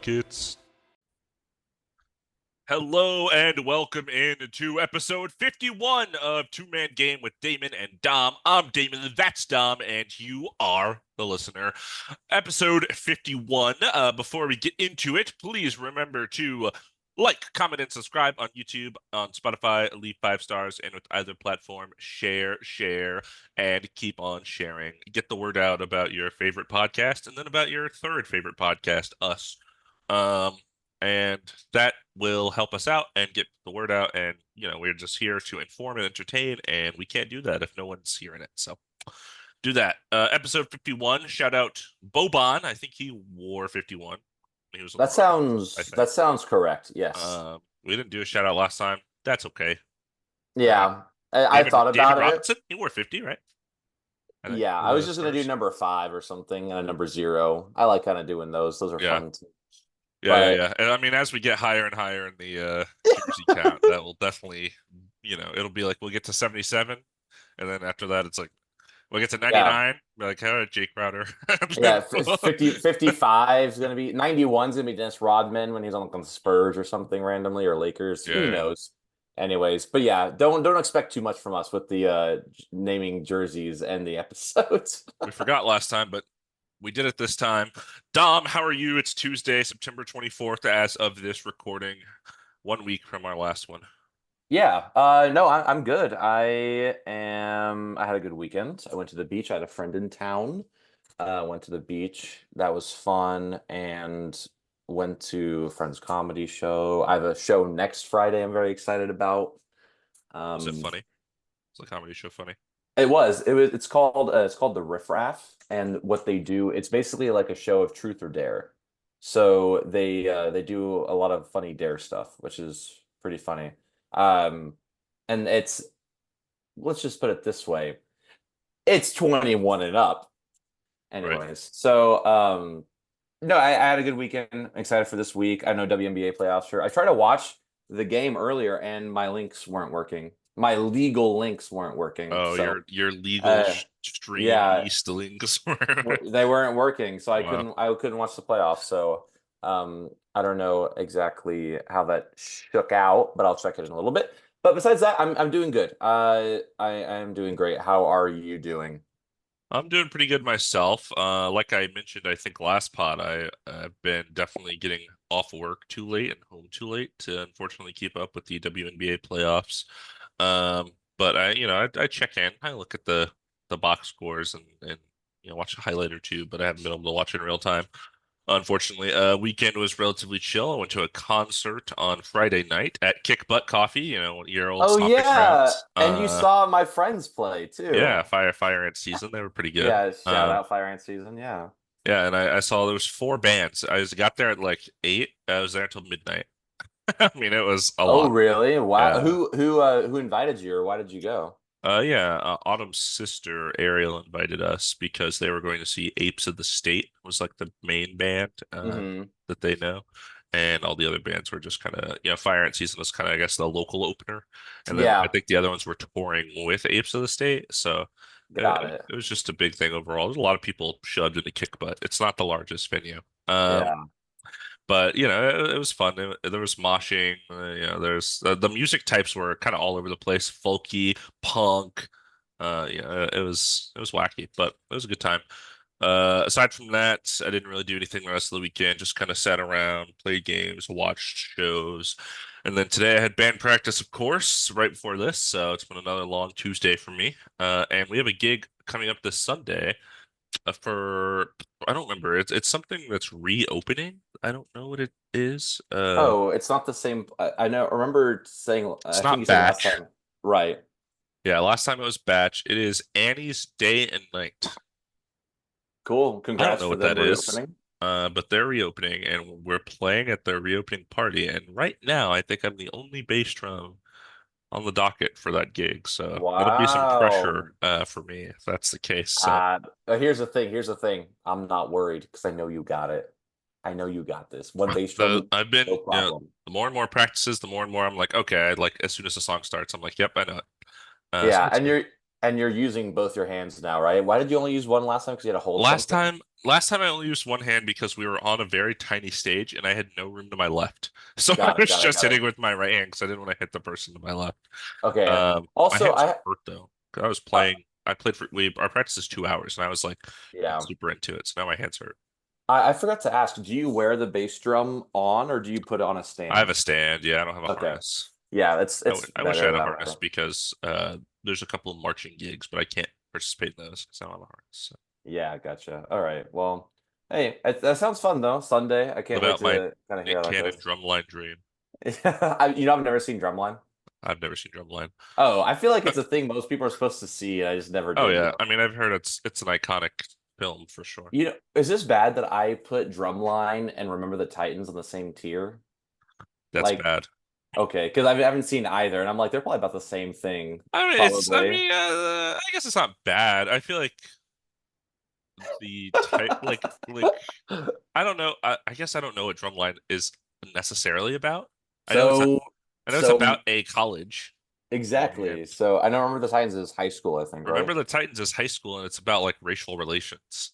Buckets. Hello and welcome in to episode 51 of Two Man Game with Damon and Dom. I'm Damon, that's Dom, and you are the listener. Episode 51. Before we get into it, please remember to like, comment, and subscribe on YouTube, on Spotify, leave 5 stars, and with either platform, share, and keep on sharing. Get the word out about your favorite podcast and then about your third favorite podcast, us. Um, and that will help us out and get the word out. And, we're just here to inform and entertain, and we can't do that if no one's hearing it. So do that. Episode 51, shout out Boban. I think he wore 51. He was on the That Rockets, I sounds think. that sounds correct. Yes. We didn't do a shout out last time. That's okay. Uh, Yeah. I David thought David about it. Robinson, he wore 50, right? I think Yeah, for I was the just gonna do Spurs. number 5 or something and a number 0. I like kind of doing those. Those are Yeah. fun too. Yeah. But And I mean, as we get higher and higher in the jersey count, that will definitely, it'll be like we'll get to 77, and then after that, it's like we'll get to yeah, 99. Be like, all right, Jake Crowder. And then yeah, 55 is gonna be 91 is gonna be Dennis Rodman when he's on the Spurs or something randomly or Lakers. Who yeah, knows? Anyways, but yeah, don't expect too much from us with the naming jerseys and the episodes. we forgot last time, but we did it this time. Dom, how are you? It's Tuesday, September 24th, as of this recording, 1 week from our last one. Yeah, no, I'm good. I had a good weekend. I went to the beach. I had a friend in town. Went to the beach. That was fun, and went to a friend's comedy show. I have a show next Friday. I'm very excited about. Was it Um, funny? Was the comedy show funny? it's called the Riff Raff, and what they do, it's basically like a show of truth or dare. So they do a lot of funny dare stuff, which is pretty funny. Um, and let's just put it this way, it's 21 and up. Right. Anyways, so no, I had a good weekend. I'm excited for this week. I know WNBA playoffs are. I tried to watch the game earlier and my links weren't working. My legal links weren't working. Oh, So your legal uh stream yeah, East links. they weren't working, so I Wow. couldn't watch the playoffs. So I don't know exactly how that shook out, but I'll check it in a little bit. But besides that, I'm doing good. I am doing great. How are you doing? I'm doing pretty good myself. Like I mentioned, I think last pod, I've been definitely getting off work too late and home too late to unfortunately keep up with the WNBA playoffs. But I check in, I look at the box scores and watch a highlight or two, but I haven't been able to watch it in real time. Unfortunately, weekend was relatively chill. I went to a concert on Friday night at Kick Butt Coffee, your old Oh Sophic yeah, friends. and you saw my friends play too. Yeah, Fire Ant Season. They were pretty good. Yeah, shout out Fire Ant Season. Yeah. Yeah, and I saw there was 4 bands. Got there at like 8. I was there until midnight. I mean, it was a Oh lot. really? Wow. Yeah. Who invited you, or why did you go? Yeah, Autumn's sister Ariel invited us because they were going to see Apes of the State was like the main band Hmm. that they know. And all the other bands were just kind of, Fire Ant Season was kind of, I guess, the local opener. And then I Yeah, think the other ones were touring with Apes of the State. So got it. it was just a big thing overall. There's a lot of people shoved into Kick Butt. It's not the largest venue. Yeah. But it was fun. There was moshing. There's the music types were kind of all over the place. Folky, punk. It was wacky, but it was a good time. Aside from that, I didn't really do anything the rest of the weekend. Just kind of sat around, played games, watched shows, and then today I had band practice, of course, right before this. So it's been another long Tuesday for me. And we have a gig coming up this Sunday for I don't remember. It's something that's reopening. I don't know what it is. Oh, it's not the same. I know. I remember saying. It's I think you not said last Batch. time. Right. Yeah, last time it was Batch. It is Annie's Day and Night. Cool. I don't Congrats know for what them that is. reopening. But they're reopening and we're playing at their reopening party. And right now, I think I'm the only bass drum on the docket for that gig. So it'll be some Wow. pressure for me if that's the case. So Uh, here's the thing. Here's the thing. I'm not worried because I know you got it. I know you got this. One bass drum, I've been, no problem. the more and more practices, the more and more I'm like, okay, like as soon as the song starts, I'm like, yep, I know it. So Yeah, it's good. And you're using both your hands now, right? Why did you only use one last time? Because you had to hold something? Last time I only used one hand because we were on a very tiny stage and I had no room to my left. So I Got it, was got it, just got it. hitting with my right hand because I didn't want to hit the person to my left. Okay. My Also, hands hurt though. 'Cause I was uh, playing. I played for our practice is 2 hours, and I was like yeah. super into it. So now my hands hurt. I forgot to ask, do you wear the bass drum on or do you put it on a I have stand? a stand. Yeah, I don't have a Okay. harness. Yeah, it's I wish I better had a that harness way. because there's a couple of marching gigs, but I can't participate in those because I don't have a harness. So. Yeah, gotcha. All right. Well, hey, that sounds fun though. Sunday. I What can't wait about my to kind of hear Nick how that Cannon goes. drumline dream? I've never seen Drumline. I've never seen drumline. Oh, I feel like it's a thing most people are supposed to see, and I just never Oh did yeah, go. I mean I've heard it's an iconic film for sure. Is this bad that I put Drumline and Remember the Titans on the same tier? That's Like, bad. okay, because I haven't seen either, and I'm like, they're probably about the same thing, I probably. mean I guess it's not bad. I feel like the type I don't know. I guess I don't know what drumline is necessarily about. So, I know it's so about a college. And exactly. So I know Remember the Titans is high school, I think, right? Remember the Titans is high school and it's about like racial relations.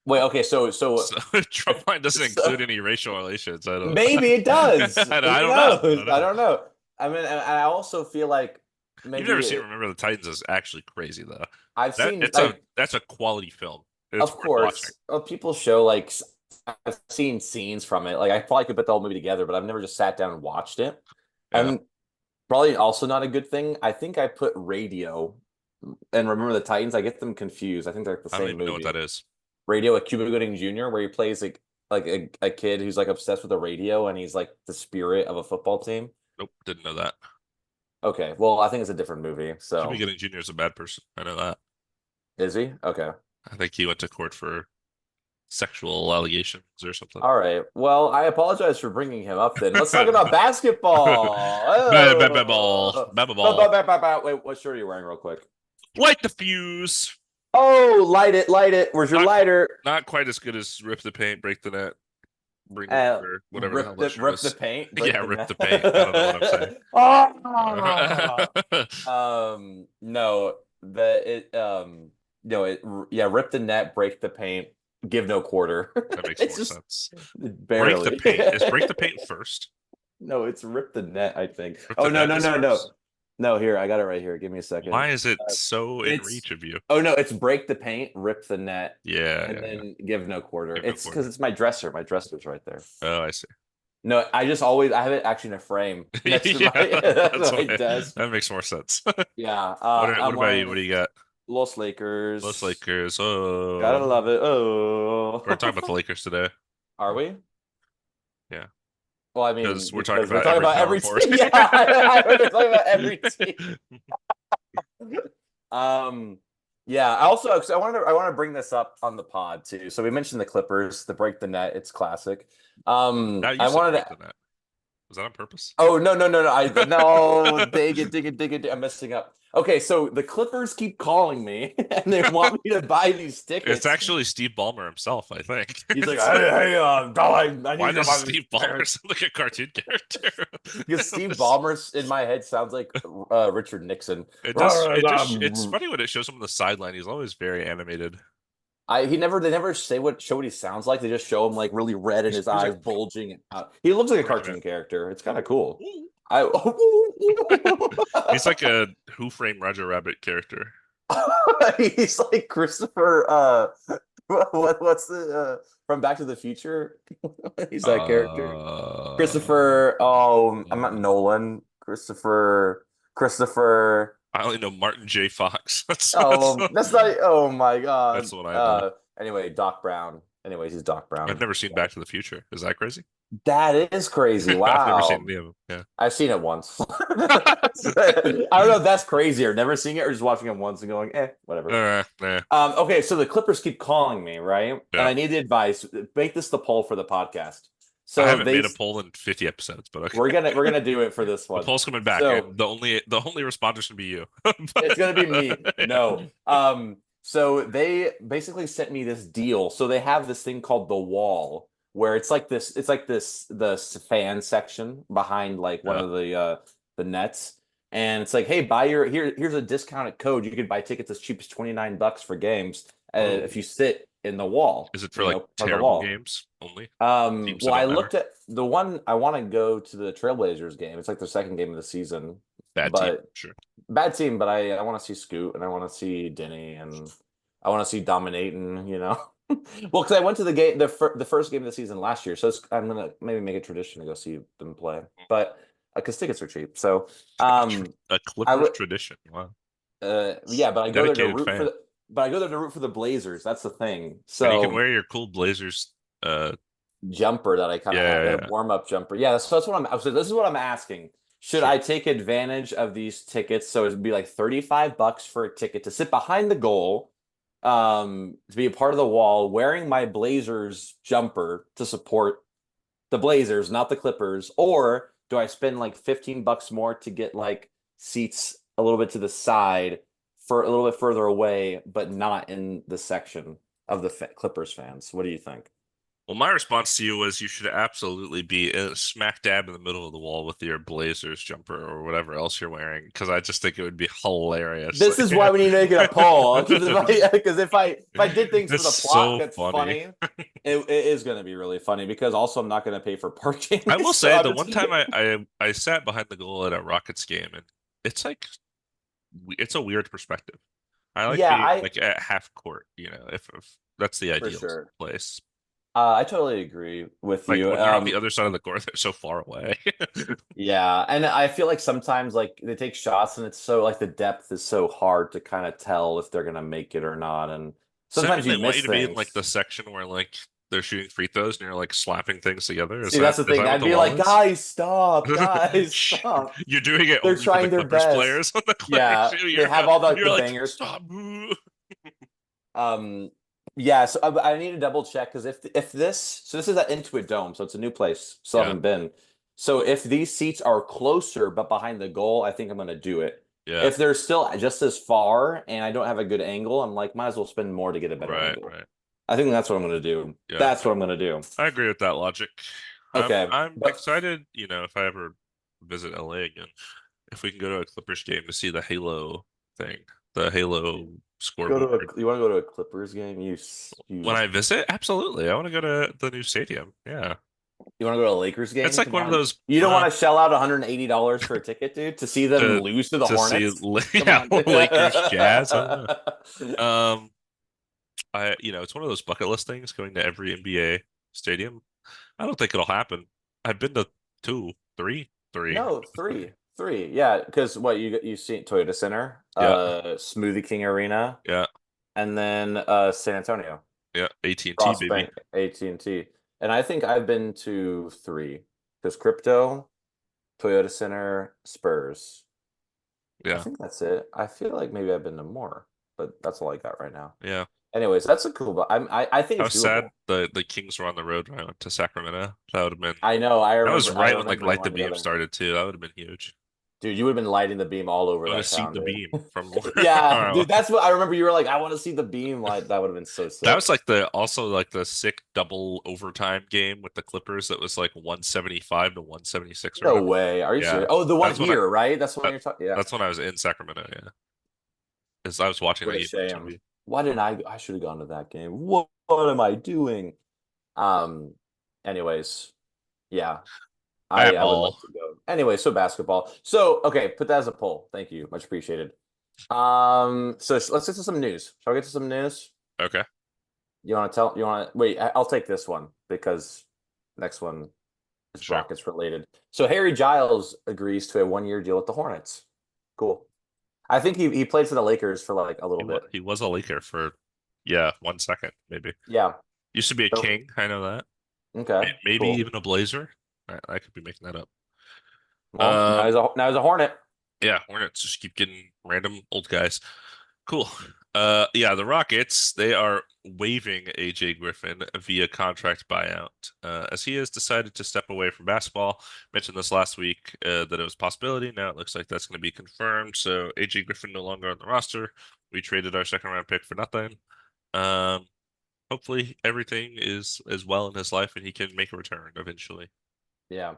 Wait, okay, so So drumline doesn't include so any racial relations. I don't maybe it does. I Who don't know. I knows? don't I know. don't know. I mean, and I also feel like You've never seen maybe Remember the Titans is actually crazy though. I've seen like, That's a quality film. It's of worth watching. course, people show like I've seen scenes from it. Like I probably could put the whole movie together, but I've never just sat down and watched it. Yeah. And probably also not a good thing. I think I put Radio and Remember the Titans. I get them confused. I think they're like the I don't same even know what that movie. is. Radio with Cuba Gooding Jr., where he plays like a kid who's like obsessed with the radio and he's like the spirit of a football team. Nope, didn't know that. Okay, well, I think it's a different movie. Cuba So Gooding Jr. is a bad person. I know that. is he? Okay. I think he went to court for sexual allegations or something. All right. Well, I apologize for bringing him up then. Let's talk about basketball. Ball. Oh. Ball. Wait, what shirt are you wearing real quick? Light the fuse. Oh, light it, light it. Where's your Not lighter? not quite as good as rip the paint, break the net, bring the water, whatever the hell that shirt Rip the is. paint, break Yeah, the rip net. the paint. I don't know what I'm saying. Oh! That No, no, yeah, rip the net, break the paint, give no quarter. makes It's more just sense. Break the barely. paint. Is break the paint first? No, it's rip the net, I think. Rip Oh the no, net no, is no, no. first? No, here, I got it right here. Give me a second. Why is it Uh, so in it's reach of you? oh no, it's break the paint, rip the net, Yeah, and yeah, yeah. then give no quarter. Give no It's because quarter. it's my dresser. My dresser's right there. Oh, I see. No, I have it actually in a frame next to my Yeah, that's my why desk. that makes more sense. Yeah, What I'm about you? wearing What do you got? Los Los Lakers. Lakers. Gotta Oh, love it. we're talking about Oh, the Lakers today. are we? Yeah, Well, I mean, because we're talking because we're about talking every about power every forward. team. Yeah, we're talking about every team. Um, yeah. I also, 'cause I want to bring this up on the pod too. So we mentioned the Clippers, the break the net. It's classic. Now you I said wanted break to. the net. Was that on purpose? Oh no, no, no, no! I no, dig it, dig it, dig it. I'm messing up. Okay, so the Clippers keep calling me and they want me to buy these It's tickets. actually Steve Ballmer himself, I think. He's like, hey, I need Why you to does buy these Steve Ballmer tickets. sound like a cartoon character? Because Steve Ballmer in my head sounds like Richard Nixon. It does. It's funny when it shows him on the sideline. He's always very animated. They never show what he sounds like. They just show him like really red and his He's like, eyes bulging out. He looks like a right, cartoon character. It's kind of cool. man. I He's like a Who Framed Roger Rabbit character. he's like Christopher what's the from Back to the Future? He's that character. Uh, Christopher, oh, I'm not Nolan. Christopher. I only know Martin J. Fox. Oh, that's not. Oh my That's God. the one I know. Anyway, Doc Brown. Anyways, he's Doc I've Brown. never seen Back to the Future. Is that crazy? That is crazy. I've never seen Wow. any of them. Yeah. I've seen it once. I don't know if that's crazier, never seeing it or just watching it once and going, whatever. Nah. Okay, so the Clippers keep calling me, right? And Yeah. I need the advice. Make this the poll for the podcast. I So haven't made a poll in 50 episodes, but okay. we're gonna do it for this The one. poll's coming back, So and the only responders can be you. it's gonna be me. Yeah. No. So they basically sent me this deal. So they have this thing called the wall, where it's like this the fan section behind like one Yeah. of the nets. and it's like, hey, here's a discounted code. You could buy tickets as cheap as $29 for games if Oh, you sit in the wall, is it for like part of the terrible wall. games only? Teams that Well, I don't matter. looked at the one I want to go to the Trailblazers game. It's like their second game of the season, Bad team, but sure. bad team. But I want to see Scoot and I want to see Denny and I want to see dominating. Well, because I went to the game the first game of the season last year, so I'm gonna maybe make a tradition to go see them play. But because tickets are cheap, so A I Clippers would tradition. Wow. yeah, but I go there to Dedicated root for fan. the Blazers. That's the thing. And you can So wear your cool Blazers. jumper that I kind of Yeah, had, yeah, a yeah. warm up jumper. Yeah, that's what I'm. So this is what I'm asking. Should Sure. I take advantage of these tickets? So it'd be like $35 for a ticket to sit behind the goal, to be a part of the wall, wearing my Blazers jumper to support the Blazers, not the Clippers, or do I spend like $15 more to get like seats a little bit to the side for a little bit further away, but not in the section of the Clippers fans? What do you think? Well, my response to you was you should absolutely be smack dab in the middle of the wall with your Blazers jumper or whatever else you're wearing, because I just think it would be hilarious. This is why we need to make it a poll. Because if I did things for It's the plot, so that's funny. funny. It is going to be really funny because also I'm not going to pay for parking, I will so say I'm the just one gonna. time I sat behind the goal at a Rockets game, and it's like it's a weird perspective. I like Yeah, being I like at half court, if that's the for ideal sure. place. I totally agree with Like you. when you're on the other side of the court, they're so far away. Yeah, and I feel like sometimes like they take shots and it's so like the depth is so hard to kind of tell if they're gonna make it or not, and Does that mean sometimes you they want you miss to be in like the things. section where like they're shooting free throws and you're like slapping things together? Is See, that that's the is thing. that what I'd the be wall like, is? guys, stop. You're doing it They're only for the trying their Clippers best. players on the Clippers Yeah, too. they have all the You're like, bangers. stop. Um, yeah, so I need to double check because if this is at Intuit Dome, so it's a new place, still Yeah, haven't been. So if these seats are closer but behind the goal, I think I'm gonna do it. yeah, If they're still just as far and I don't have a good angle, I'm like, might as well spend more to get a better right, angle. right. I think that's what I'm gonna do. Yeah, That's what I'm gonna do. I agree with that logic. Okay, I'm but excited, if I ever visit LA again, if we can go to a Clippers game to see the Halo thing, the Halo go to scoreboard. you want to go to a Clippers game? When I visit, absolutely. I want to go to the new stadium. Yeah. You want to go to a Lakers It's game? like Come one of on. those You don't want to shell out $180 for a ticket, dude, to see them to lose to the to see Hornets? Come yeah, on. Lakers Jazz. I don't know. It's one of those bucket list things going to every NBA stadium. I don't think it'll happen. I've been to two, three. No, three. Yeah, because what you see Toyota Center, Yeah, Smoothie King Arena, yeah, and then San Antonio, yeah. AT&T Ross baby. Bank, AT&T. And I think I've been to three because Crypto, Toyota Center, Spurs. I Yeah, think that's it. I feel like maybe I've been to more, but that's all I got right now. yeah. Anyways, that's a cool, but I think I it's was sad doable. the Kings were on the road when I went to Sacramento. That would have been. I know. That was I right when like remember Light the wanting to go Beam there. started too. That would have been huge. Dude, you would have been lighting the beam all over I would have that seen town, the beam dude. from Yeah, where dude, that's what I remember. You were like, I want to see the beam light. That would have been so That was sick. like the sick double overtime game with the Clippers that was like 175 to 176 or No whatever. way. Are you Yeah. serious? Oh, the one That's when I here, right? That's the one that, you're talking. Yeah. that's when I was in Sacramento, yeah. Because I was watching What the a game on shame. TV. Why didn't I should have gone to that game. What am I doing? Um, anyways, yeah. I am I would love all to go. Anyway, so basketball. So, okay, put that as a poll. Thank you. Much appreciated. So let's get to some news. Shall we get to some news? okay. You want to wait, I'll take this one because next one is Sure. Rockets related. So Harry Giles agrees to a 1 year deal with the Hornets. Cool. I think he played for the Lakers for like a little bit. He was a Laker for 1 second, maybe. Yeah. Used to be a So, King, I know that. okay. Maybe Cool. even a Blazer. I could be making that up. Well, Um, now he's a Hornet. yeah, Hornets just keep getting random old guys. Cool. Yeah, the Rockets, they are waiving AJ Griffin via contract buyout, as he has decided to step away from basketball. Mentioned this last week, that it was a possibility. Now it looks like that's going to be confirmed. So AJ Griffin no longer on the roster. We traded our second round pick for nothing. Um, Hopefully everything is well in his life and he can make a return eventually. Yeah.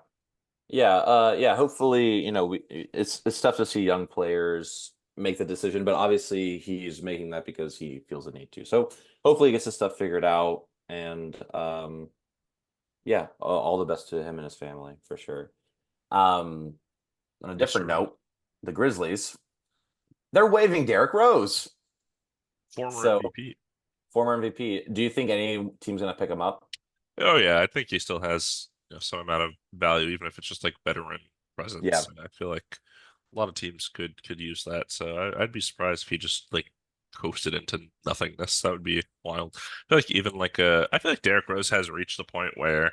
Yeah. Hopefully, it's tough to see young players make the decision, but obviously he's making that because he feels the need to. So hopefully he gets his stuff figured out, and yeah, all the best to him and his family for sure. Um, on a Yes, different sir. note, the Grizzlies, they're waiving Derrick Rose. Former So MVP. former MVP. Do you think any team's gonna pick him up? Oh yeah, I think he still has some amount of value, even if it's just like veteran presence. Yeah, And I feel like a lot of teams could use that. So I'd be surprised if he just like coasted into nothingness. That would be wild. I feel like even like I feel like Derrick Rose has reached the point where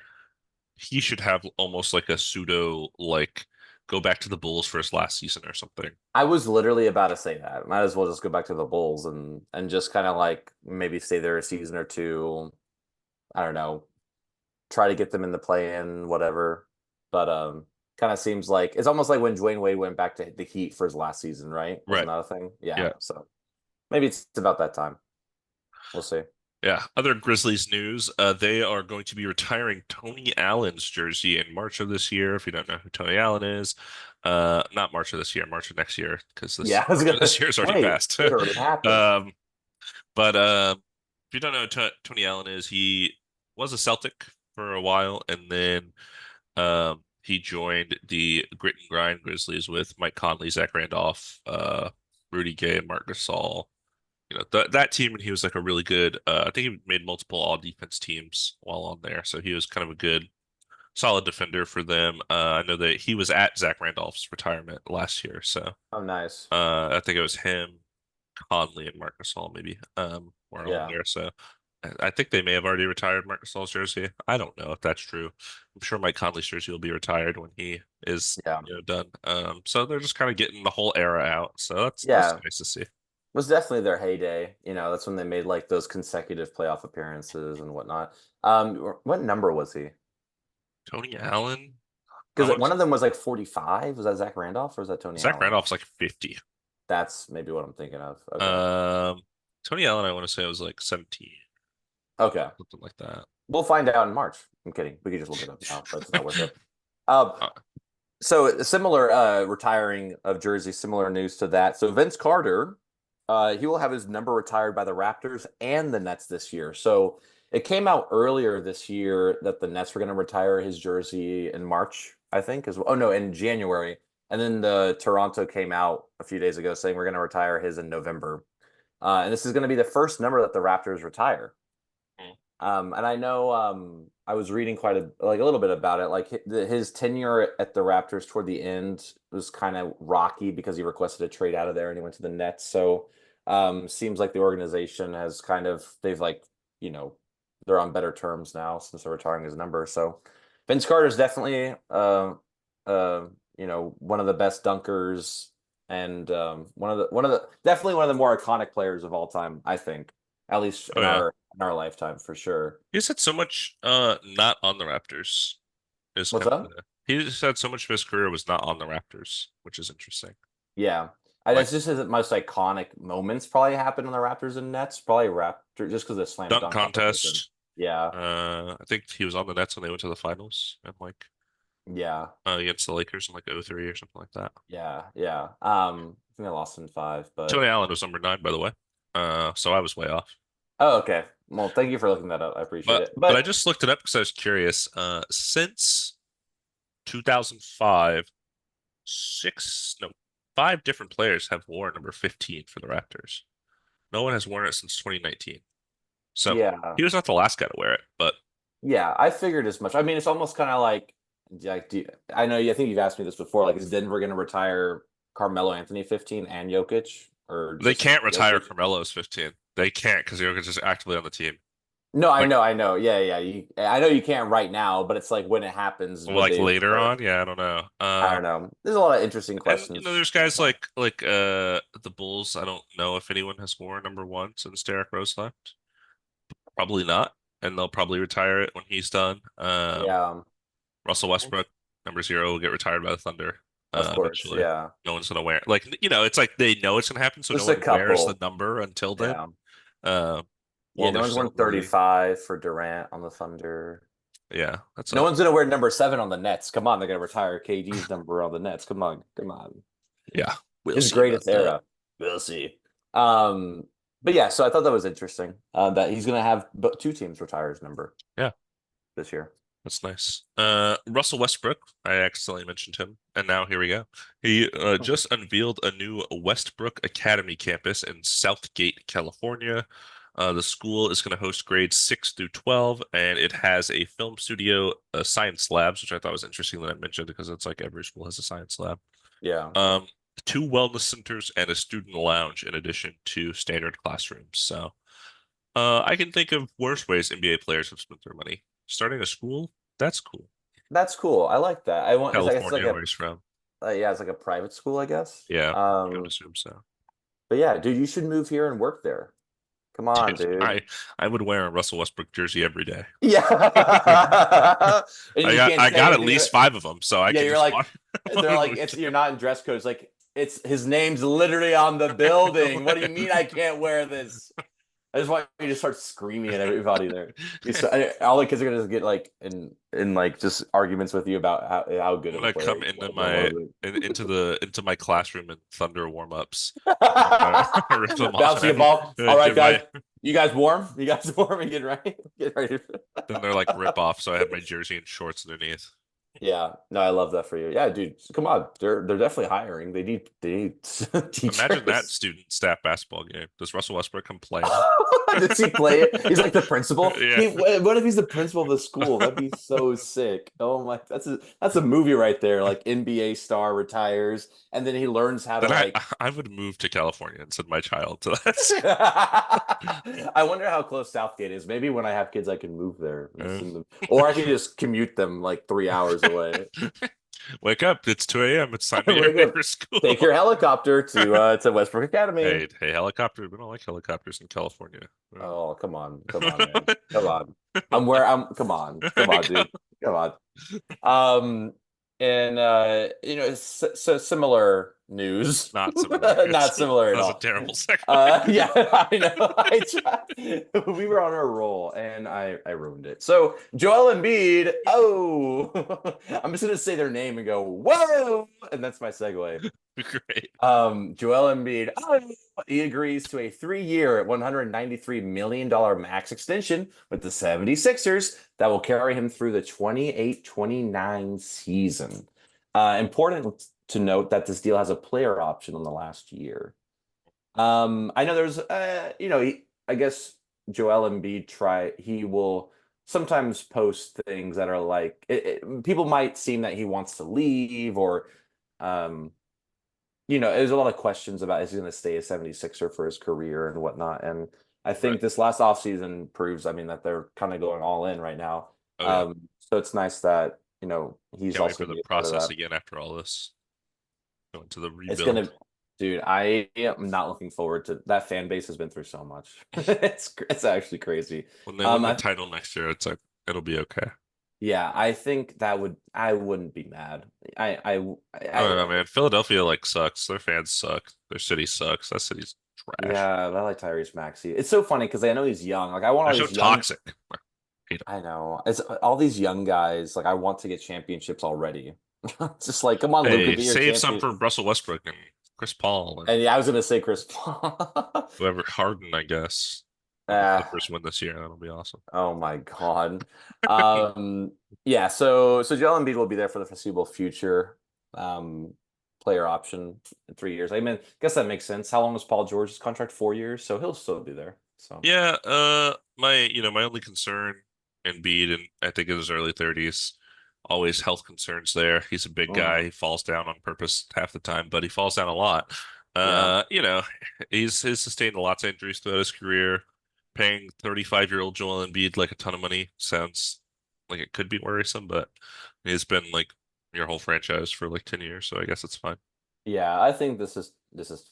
he should have almost like a pseudo like go back to the Bulls for his last season or something. I was literally about to say that. Might as well just go back to the Bulls and just kind of like maybe stay there a season or two. I don't know, try to get them in the play-in, whatever. But kind of seems like it's almost like when Dwayne Wade went back to the Heat for his last season, right? Wasn't Right. that a thing? Yeah. Yeah. So maybe it's about that time. We'll see. Yeah. Other Grizzlies news, they are going to be retiring Tony Allen's jersey in March of this year. If you don't know who Tony Allen is, not March of this year, March of next year, because this Yeah, I was March of gonna this year is already wait. passed. It already happened. Um, but if you don't know who Tony Allen is, he was a Celtic for a while, and then he joined the Grit and Grind Grizzlies with Mike Conley, Zach Randolph, Rudy Gay, and Marc Gasol. That team, and he was like a really good. I think he made multiple all defense teams while on there, so he was kind of a good, solid defender for them. I know that he was at Zach Randolph's retirement last year, so Oh, nice. I think it was him, Conley, and Marc Gasol maybe were on Yeah. there. So I think they may have already retired Marc Gasol's jersey. I don't know if that's true. I'm sure Mike Conley's jersey will be retired when he is Yeah. done. So they're just kind of getting the whole era out. So that's Yeah. nice to see. Was definitely their heyday. That's when they made like those consecutive playoff appearances and whatnot. What number was he? Tony Allen. I Because want one of them was like 45. Was that Zach Randolph or was that Tony Zach Allen? Randolph's like 50. That's maybe what I'm thinking of. Okay. Um, Tony Allen, I want to say it was like 17, Okay. something like that. We'll find out in March. I'm kidding. We could just look it up now, but it's not worth it. Uh, Uh, so similar retiring of jersey, similar news to that. So Vince Carter, he will have his number retired by the Raptors and the Nets this year. So it came out earlier this year that the Nets were going to retire his jersey in March, I think, as well. Oh no, in January. And then the Toronto came out a few days ago saying we're going to retire his in November. And this is going to be the first number that the Raptors retire. And I know I was reading quite a little bit about it. Like his tenure at the Raptors toward the end was kind of rocky because he requested a trade out of there and he went to the Nets. So seems like the organization has kind of they've like you know they're on better terms now since they're retiring his number. So Vince Carter is definitely uh one of the best dunkers and one of the definitely one of the more iconic players of all time. I think at least oh yeah, in our lifetime for sure. he's had so much not on the Raptors is What's kind of up? he just had so much of his career was not on the Raptors, which is interesting. Yeah. Like It's just his most iconic moments probably happened on the Raptors and Nets. Probably Raptor just because of slam dunk dunk competition. contest. Yeah. I think he was on the Nets when they went to the finals and like Yeah. against the Lakers in like '03 or something like that. Yeah. Yeah. I think I lost in five, Tony but Allen was number 9, by the way. So I was way off. oh, okay. Well, thank you for looking that up. I appreciate But it. but I But just looked it up because I was curious. Since 2005, six no 5 different players have worn number 15 for the Raptors. No one has worn it since 2019. So yeah. he was not the last guy to wear it, but Yeah, I figured as much. I mean, it's almost kind of like I know I think you've asked me this before. Like, is Denver going to retire Carmelo Anthony 15 and Jokic or they just can't retire Jokic? Carmelo's 15. They can't because Jokic is actively on the team. No, Like I know. Yeah, yeah. I know you can't right now, but it's like when it happens, would like they later retire? on, yeah, I don't know. I don't know. There's a lot of interesting And questions there's in that guys point. like the Bulls. I don't know if anyone has worn number 1 since Derrick Rose left. Probably not, and they'll probably retire it when he's done. Yeah, Russell Westbrook, number 0, will get retired by the Thunder of course. eventually. Yeah, No one's gonna wear it. Like it's like they know it's gonna happen, so no just a one wears the couple. number until then. Yeah, Uh, yeah. while No they're one's still won in the league. 35 for Durant on the Thunder. Yeah, that's No up. one's gonna wear number 7 on the Nets. Come on, they're gonna retire KD's number on the Nets. Come on, come on. Yeah, we'll His see about greatest that. era. We'll see. Um, but yeah, so I thought that was interesting. That he's gonna have two teams retire his number Yeah, this year. that's nice. Russell Westbrook, I accidentally mentioned him, and now here we go. He just unveiled a new Westbrook Academy campus in Southgate, California. The school is going to host grades 6 through 12, and it has a film studio, science labs, which I thought was interesting that I mentioned because it's like every school has a science lab. Yeah, Um, two wellness centers and a student lounge in addition to standard classrooms. So, I can think of worse ways NBA players have spent their money. Starting a school, that's cool. that's cool. I like that. I want. It's like it's like California, a where he's from. yeah, it's like a private school, I guess. Yeah, I would assume so. But yeah, dude, you should move here and work there. Come on, Dude, dude. I would wear a Russell Westbrook jersey every day. Yeah, and you can't I say got at anything. least five of them, so I Yeah, can you're just like, walk. they're like, it's you're not in dress code. It's like it's his name's literally on the building. What do you mean I can't wear this? I just want you to start screaming at everybody there. All the kids are gonna just get like in like just arguments with you about how good I'm of a gonna player come he into was and what into my classroom and thunder warm-ups. Rip them off bouncing a and ball. All right, give guys, my you guys warm? You guys warm and get ready? Get ready. then they're like rip off, so I have my jersey and shorts underneath. Yeah, no, I love that for you. Yeah, dude, come on. They're definitely hiring. They need Imagine that teachers. student staff basketball game. Does Russell Westbrook come play in it? Does he play it? He's like the principal. Yeah. What if he's the principal of the school? That'd be so sick. Oh my, that's a movie right there. Like NBA star retires, and then he learns how to Then like. I would move to California and send my child to that school. I wonder how close Southgate is. Maybe when I have kids, I can move there and Uh, send them, or I can just commute them like 3 hours away. Wake up, it's 2 a.m. It's time to We're get ready gonna for take school. your helicopter to Westbrook Academy. Hey, helicopter. We don't like helicopters in California. Oh, come on, man, come on. Come on, dude, come on. Um, and so similar news, Not similar not news. similar That at was a all. terrible segue. Yeah, I know. I tried. We were on a roll, and I ruined it. So Joel Embiid. Oh, I'm just gonna say their name and go whoa, and that's my segue. Great. Joel Embiid, he agrees to a 3-year, $193 million max extension with the 76ers that will carry him through the 28-29 season. Important to note that this deal has a player option on the last year. I know there's, I guess Joel Embiid he will sometimes post things that are like, people might seem that he wants to leave or, um, there's a lot of questions about is he going to stay a 76er for his career and whatnot. And I Right. think this last offseason proves, I mean, that they're kind of going all in right now. Oh yeah. So it's nice that, he's Can't wait also for going the to be a part of process that. again after all this. Going to the It's rebuild. going to, dude, I am not looking forward to that. Fan base has been through so much. It's actually crazy. When they win the I title next year, it's like it'll be okay. Yeah, I think I wouldn't be mad. I don't know, I man. Philadelphia like sucks. Their fans suck. Their city sucks. That city's trash. yeah, I like Tyrese Maxey. It's so funny because I know he's young. Like I want They're all so these young. toxic. I hate 'em. I know it's all these young guys. Like I want to get championships already. It's just like, come on, Luca, Hey, get your save some champion. for Russell Westbrook and Chris Paul and And yeah, I was gonna say Chris Paul. whoever Harden, I guess. When the Ah, Clippers win this year, that'll be awesome. oh my God. Um, yeah, so Joel Embiid will be there for the foreseeable future. Um, Player option in 3 years. I mean, I guess that makes sense. How long was Paul George's contract? 4 years, so he'll still be there. So Yeah, my only concern, Embiid, and I think in his early 30s, always health concerns there. He's a big guy. mhm. He falls down on purpose half the time, but he falls down a lot. Yeah. He's sustained lots of injuries throughout his career. Paying 35-year-old Joel Embiid like a ton of money sounds like it could be worrisome, but he's been like your whole franchise for like 10 years, so I guess it's fine. Yeah, I think this is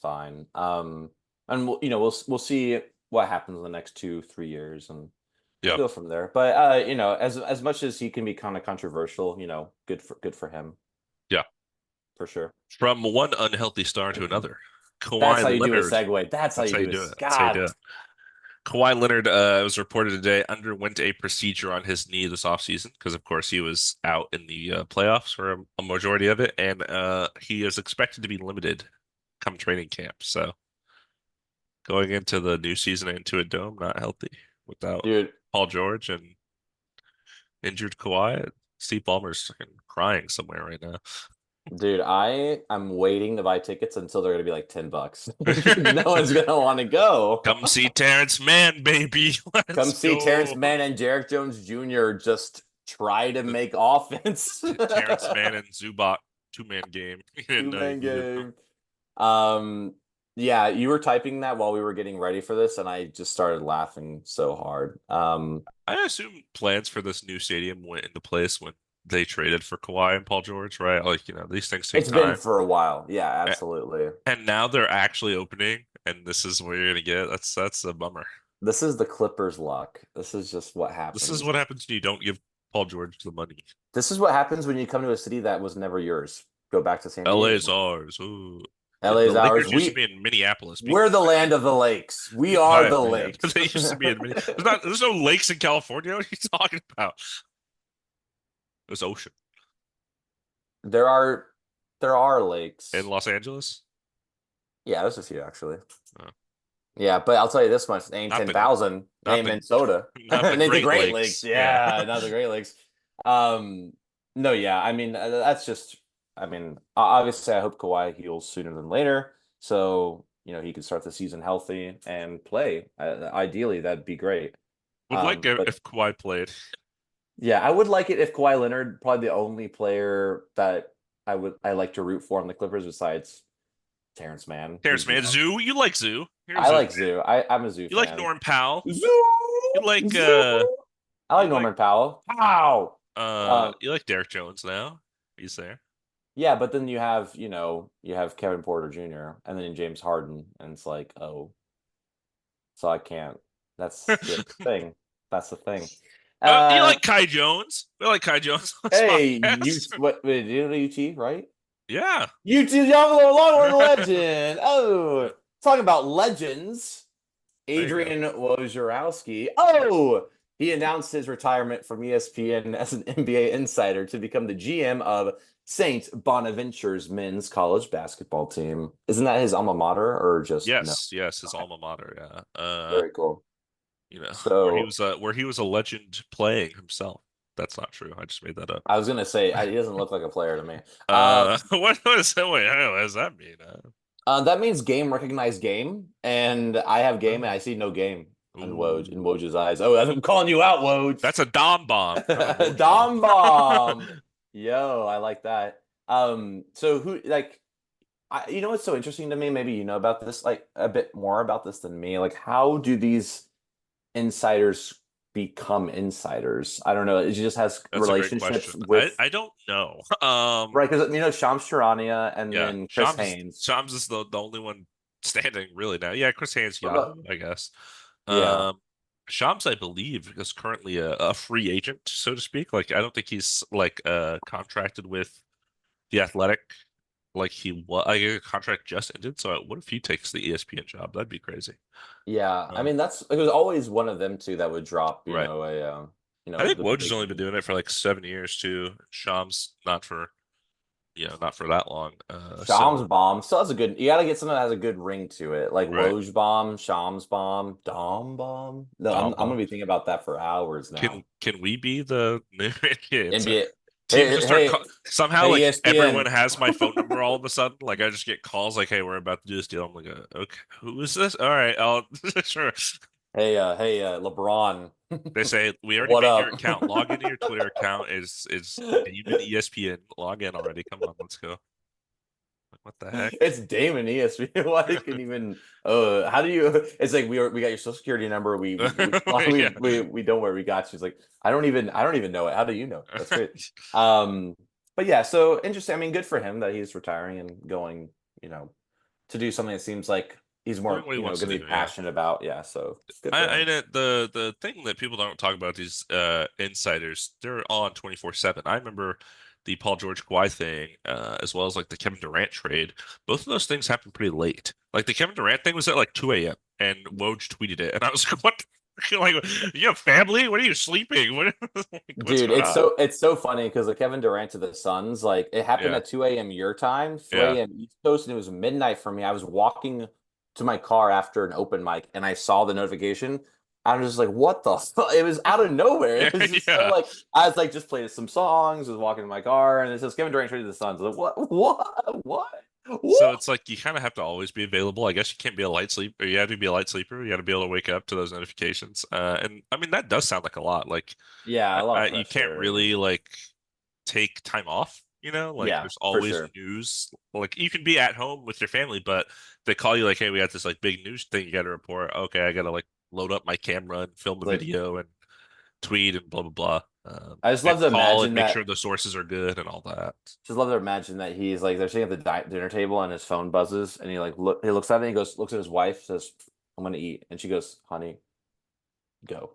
fine. And we'll see what happens in the next 2-3 years, and we'll Yeah. go from there. But as much as he can be kind of controversial, good for him Yeah. for sure. From one unhealthy star to another. That's Kawhi how you do a Leonard. segue. That's how That's you how you do do it. it. That's how you do God, it. Kawhi Leonard, it was reported today, underwent a procedure on his knee this offseason because, of course, he was out in the playoffs for a majority of it, and he is expected to be limited come training camp. So going into the new season into a dome, not healthy without Dude, Paul George and injured Kawhi. Steve Ballmer's fucking crying somewhere right now. dude, I'm waiting to buy tickets until they're gonna be like $10. No one's gonna want to go. Come see Terrence Mann, baby. Come Let's see Terrence go. Mann and Derek Jones Jr. just try to make offense. Terrence Mann and Zubac two-man game. And, 2-man game. Um, yeah, you were typing that while we were getting ready for this, and I just started laughing so hard. I assume plans for this new stadium went into place when they traded for Kawhi and Paul George, right? Like, these things take It's been time. for a while. Yeah, A- absolutely. And now they're actually opening, and this is what you're gonna get. That's a bummer. This is the Clippers' luck. This is just what This is happens. what happens when you don't give Paul George the money. This is what happens when you come to a city that was never yours. Go back to San LA is Diego. ours. Ooh. The LA's ours. Lakers used to be in Minneapolis. We're the land of the lakes. Be We are quiet, the man. lakes. They used to be in there's no lakes in California. What are you talking about? There's ocean There are there are in lakes. Los Angeles. Yeah, there's a few actually. Uh, Yeah, but I'll tell you this much: name not the 10,000, not name the Minnesota, not the name the Great Great Lakes. Lakes. Yeah. Yeah, not the Great Lakes. Um, no, yeah, I mean that's just. I mean, obviously, I hope Kawhi heals sooner than later, so he can start the season healthy and play. Ideally, that'd be great. Would like But if Kawhi played. yeah, I would like it if Kawhi Leonard, probably the only player that I like to root for on the Clippers besides Terrence Mann. Terrence He's Man, Zoo. You like Zoo. You're a I Zoo like fan. Zoo. I'm a Zoo You like fan. Norm Powell. Zoo, You like Zoo. I like you like Norman Powell. Pow. you like Derek Jones now. He's there. Yeah, but then you have Kevin Porter Jr. and then James Harden, and it's like, oh, so I can't. That's the thing. That's the thing. You Uh, like Kai Jones. We like Kai Jones on this hey, you podcast. what? Wait, UT, right? Yeah. UT Young Longhorn legend. Oh, talking about legends. There you go. Adrian Wojnarowski. Oh, he announced his retirement from ESPN as an NBA insider to become the GM of Saint Bonaventure's men's college basketball team. Isn't that his alma mater or just no? Yes, his Okay, alma mater, yeah. very cool. Where he So was a legend playing himself. That's not true. I just made that up. I was gonna say he doesn't look like a player to me. Um, What is that? Wait, what does that mean? that means game recognized game, and I have game, and I Oh. see no game in Ooh. Woj's eyes. Oh, I'm calling you out, Woj. That's a Dom bomb, not a Woj bomb. Dom bomb. Yo, I like that. So who like you know what's so interesting to me? Maybe you know about this like a bit more about this than me. Like how do these insiders become insiders? I don't know. It just has That's a great relationships question. I with don't know. right because Shams Charania and Yeah, then Chris Shams Haynes. Shams is the only one standing really now. Yeah, Chris Haynes What Yahoo, about I guess. yeah. Um, Shams, I believe, is currently a free agent, so to speak. Like, I don't think he's like contracted with the Athletic like he was. Like, a contract just ended. So, what if he takes the ESPN job? That'd be crazy. Yeah. I Um, mean it was always one of them two that would drop, right. I think the Woj has big only been name. doing it for like 7 years too. Shams not for that long. Shams bomb still has a good. You got to get something that has a good ring to it, like Right. Woj bomb, Shams bomb, Dom bomb. No, I'm Dom gonna bomb. be thinking about that for hours now. Can we be the new it's NBA. teams just start Hey, somehow hey, like everyone ESPN. has my phone number all of a sudden. Like I just get calls like, "Hey, we're about to do this deal." I'm like, "Okay, who is this?" All right, I'll sure. Hey, LeBron. They say we already What made your up? account. Log into your Twitter account. Is David ESPN? Log in already. Come on, let's go. Like, what the heck? It's Damon ESPN. Why can even? How do you? It's like we got your social security number. Yeah. We don't worry. We got you. It's like I don't even know it. How do you know? That's great. Um, but yeah, so interesting. I mean, good for him that he's retiring and going. You know, to do something that seems like he's Doing more what he wants to going to do. be Yeah. passionate about. Yeah, so good for him. The thing that people don't talk about these insiders, they're on 24/7. I remember the Paul George Kawhi thing, as well as like the Kevin Durant trade, both of those things happened pretty late. Like the Kevin Durant thing was at like 2 a.m. and Woj tweeted it, and I was like, "What? Like, you have family? What are you sleeping? Like, what's Dude, going on?" it's so funny because the Kevin Durant to the Suns, like it happened Yeah, at 2 a.m. your time, yeah, 3 a.m. East Coast, and it was midnight for me. I was walking to my car after an open mic and I saw the notification. I was just like, what the fuck? It was out of nowhere. yeah, It was just so yeah. like I was like just played some songs, was walking to my car, and it says Kevin Durant traded to the Suns. I was like, So what? it's like you kind of have to always be available. I guess you can't be a light sleeper. You have to be a light sleeper. You got to be able to wake up to those notifications. And I mean that does sound like a lot. Like Yeah, a lot of you can't pressure. really like take time off, like Yeah, there's for always sure. news. Like you can be at home with your family, but they call you like, "Hey, we got this like big news thing you got to report." Okay, I got to like load up my camera and film a Like video and tweet and blah blah blah. I just And love to call and imagine make sure that the sources are good and all that. Just love to imagine that he's like they're sitting at the dinner table and his phone buzzes and he looks at it and he goes looks at his wife, says, "I'm gonna eat," and she goes, "Honey, go,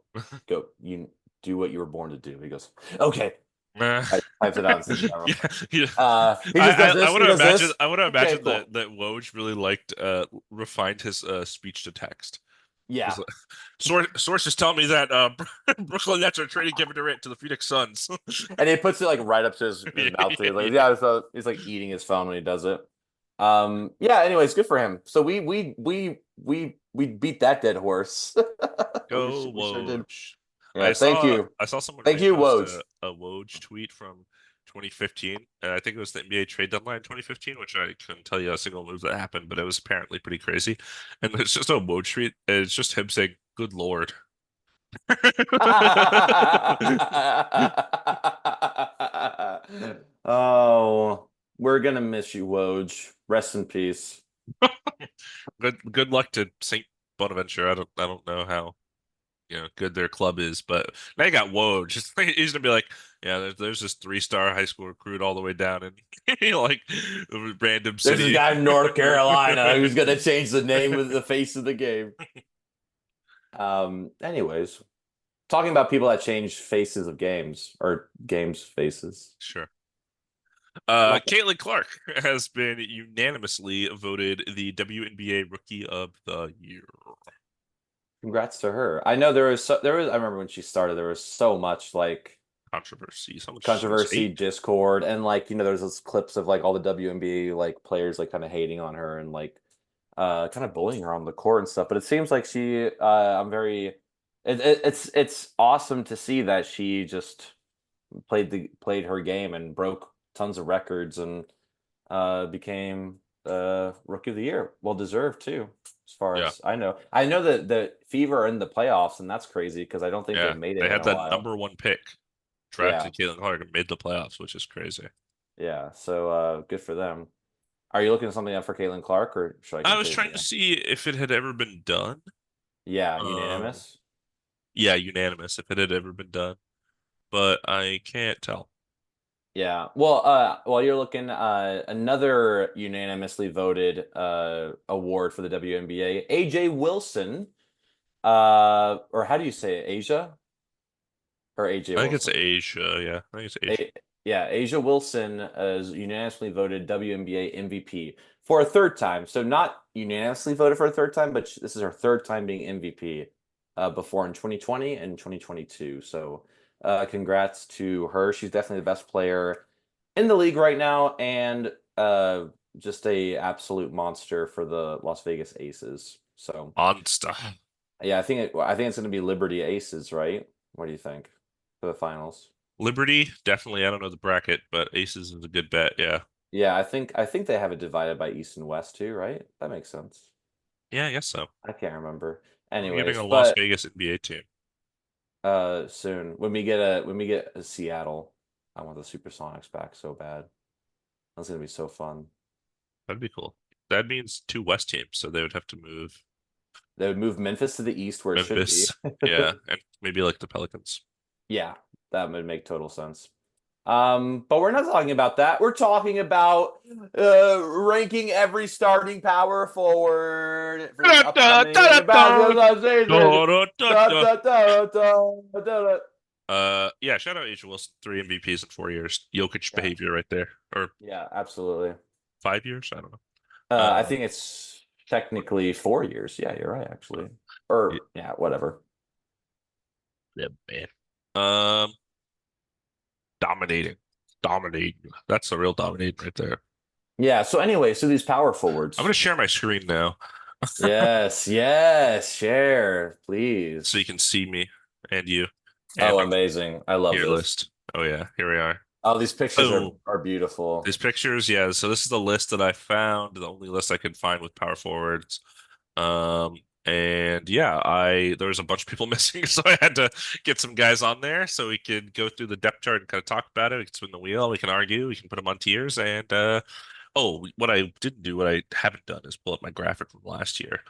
go, you do what you were born to do." He goes, "Okay." Nah. I types it out and sends it out. Yeah, yeah. He just does I this. want He to does imagine. this. I want to Okay, imagine cool. that Woj really liked refined his speech to text. Yeah, He's like, sources tell me that Brooklyn Nets are trading Kevin Durant to the Phoenix Suns. and he puts it like right up to his Yeah, mouth too. yeah, Like yeah. yeah, so he's like eating his phone when he does it. Yeah. Anyways, good for him. So we beat that dead horse. Go We sure did. Woj. Yeah. Thank you. I saw someone Thank you, repost Woj. a Woj tweet from 2015. I think it was the NBA trade deadline 2015, which I couldn't tell you a single move that happened, but it was apparently pretty crazy. And it's just a Woj tweet. And it's just him saying, "Good Lord." Oh, we're gonna miss you, Woj. Rest in peace. Good luck to Saint Bonaventure. I don't know how good their club is, but now you got Woj. He's gonna be like, yeah, there's this 3-star high school recruit all the way down in like a random There's this city. guy in North Carolina who's gonna change the name of the face of the game. Anyways, talking about people that change faces of games or games faces. Sure. Like, Caitlin Clark has been unanimously voted the WNBA Rookie of the Year. congrats to her. I know there was I remember when she started, there was so much like Controversy. So much controversy, hate. discord, and like there's those clips of like all the WNBA like players like kind of hating on her and like kind of bullying her on the court and stuff. But it seems like she I'm very it's awesome to see that she just played her game and broke tons of records and became rookie of the year. Well deserved too, as far Yeah, as I know. I know that the Fever are in the playoffs, and that's crazy because I don't think they've yeah. made They it in had a that while. number 1 pick Yeah, drafted Caitlin Clark and made the playoffs, which is crazy. yeah. So good for them. Are you looking something up for Caitlin Clark, or should I I was continue? trying to see if it had ever been done. Yeah, Um, unanimous. yeah, unanimous if it had ever been done, but I can't tell. Yeah. Well, while you're looking, another unanimously voted award for the WNBA, AJ Wilson, or how do you say it? Asia or AJ I think it's Wilson? Asia. Yeah, I think it's Asia. Yeah, Asia Wilson is unanimously voted WNBA MVP for a third time. So not unanimously voted for a third time, but this is her third time being MVP, before in 2020 and 2022. So congrats to her. She's definitely the best player in the league right now, and just a absolute monster for the Las Vegas Aces. So Monster. yeah, I think it's going to be Liberty Aces, right? What do you think for the finals? Liberty, definitely. I don't know the bracket, but Aces is a good bet. Yeah. Yeah, I think they have it divided by East and West too, right? That makes sense. Yeah, I guess so. I can't remember. I'm giving Anyways, a Las but Vegas NBA team. soon when we get a Seattle, I want the Supersonics back so bad. That's gonna be so fun. That'd be cool. That means 2 West teams, so they would have to move They would move Memphis to the East where it should be. Memphis. Yeah, and maybe like the Pelicans. Yeah, that would make total sense. But we're not talking about that. We're talking about ranking every starting power forward for this upcoming basketball season. Da, da, da, da, da, da. Yeah, shout out A'ja Wilson, 3 MVPs in 4 years. Jokic Yeah. behavior right there, or Yeah, absolutely. 5 years. I don't know. I Uh, think it's technically 4 years. Yeah, you're right, actually. yeah, Or yeah, whatever. yeah, man. Um, dominating, dominating. That's the real dominating right there. Yeah. So anyway, so these power I'm gonna forwards. share my screen now Yes, yes, share, so you please. can see me and you and Oh, my amazing. I love tier this. list. Oh yeah, here we are. Oh, these pictures Boom. are beautiful. These pictures, yeah. So this is the list that I found, the only list I could find with power forwards. Um, and yeah, I there was a bunch of people missing, so I had to get some guys on there so we could go through the depth chart and kind of talk about it. We can spin the wheel, we can argue, we can put them on tiers, and what I didn't do, what I haven't done, is pull up my graphic from last year.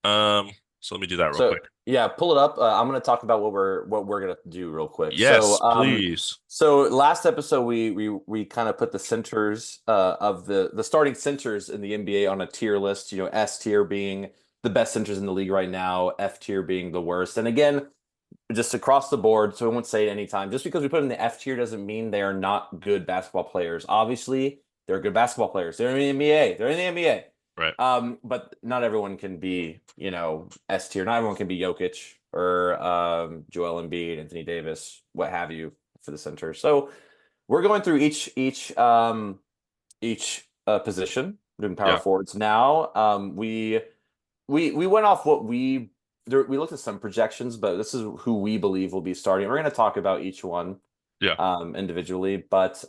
So let me do that real So quick. yeah, pull it up. I'm going to talk about what we're going to do real quick. Yes, please. So last episode we kind of put the centers of the starting centers in the NBA on a tier list. You know, S tier being the best centers in the league right now, F tier being the worst. And again, just across the board, so I won't say it anytime. Just because we put them in the F tier doesn't mean they are not good basketball players. Obviously, they're good basketball players. They're in the NBA. They're in the NBA. Right. But not everyone can be, you know, S tier. Not everyone can be Jokic or Joel Embiid, Anthony Davis, what have you for the center. So we're going through each position doing power Yeah. forwards. Now, we went off what we looked at some projections, but this is who we believe will be starting. We're going to talk about each one Yeah. individually, but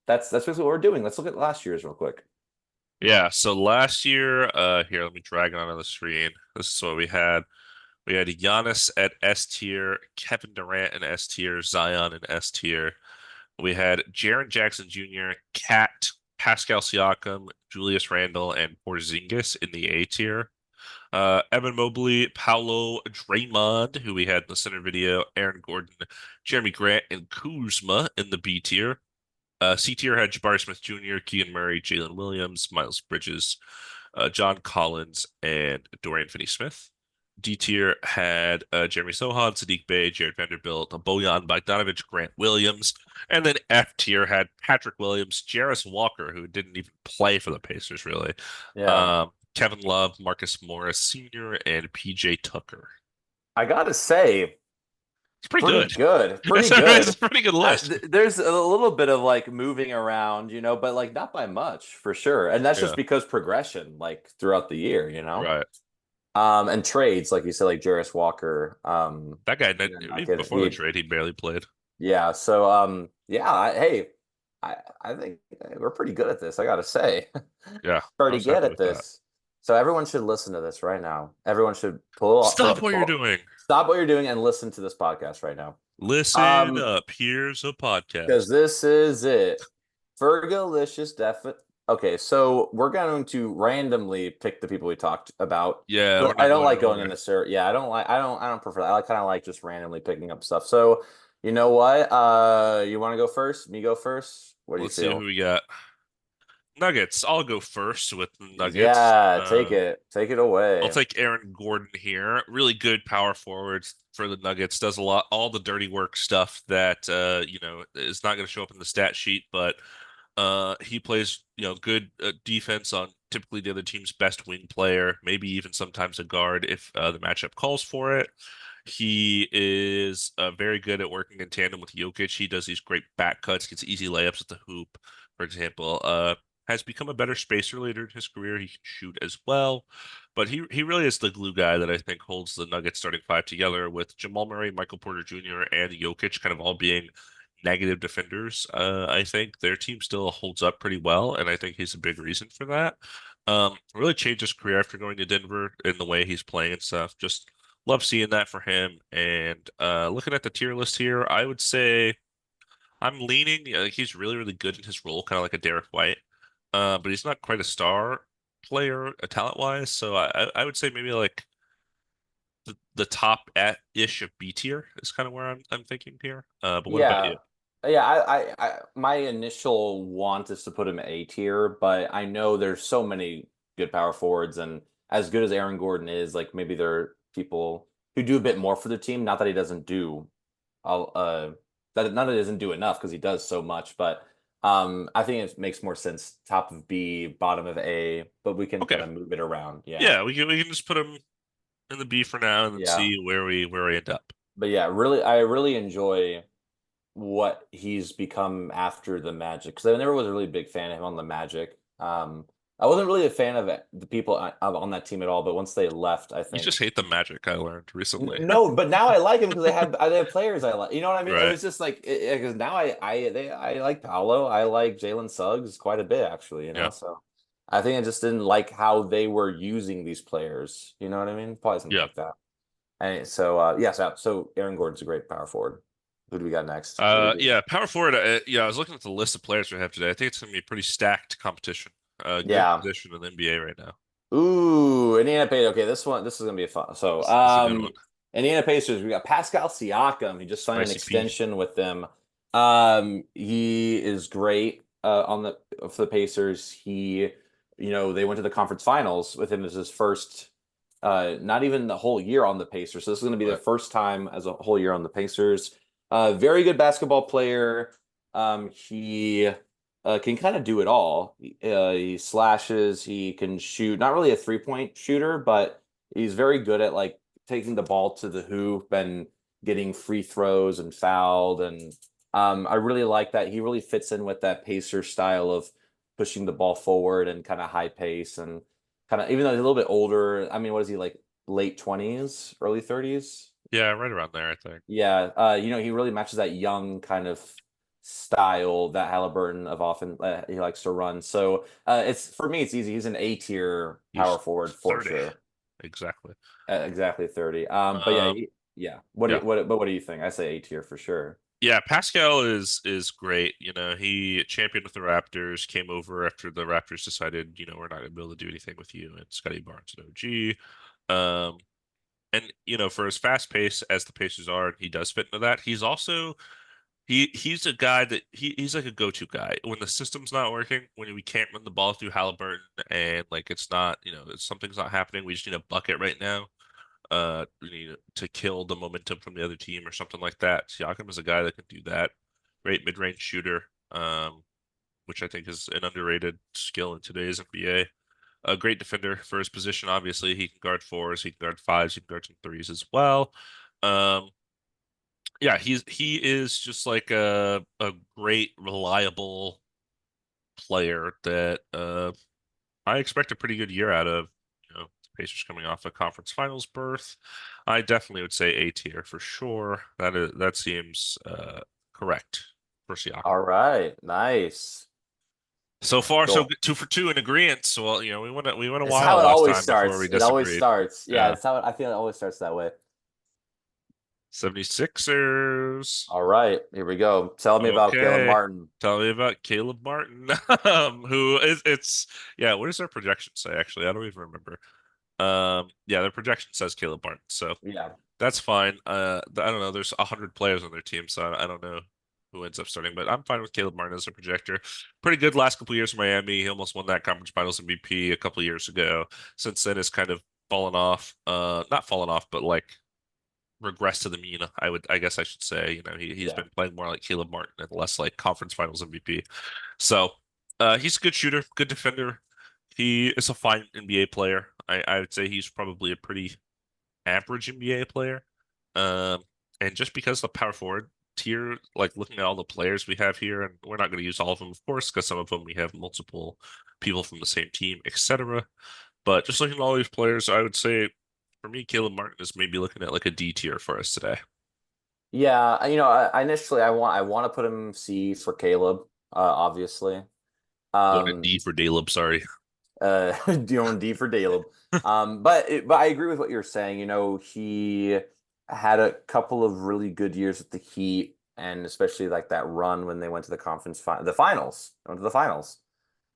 that's basically what we're doing. Let's look at last year's real quick. Yeah. So last year, here, let me drag it onto the screen. This is what we had. We had Giannis at S tier, Kevin Durant in S tier, Zion in S tier. We had Jaren Jackson Jr., Cat, Pascal Siakam, Julius Randle, and Porzingis in the A tier. Evan Mobley, Paolo Draymond, who we had in the center video, Aaron Gordon, Jeremy Grant, and Kuzma in the B tier. C tier had Jabari Smith Jr., Keegan Murray, Jalen Williams, Miles Bridges, John Collins, and Dorian Finney-Smith. D tier had Jeremy Sohan, Sadiq Bey, Jared Vanderbilt, Bojan Bogdanovic, Grant Williams, and then F tier had Patrick Williams, Jarris Walker, who didn't even play for the Pacers really, Yeah. Kevin Love, Marcus Morris Sr., and PJ Tucker. I gotta say, It's pretty pretty good. good, pretty It's good. a pretty good list. There's a little bit of like moving around, you know, but like not by much for sure. And that's just Yeah, because progression, like throughout the year, you know. right. And trades, like you said, like Jarris Walker, That guy, not even getting before the trade, he barely played. yeah. So yeah, hey, I think we're pretty good at this. I gotta say, Yeah, I pretty was good happy at with that. this. So everyone should listen to this right now. Everyone should Stop what you're doing. stop what you're doing and listen to this podcast right now. Listen up. Here's a Because podcast. this is it. Fergalicious definite. Okay, so we're going to randomly pick the people we talked about. Yeah, we're I not don't going in like going in order. this order. Yeah, I don't prefer that. I kind of like just randomly picking up stuff. So, you know what? You want to go first? Me go first? What do you Let's see who feel? we got. Nuggets. I'll go first with the Nuggets. Yeah, take it. Take it I'll away. take Aaron Gordon here. Really good power forwards for the Nuggets. Does a lot, all the dirty work stuff that is not going to show up in the stat sheet, but he plays good defense on typically the other team's best wing player, maybe even sometimes a guard if the matchup calls for it. He is very good at working in tandem with Jokic. He does these great back cuts, gets easy layups at the hoop, for example. Has become a better spacer later in his career. He can shoot as well. But he really is the glue guy that I think holds the Nuggets starting five together with Jamal Murray, Michael Porter Jr., and Jokic kind of all being negative defenders. I think their team still holds up pretty well, and I think he's a big reason for that. Really changed his career after going to Denver in the way he's playing and stuff. Just love seeing that for him. And looking at the tier list here, I would say I'm leaning. He's really, really good in his role, kind of like a Derek White. But he's not quite a star player, talent wise. So I would say maybe like the top at ish of B tier is kind of where I'm thinking here. But what about you? Yeah. Yeah, my initial want is to put him A tier, but I know there's so many good power forwards, and as good as Aaron Gordon is, like maybe there are people who do a bit more for the team. Not that he doesn't do I'll that none of it doesn't do enough because he does so much, but I think it makes more sense top of B, bottom of A, but we can kind Okay. of move it around. Yeah. Yeah, we can just put him in the B for now and then Yeah. see where we end up. But yeah, really I really enjoy what he's become after the Magic because I never was a really big fan of him on the Magic. I wasn't really a fan of the people on that team at all, but once they left, I You think just hate the Magic, I learned recently. no, but now I like him because they have players I like. You know what I mean? It Right. was just like because now I like Paolo, I like Jalen Suggs quite a bit actually. Yeah. So I think I just didn't like how they were using these players. You know what I mean? Probably something Yeah. like that. And so yeah, so Aaron Gordon's a great power forward. Who do we got next? What do you think? Yeah, power forward. Yeah, I was looking at the list of players we have today. I think it's gonna be a pretty stacked competition. Good Yeah. position in the NBA right now. Ooh, Indiana Pacers. Okay, this is gonna be fun. So, This is a good one. Indiana Pacers. We got Pascal Siakam. He just signed an ICP. extension with them. He is great on the for the Pacers. They went to the conference finals with him as his first. Not even the whole year on the Pacers. So this is going to be the Right. first time as a whole year on the Pacers. Very good basketball player. He can kind of do it all. He slashes, he can shoot. Not really a three-point shooter, but he's very good at like taking the ball to the hoop and getting free throws and fouled. And I really like that. He really fits in with that Pacer style of pushing the ball forward and kind of high pace and kind of even though he's a little bit older. I mean, what is he like? Late 20s, early 30s? Yeah, right around there, I think. Yeah, he really matches that young kind of style that Halliburton of often he likes to run. So it's for me, it's easy. He's an A tier power He's forward for 30. sure. Exactly. Exactly 30. But yeah, Um, yeah. yeah. What do you think? I say A tier for sure. Yeah, Pascal is great. He championed with the Raptors, came over after the Raptors decided, we're not gonna be able to do anything with you and Scotty Barnes and OG. Um, and for as fast pace as the Pacers are, he does fit into that. He's also he's a guy that he's like a go-to guy when the system's not working, when we can't run the ball through Halliburton and like it's not, something's not happening. We just need a bucket right now. We need to kill the momentum from the other team or something like that. Siakam is a guy that can do that. Great mid-range shooter, which I think is an underrated skill in today's NBA. A great defender for his position. Obviously, he can guard fours, he can guard fives, he can guard some threes as well. Um, yeah, he is just like a great, reliable player that I expect a pretty good year out of. Pacers coming off a conference finals berth. I definitely would say A tier for sure. That seems correct for Siakam. All right, nice. So far, so Cool. good. 2 for 2 in agreement. So, well, we went a It's while how it last always time before we starts. It always disagreed. starts. Yeah, Yeah. it's how I feel it always starts that way. 76ers. All right, here we go. Tell me about Caleb Okay. Martin. Tell me about Caleb Martin, who is yeah, what does their projection say actually? I don't even remember. Yeah, their projection says Caleb Martin, so Yeah. that's fine. I don't know. There's 100 players on their team, so I don't know who ends up starting, but I'm fine with Caleb Martin as a projector. Pretty good last couple years in Miami. He almost won that conference finals MVP a couple years ago. Since then, has kind of fallen off. Not fallen off, but like regressed to the mean. I guess I should say. He's Yeah. been playing more like Caleb Martin and less like conference finals MVP. So, he's a good shooter, good defender. He is a fine NBA player. I would say he's probably a pretty average NBA player. Um, and just because the power forward tier, like looking at all the players we have here, and we're not going to use all of them, of course, because some of them we have multiple people from the same team, etc. But just looking at all these players, I would say for me, Caleb Martin is maybe looking at like a D tier for us today. Yeah, I initially I want to put him C for Caleb, obviously. Going a Um, D for Caleb, sorry. doing D for Caleb. But I agree with what you're saying. He had a couple of really good years with the Heat, and especially like that run when they went to the finals. They went to the finals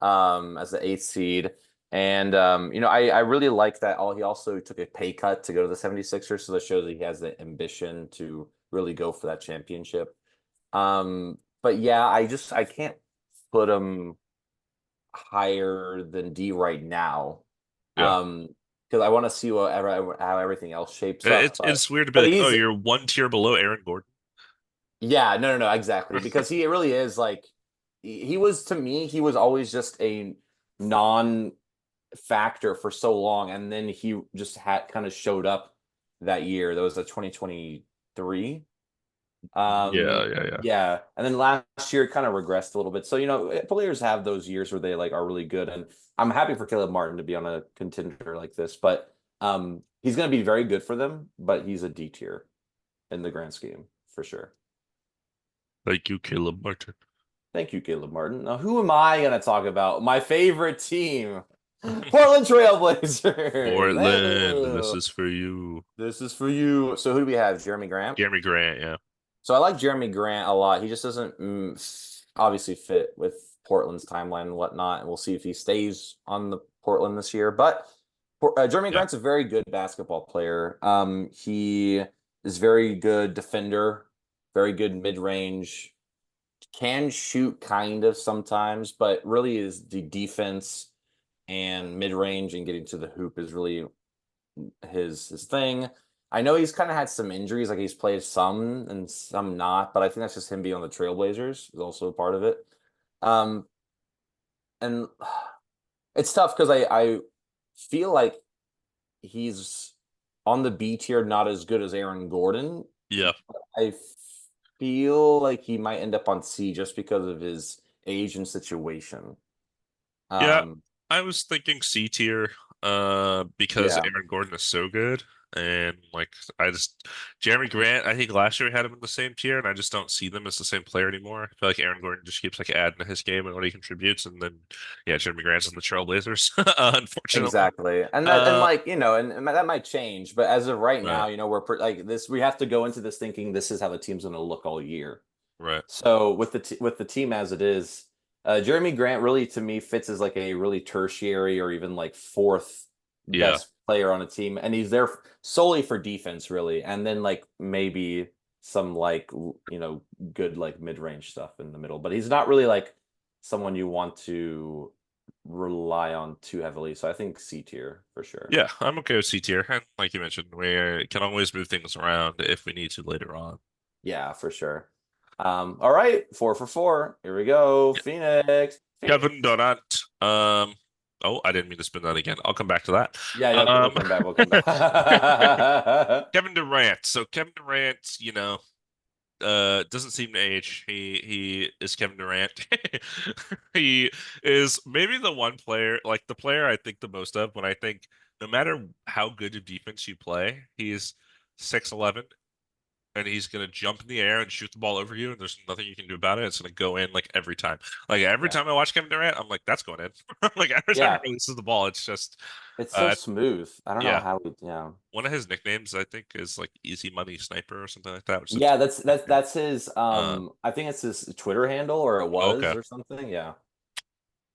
as the eighth seed. And I really like that. He also took a pay cut to go to the 76ers, so that shows that he has the ambition to really go for that championship. But yeah, I can't put him higher than D right now. Yeah. Because I want to see how everything else shapes up. It's weird to be But like, oh, he's you're one tier below Aaron Gordon. Yeah, no, exactly. Because he really is like he was to me, he was always just a non-factor for so long, and then he just had kind of showed up that year. That was a 2023. Yeah, yeah, yeah. Yeah, and then last year it kind of regressed a little bit. So, players have those years where they like are really good, and I'm happy for Caleb Martin to be on a contender like this, but he's going to be very good for them, but he's a D tier in the grand scheme for sure. Thank you, Caleb Martin. Thank you, Caleb Martin. Now, who am I going to talk about? My favorite team, Portland Trailblazers. Portland, this Hello. is for you. This is for you. So who do we have? Jeremy Grant. Jeremy Grant, yeah. So I like Jeremy Grant a lot. He just doesn't obviously fit with Portland's timeline and whatnot. And we'll see if he stays on the Portland this year. But Jeremy Yeah. Grant's a very good basketball player. He is very good defender, very good mid range, can shoot kind of sometimes, but really is the defense and mid range and getting to the hoop is really his thing. I know he's kind of had some injuries, like he's played some and some not, but I think that's just him being on the Trailblazers is also a part of it. Um, and it's tough because I feel like he's on the B tier, not as good as Aaron Gordon. Yeah. I feel like he might end up on C just because of his age and situation. Yeah. Um, I was thinking C tier, because yeah, Aaron Gordon is so good. And like I just Jeremy Grant, I think last year we had him in the same tier, and I just don't see them as the same player anymore. I feel like Aaron Gordon just keeps like adding to his game and what he contributes, and then yeah, Jeremy Grant's in the Trailblazers, unfortunately. exactly. And Uh, like, and that might change, but as of right right, now, like this, we have to go into this thinking this is how the team's going to look all year. right, So with with the team as it is, Jeremy Grant really to me fits as like a really tertiary or even like fourth yeah, best player on a team, and he's there solely for defense really, and then like maybe some like good like mid-range stuff in the middle, but he's not really like someone you want to rely on too heavily. So I think C tier for sure. yeah. I'm okay with C tier, and like you mentioned, we can always move things around if we need to later on. Yeah, for sure. All right, 4 for 4. Here we go. Yeah. Phoenix. Kevin Durant. Oh, I didn't mean to spin that again. I'll come back to that. Yeah, yeah, we'll Um, come back. We'll come back. Kevin Durant. So Kevin Durant, doesn't seem to age. He is Kevin Durant. He is maybe the one player, like the player I think the most of when I think no matter how good of defense you play, he's 6'11" and he's gonna jump in the air and shoot the ball over you, and there's nothing you can do about it. It's gonna go in like every time. Like every Yeah. time I watch Kevin Durant, I'm like, that's going in. Like every time Yeah, he releases the ball, it's just it's so uh smooth. I don't know yeah. how yeah. One of his nicknames I think is like Easy Money Sniper or something like that, which is Yeah, that's his uh I think it's his Twitter handle or it was okay. or something. Yeah.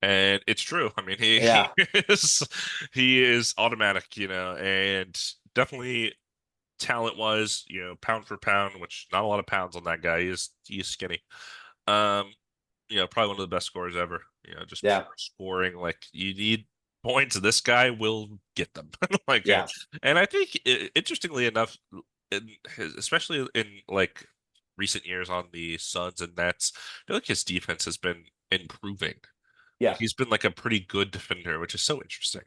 And it's true. I mean, he Yeah. is he is automatic, and definitely talent wise, pound for pound, which not a lot of pounds on that guy. He is skinny. Um, probably one of the best scorers ever. Just pure Yeah. scoring. Like you need points, this guy will get them. Like, Yeah. and I think interestingly enough, especially in like recent years on the Suns and Nets, I feel like his defense has been improving. Like Yeah. he's been like a pretty good defender, which is so interesting.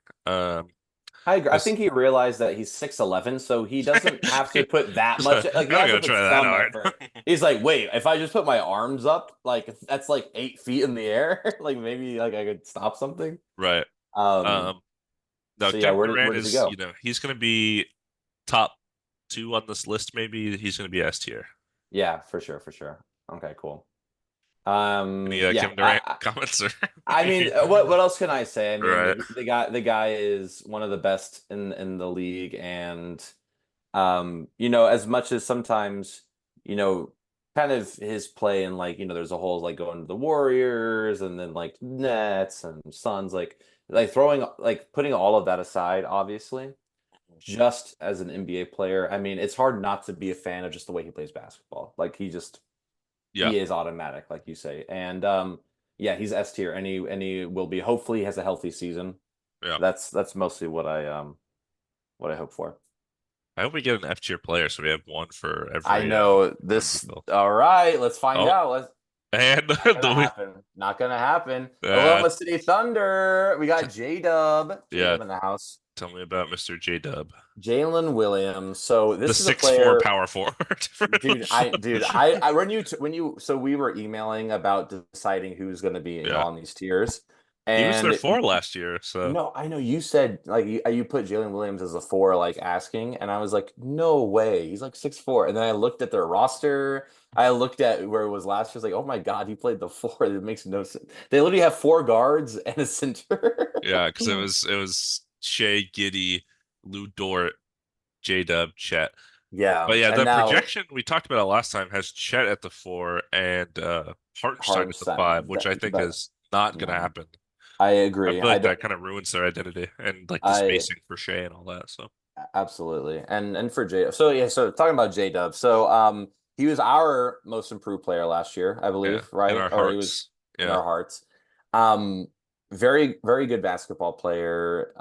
I agree. I 'Cause think he realized that he's 6'11", so he doesn't have to put that I'm much. Like he not has to gonna put try that some hard. effort. He's like, wait, if I just put my arms up, like that's like 8 feet in the air. Like maybe like I could stop something. Right. Um. Um, no, So yeah, Kevin where Durant does he is, go? he's gonna be top two on this list, maybe. He's gonna be S tier. Yeah, for sure, for sure. Okay, cool. Any Yeah. Kevin Durant comments or I mean, what else can I say? I mean, right. the guy is one of the best in the league, and as much as sometimes, you know, kind of his play and like, there's a whole like going to the Warriors and then like Nets and Suns, like throwing like putting all of that aside, obviously, just as an NBA player, I mean, it's hard not to be a fan of just the way he plays basketball. Like Yeah. he is automatic, like you say. And yeah, he's S tier and he will be. Hopefully he has a healthy season. Yeah. That's mostly what I hope for. I hope we get an F tier player so we have one for I every know one we this. fill. All right, let's find Oh, out. and Not gonna the happen. Not gonna happen. uh Oklahoma City Thunder. We t got J-Dub. yeah, J-Dub in the house. tell me about Mr. J Dub. Jalen Williams. So The this is a 6'4" player, power forward. dude, I when you were emailing about deciding who's going to be, Yeah. on these tiers, He was there and for last year, so no, I know you said like you put Jalen Williams as a four, like asking, and I was like, no way, he's like 6'4", and then I looked at their roster. I looked at where it was last year. I was like, oh my God, he played the four. It makes no sense. They literally have four guards and a center. yeah, because it was Shea, Giddy, Lou Dort, J Dub, Chet. Yeah, But yeah, and the now projection we talked about it last time has Chet at the 4 and Hartenstein at the Hardenstein. 5, which I think That is not gonna no, happen. I I agree. feel I like don't. that kind of ruins their identity and like the I spacing for Shea and all that. So Absolutely. And for J, so yeah, so talking about J Dub. So he was our most improved player last year, I yeah, believe, in right? our Or he was hearts. in Yeah. our hearts. Um very very good basketball player.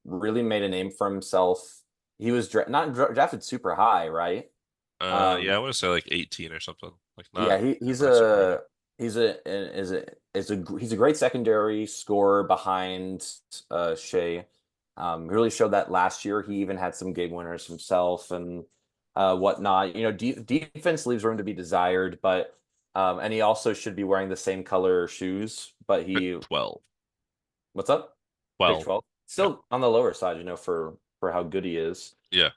Really made a name for himself. He was not drafted super high, right? Yeah, Um I want to say like 18 or something. Like yeah, not not super high. he's a great secondary scorer behind Shea. Really showed that last year. He even had some game winners himself and whatnot. Defense leaves room to be desired, but and he also should be wearing the same color shoes. But Pick he, 12. what's up? Pick 12. 12. Yeah. Still on the lower side, for how good he is. Yeah.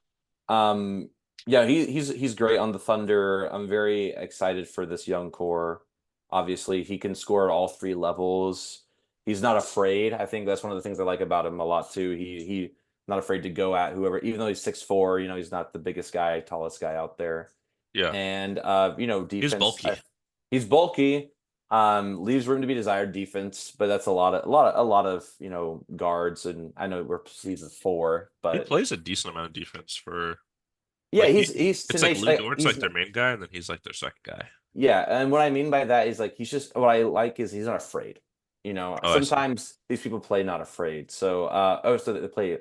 Um, yeah, he's great on the Thunder. I'm very excited for this young core. Obviously, he can score at all three levels. He's not afraid. I think that's one of the things I like about him a lot too. He not afraid to go at whoever, even though he's 6'4", he's not the biggest guy, tallest guy out there. Yeah. And He's defense, bulky. he's bulky. Leaves room to be desired defense, but that's a lot of guards, and I know he's a four, He but plays a decent amount of defense for yeah, like he's it's like tenacious. Lou Dort's He's like their main guy, and then he's like their second guy. Yeah, and what I mean by that is like he's just what I like is he's not afraid. Oh, I see. Sometimes these people play not afraid. So so they play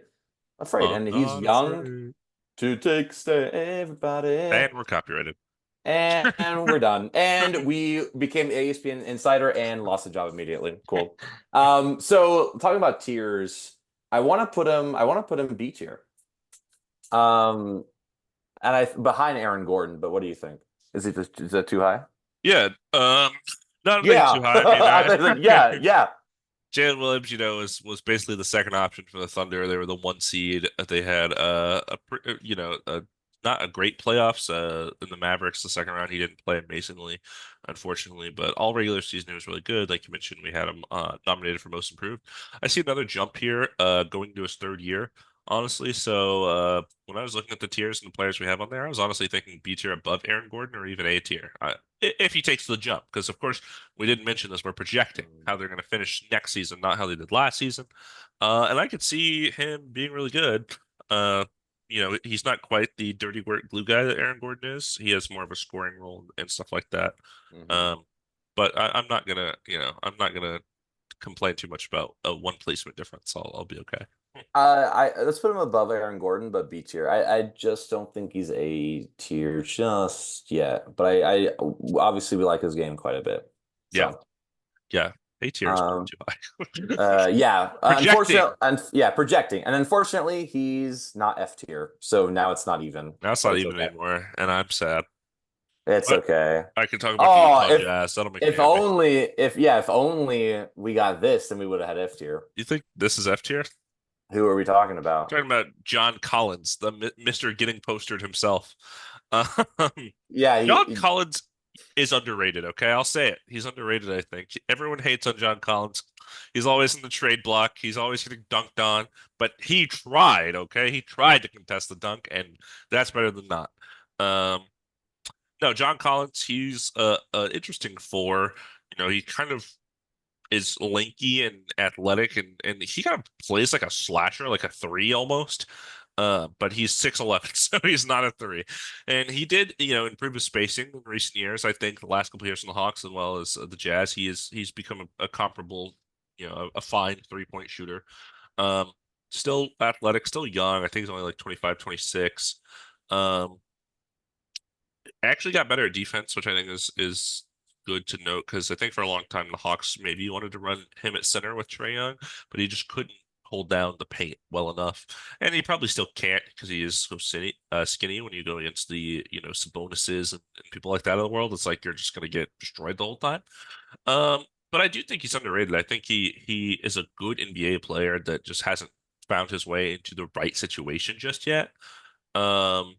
afraid, I'm and he's not young afraid. to take stay everybody. And we're copyrighted. And we're done. And we became ESPN Insider and lost the job immediately. Cool. So talking about tiers, I want to put him B tier. Um, and I behind Aaron Gordon, but what do you think? Is that too high? Yeah. Not maybe Yeah. too high. I mean, I was like, yeah, yeah. Jalen Williams, was basically the second option for the Thunder. They were the one seed. They had not a great playoffs in the Mavericks the second round. He didn't play amazingly, unfortunately, but all regular season he was really good. Like you mentioned, we had him nominated for most improved. I see another jump here going to his third year, honestly. So when I was looking at the tiers and the players we have on there, I was honestly thinking B tier above Aaron Gordon or even A tier. If he takes the jump, because of course we didn't mention this. We're projecting how they're going to finish next season, not how they did last season. And I could see him being really good. Uh, he's not quite the dirty work glue guy that Aaron Gordon is. He has more of a scoring role and stuff like that. Hmm. Um, but I'm not gonna complain too much about a one placement difference. I'll be okay. I let's put him above Aaron Gordon, but B tier. I just don't think he's A tier just yet. But I obviously we like his game quite a bit. Yeah, So yeah. A tier is probably um too high. yeah, Projecting. yeah, projecting. And unfortunately he's not F tier. So now it's not even, Now it's but not it's even okay. anymore, and I'm sad. It's But okay. I can talk about the Oh, Utah Jazz. That'll make me if happy. only if only we got this, then we would have had F tier. You think this is F tier? Who are we talking about? Talking about John Collins, the Mr. Getting Postered himself. Um, Yeah, John Collins is underrated, okay? I'll say it. He's underrated, I think. Everyone hates on John Collins. He's always in the trade block. He's always getting dunked on, but he tried, okay? He tried to contest the dunk, and that's better than not. Um, no, John Collins, he's a interesting four. He kind of is lanky and athletic and he kind of plays like a slasher, like a three almost. But he's 6'11", so he's not a three. And he did, improve his spacing in recent years. I think the last couple years in the Hawks as well as the Jazz, he's become a comparable, a fine 3-point shooter. Um, Still athletic, still young. I think he's only like 25, 26. Um, Actually got better at defense, which I think is good to note because I think for a long time the Hawks maybe wanted to run him at center with Trae Young, but he just couldn't hold down the paint well enough, and he probably still can't because he is so skinny. When you go against the Sabonuses and people like that in the world, it's like you're just gonna get destroyed the whole time. But I do think he's underrated. I think he is a good NBA player that just hasn't found his way into the right situation just yet. Um,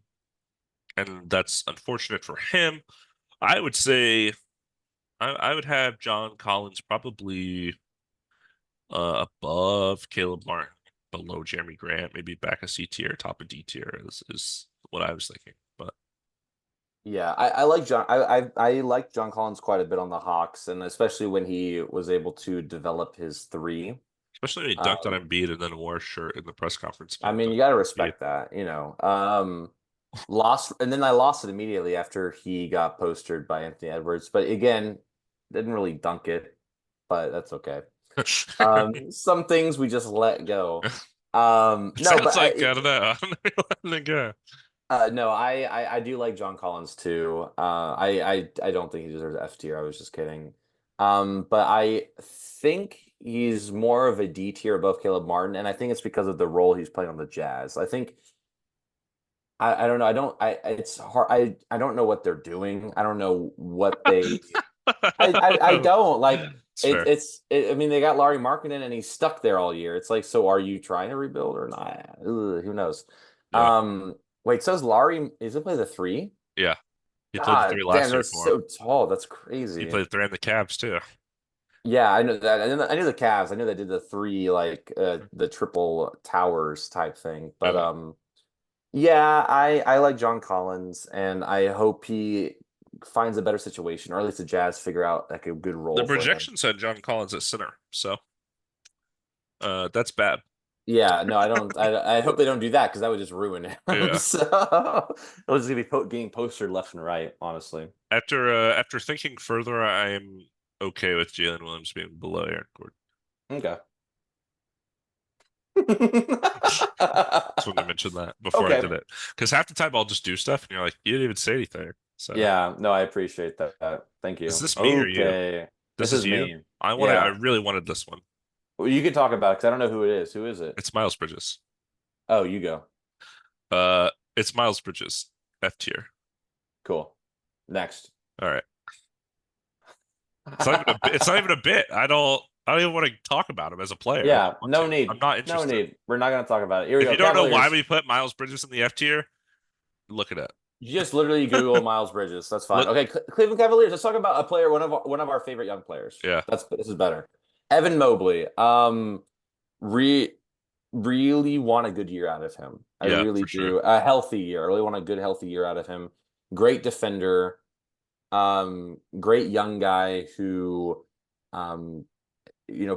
and that's unfortunate for him. I would say I would have John Collins probably above Caleb Martin, below Jeremy Grant, maybe back a C tier, top of D tier is what I was thinking. But Yeah, I like John. I like John Collins quite a bit on the Hawks, and especially when he was able to develop his three. especially when he dunked on Um, Embiid and then wore a shirt in the press conference I about mean, you dunking got to on Embiid. respect that, you know. Lost, and then I lost it immediately after he got postered by Anthony Edwards. But again, didn't really dunk it, but that's okay. Some things we just let go. It No, sounds but like I don't know. I'm letting it go. no, I do like John Collins too. I don't think he deserves F tier. I was just kidding. But I think he's more of a D tier above Caleb Martin, and I think it's because of the role he's playing on the Jazz. I think I don't know. I it's hard. I don't know what they're doing. I don't know what they. I don't like It's fair. I mean, they got Larry Markkinen and he's stuck there all year. It's like, so are you trying to rebuild or not? Ugh, who knows? Yeah. Wait, so is Laurie, is it play the three? Yeah. He played the three God damn, last year that's for him. so tall. That's He crazy. played the three and the Cavs too. Yeah, I know that. I knew the Cavs. I knew they did the three like the triple towers type thing. But Yeah. yeah, I like John Collins and I hope he finds a better situation or at least the Jazz figure out like a good The role for him. projection said John Collins at center, so that's bad. Yeah, no, I don't. I hope they don't do that because that would just ruin him. Yeah. So it'll just be getting postered left and right, honestly. After thinking further, I am okay with Jalen Williams being below Aaron Gordon. Okay. That's when you mentioned that before I did Okay. it. Because half the time I'll just do stuff and you're like, you didn't even say anything. So Yeah, no, I appreciate that. Thank is you. this me or you? Okay. This This is is you? me. I Yeah. really wanted this one. Well, you can talk about it because I don't know who it is. Who is it? It's Miles Bridges. Oh, you go. It's Miles Bridges, F tier. Cool. Next. All right. It's not even a bit. I don't even want to talk about him as a player. I don't Yeah, want to. no I'm need. not No interested. need. We're not going to talk about it. Here we If go. you don't know why Cavaliers. we put Miles Bridges in the F tier, look it up. You just literally Google Miles Bridges. That's fine. Look, Okay, Cleveland Cavaliers. Let's talk about a player, one of our favorite young players. yeah, This is better. Evan Mobley. Re really want a good year out of him. I yeah, really for sure. do. A healthy year. I really want a good healthy year out of him. Great defender. Great young guy who um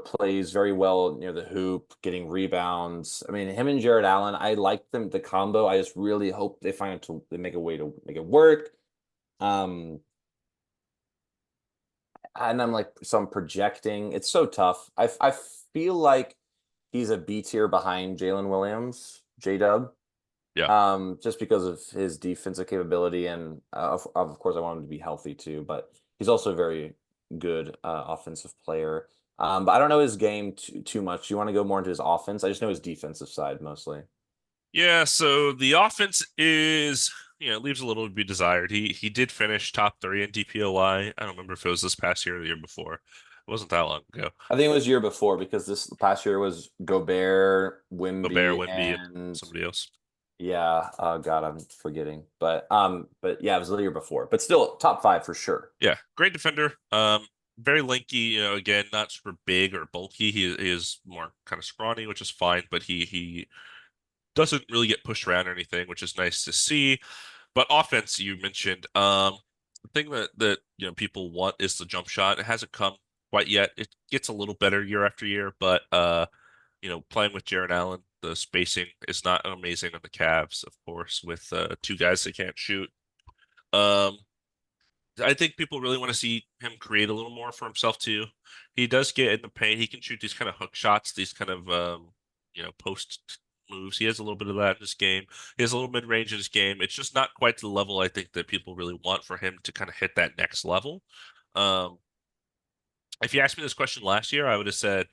plays very well near the hoop, getting rebounds. I mean, him and Jared Allen, I like them the combo. I just really hope they find they make a way to make it work. Um, and I'm like, so I'm projecting. It's so tough. I feel like he's a B tier behind Jalen Williams, J Dub. Yeah. Just because of his defensive capability and of course I want him to be healthy too, but he's also a very good offensive player. But I don't know his game too much. You want to go more into his offense? I just know his defensive side mostly. Yeah, so the offense is, leaves a little to be desired. He did finish top three in DPOY. I don't remember if it was this past year or the year before. It wasn't that long ago. I think it was year before because this past year was Gobert, Gobert, Wimby, Wemby, and and somebody else. yeah, God, I'm forgetting. But yeah, it was the year before. But still top five for sure. Yeah, great defender. Very lanky. Again, not super big or bulky. He is more kind of scrawny, which is fine. But he doesn't really get pushed around or anything, which is nice to see. But offense, you mentioned, the thing that people want is the jump shot. It hasn't come quite yet. It gets a little better year after year, but playing with Jared Allen, the spacing is not amazing on the Cavs, of course, with two guys that can't shoot. Um, I think people really want to see him create a little more for himself too. He does get in the paint. He can shoot these kind of hook shots, these kind of post moves. He has a little bit of that in his game. He has a little mid-range in his game. It's just not quite to the level I think that people really want for him to kind of hit that next level. Um, if you asked me this question last year, I would have said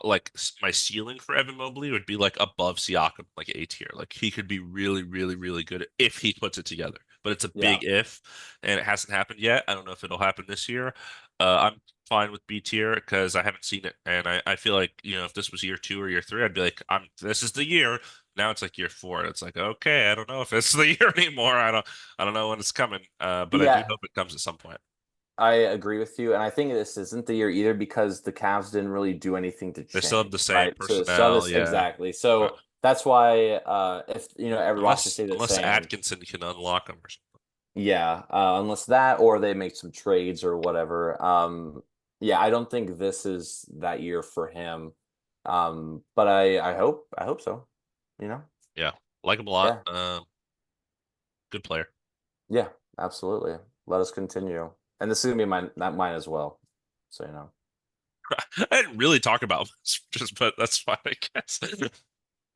like my ceiling for Evan Mobley would be like above Siakam, like A tier. Like he could be really, really, really good if he puts it together. But it's a Yeah. big if, and it hasn't happened yet. I don't know if it'll happen this year. I'm fine with B tier because I haven't seen it, and I feel like if this was year 2 or year 3, I'd be like, this is the year. Now it's like year 4. It's like okay, I don't know if it's the year anymore. I don't know when it's coming. But I do Yeah, hope it comes at some point. I agree with you. And I think this isn't the year either because the Cavs didn't really do anything to They still have the change, same right? So personnel, this yeah. exactly. So that's why if every roster Unless stay the unless same, Atkinson can unlock them or something. yeah, unless that or they make some trades or whatever. Yeah, I don't think this is that year for him. But I hope so. You know? Yeah, like him a lot. Yeah. Good player. Yeah, absolutely. Let us continue. And this is gonna be mine, not mine as well. So I didn't really talk about this, just but that's fine, I guess.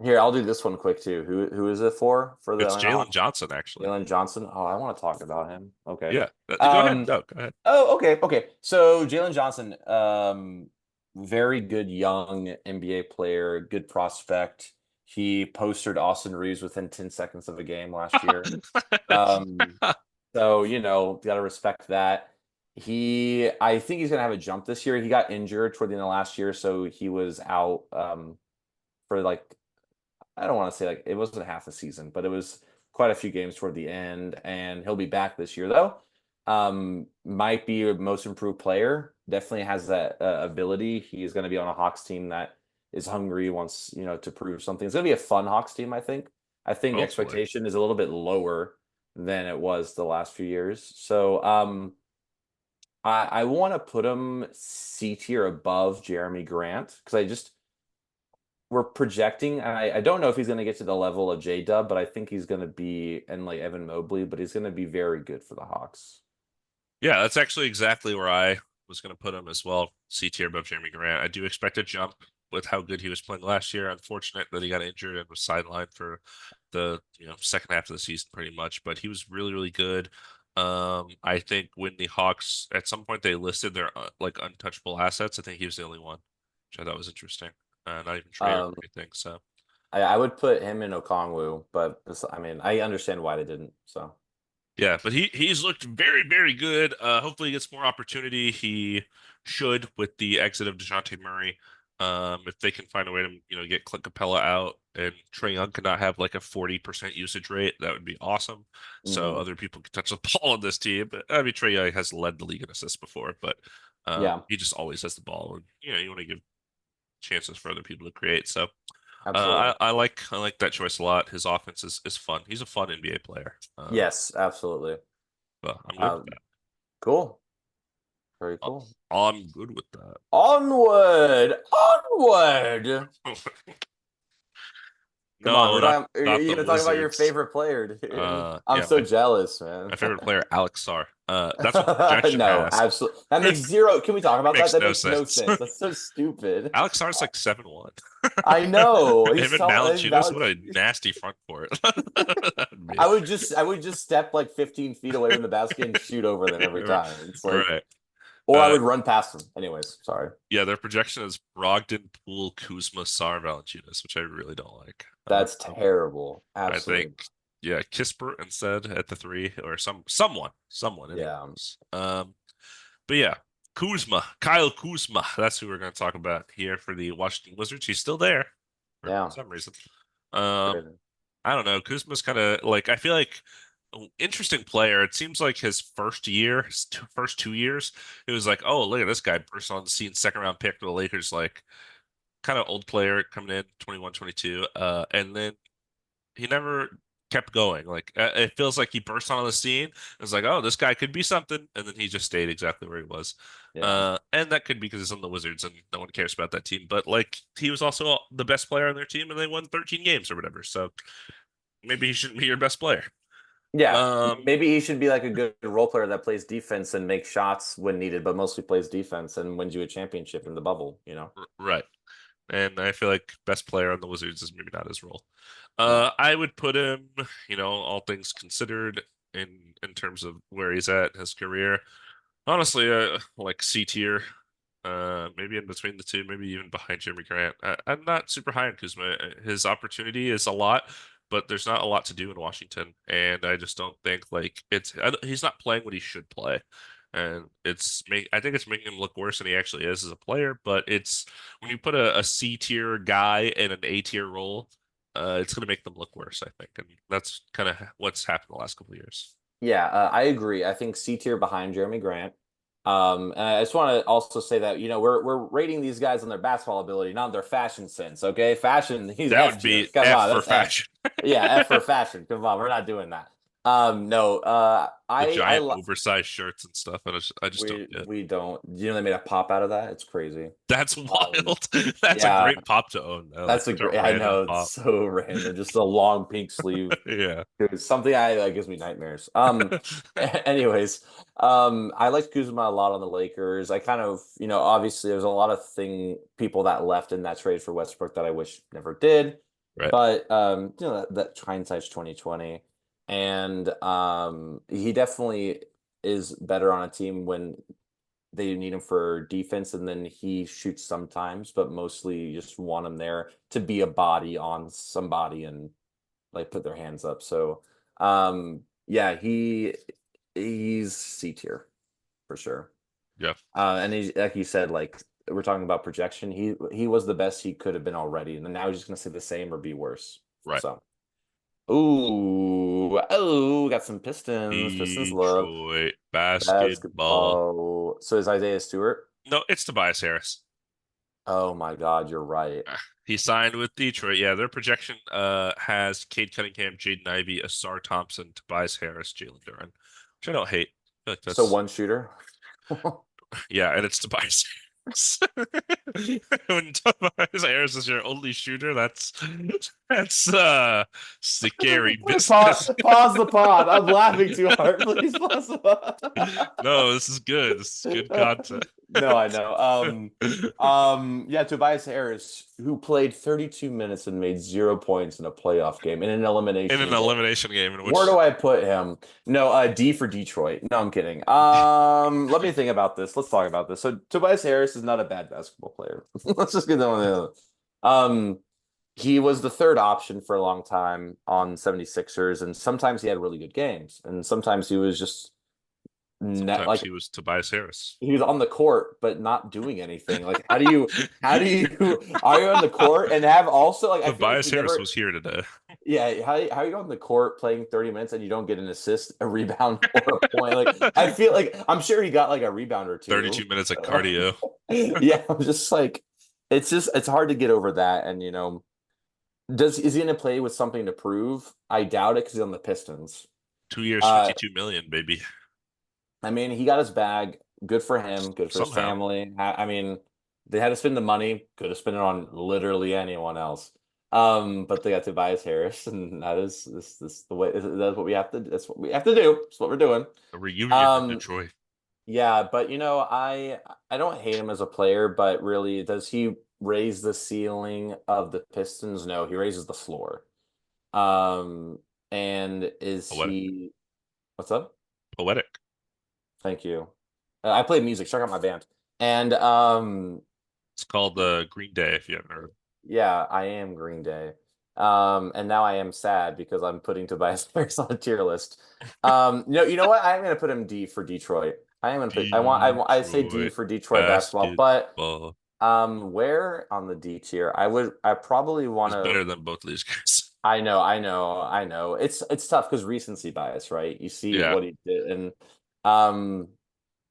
Here, I'll do this one quick too. Who is it for the It's Atlanta Jalen Hawks? Johnson, actually. Jalen Johnson. Oh, I want to talk about him. Okay. Yeah, go ahead. Um. No, go ahead. Oh, okay. So Jalen Johnson, very good young NBA player, good prospect. He postered Austin Reeves within 10 seconds of a game last year. Um, so got to respect that. I think he's gonna have a jump this year. He got injured toward the end of last year, so he was out for like I don't want to say like it wasn't half the season, but it was quite a few games toward the end, and he'll be back this year though. Might be a most improved player. Definitely has that ability. He's going to be on a Hawks team that is hungry, wants to prove something. It's going to be a fun Hawks team, I think. I think Hopefully. expectation is a little bit lower than it was the last few years. So I want to put him C tier above Jeremy Grant because I just we're projecting. I don't know if he's going to get to the level of J Dub, but I think he's going to be and like Evan Mobley, but he's going to be very good for the Hawks. Yeah, that's actually exactly where I was going to put him as well. C tier above Jeremy Grant. I do expect a jump with how good he was playing last year. Unfortunate that he got injured and was sidelined for the second half of the season pretty much, but he was really, really good. I think when the Hawks at some point they listed their like untouchable assets, I think he was the only one, which I thought was interesting. Not even traded or Um, anything. So I would put him in Okongwu, but I mean, I understand why they didn't. So yeah, but he's looked very, very good. Hopefully he gets more opportunity. He should with the exit of DeJounte Murray. If they can find a way to, get Clint Capella out and Trae Young could not have like a 40% usage rate, that would be awesome. So mhm. other people can touch the ball on this team. I mean, Trae Young has led the league in assists before, but Yeah, he just always has the ball, and you want to give chances for other people to create. So absolutely. I like that choice a lot. His offense is fun. He's a fun NBA player. Yes, absolutely. But I'm good with Um, cool. Very that. cool. I'm good with that. Onward, onward. Come on, No, we're not talking. not You're the gonna talk about your Wizards. favorite player, dude. I'm Yeah, so jealous, man. my favorite player, Alex Sarr. That's what the projection No, has. absolutely. That makes zero. Can we talk about that? Makes That no makes no sense. sense. That's so stupid. Alex Sarr's like 7'1". I know. Him He's and tall. Valanciunas, what a nasty front court that would be. I would just step like 15 feet away from the basket and shoot over them every time. It's like, Right. or I Uh, would run past them. Anyways, sorry. yeah, their projection is Brogdon, Poole, Kuzma, Sarr, Valanciunas, which I really don't like. That's terrible. I think, Absolutely. yeah, Kispert instead at the three, or someone, Yeah. anyways. But yeah, Kuzma, Kyle Kuzma. That's who we're going to talk about here for the Washington Wizards. He's still there for Yeah. some reason. Um, Crazy. I don't know. Kuzma's kind of like I feel like interesting player. It seems like his first 2 years, it was like, oh, look at this guy burst on the scene, second round pick to the Lakers, like kind of old player coming in 21, 22. And then he never kept going. Like it feels like he burst onto the scene. It's like, oh, this guy could be something, and then he just stayed exactly where he was. Yeah. And that could be because he's on the Wizards and no one cares about that team. But like he was also the best player on their team, and they won 13 games or whatever. So maybe he shouldn't be your best player. Yeah. Um, Maybe he should be like a good role player that plays defense and makes shots when needed, but mostly plays defense and wins you a championship in the bubble. right. and I feel like best player on the Wizards is maybe not his role. No. I would put him, all things considered, in terms of where he's at in his career. Honestly, like C tier, maybe in between the two, maybe even behind Jeremy Grant. I'm not super high on Kuzma. His opportunity is a lot, but there's not a lot to do in Washington, and I just don't think like he's not playing what he should play, and I think it's making him look worse than he actually is as a player. But it's when you put a C tier guy in an A tier role, it's going to make them look worse, I think, and that's kind of what's happened the last couple of years. Yeah, I agree. I think C tier behind Jeremy Grant. And I just want to also say that, we're rating these guys on their basketball ability, not their fashion sense. Okay, fashion, he's That F would tier. be Come F on, for that's F. fashion. Yeah, F for fashion. Come on, we're not doing that. No, The I giant oversized shirts and stuff. I just don't get. we don't. They made a pop out of that. It's crazy. That's Um, wild. That's a yeah, great pop to own, though. Like that's a such a great. I random know it's pop. so random. Just a long pink sleeve. Yeah. It's something that gives me nightmares. Anyways, I liked Kuzma a lot on the Lakers. I kind of, obviously there's a lot of people that left in that trade for Westbrook that I wish never did. Right. But that hindsight's 2020. And he definitely is better on a team when they need him for defense, and then he shoots sometimes, but mostly you just want him there to be a body on somebody and like put their hands up. So yeah, he's C tier for sure. Yeah. And he's like you said, like we're talking about projection. He was the best he could have been already, and then now he's just gonna say the same or be worse. Right. So oh, got some Pistons. Pistons love Detroit basketball. basketball. So is Isaiah Stewart? No, it's Tobias Harris. Oh my God, you're right. He signed with Detroit. Yeah, their projection has Cade Cunningham, Jaden Ivey, Asar Thompson, Tobias Harris, Jalen Duren, which I don't hate. I feel like So that's one shooter. yeah, and it's Tobias Harris. When Tobias Harris is your only shooter, that's scary business. Pause the pod. I'm laughing too hard. Please pause the No, this is good. This is good pod. content. No, I know. Yeah, Tobias Harris, who played 32 minutes and made 0 points in a playoff game in an In elimination an game. elimination game in Where which do I put him? No, D for Detroit. No, I'm kidding. Let me think about this. Let's talk about this. So Tobias Harris is not a bad basketball player. Let's just get on the um he was the third option for a long time on 76ers, and sometimes he had really good games, and sometimes he was just net sometimes like he was Tobias Harris. he was on the court but not doing anything. Like how do you are you on the court and have also like I feel like Tobias he Harris never was here today. yeah, how are you on the court playing 30 minutes and you don't get an assist, a rebound, or a point? Like I feel like I'm sure he got like a rebound or 32 two. minutes of cardio. Yeah, I'm just like it's hard to get over that. And is he gonna play with something to prove? I doubt it because he's on the Pistons. 2 years, Uh 52 million, baby. I mean, he got his bag. Good for him. Good for his Somehow. family. I mean, they had to spend the money. Could have spent it on literally anyone else. But they got Tobias Harris, and that is this the way. That's what we have to. That's what we have to do. That's what we're doing. A reunion in Um, Detroit. yeah, but I don't hate him as a player, but really, does he raise the ceiling of the Pistons? No, he raises the floor. Um, and is Poetic. he? What's up? Poetic. Thank you. I play music. Check out my band. And It's called Green Day, if you haven't heard. yeah, I am Green Day. And now I am sad because I'm putting Tobias Harris on a tier list. You know what? I'm gonna put him D for Detroit. I am gonna put. I say D Detroit for Detroit basketball, but basketball where on the D tier? I probably want is to. better than both of these guys. I know. It's tough because recency bias, right? You see Yeah. what he did, and um.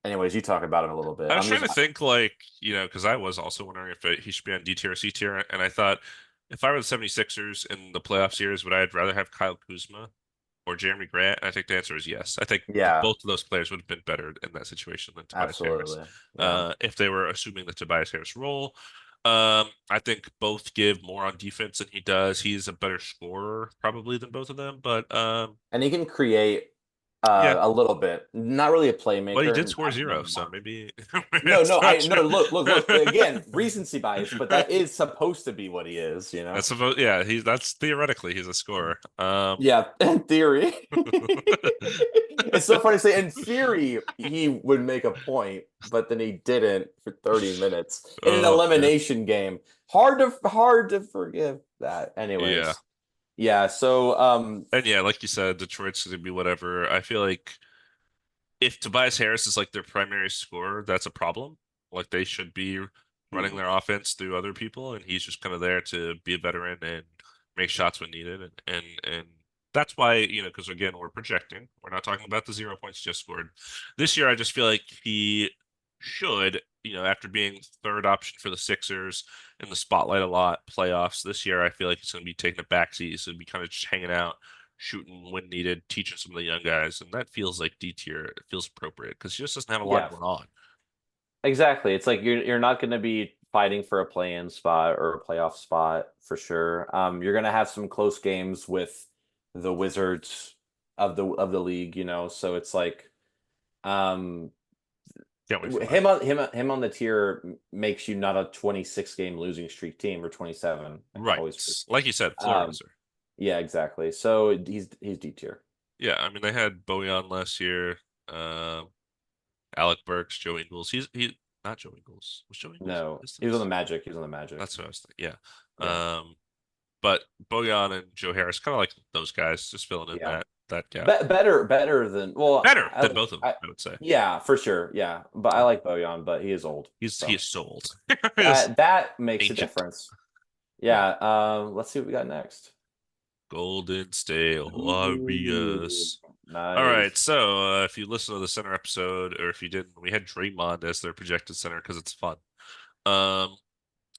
Anyways, you talk about him a little bit. I was I'm trying just to think like, because I was also wondering if he should be on D tier or C tier. And I thought if I were the 76ers in the playoff series, would I rather have Kyle Kuzma or Jeremy Grant? And I think the answer is yes. I think yeah, both of those players would have been better in that situation than Tobias Harris. absolutely. Yeah. If they were assuming the Tobias Harris role. I think both give more on defense than he does. He's a better scorer probably than both of them, but And he can create Yeah. A little bit. Not really a Well, he did playmaker, score not even a 0, so mark. maybe No, it's no, not no, true. look. Again, recency bias, but that is supposed to be what he is, you know? That's supposed, yeah, that's theoretically he's a scorer. Yeah, in theory. It's so funny to say in theory he would make a point, but then he didn't for 30 minutes in an Oh man. elimination game. Hard to forgive that. Yeah. Anyways. Yeah, so And yeah, like you said, Detroit's gonna be whatever. I feel like if Tobias Harris is like their primary scorer, that's a problem. Like they should be running their huge. offense through other people, and he's just kind of there to be a veteran and make shots when needed. And that's why, because again, we're projecting. We're not talking about the 0 points he just scored. This year, I just feel like he should, after being third option for the Sixers in the spotlight a lot, playoffs this year, I feel like he's going to be taking a backseat. He's going to be kind of just hanging out, shooting when needed, teaching some of the young guys, and that feels like D tier. It feels appropriate because he just doesn't have a lot Yeah, going on. exactly. It's like you're not going to be fighting for a play-in spot or a playoff spot for sure. You're going to have some close games with the Wizards of the league, you know. So it's like um Can't wait for that. him on the tier makes you not a 26 game losing streak team or 27. Right. Always. Like you said, floor Um, raiser. yeah, exactly. So he's D tier. Yeah, I mean they had Bojan last year, um, Alec Burks, Joe Ingles. He not Joe Ingles. Was Joe Ingles on No, he was on the Pistons? Magic. He was on the Magic. That's what I was thinking. Yeah. Yeah, But Bojan and Joe Harris, kind of like those guys, just filling in yeah. that gap. Better than well, Better than both of them, I would say. yeah, for sure. Yeah, but I like Bojan, but he is old, He so is so old. He's that makes a ancient. difference. Yeah. Yeah. Let's see what we got next. Golden State Ooh, Warriors. All right, nice. so if you listen to the center episode, or if you didn't, we had Draymond as their projected center because it's fun. Um,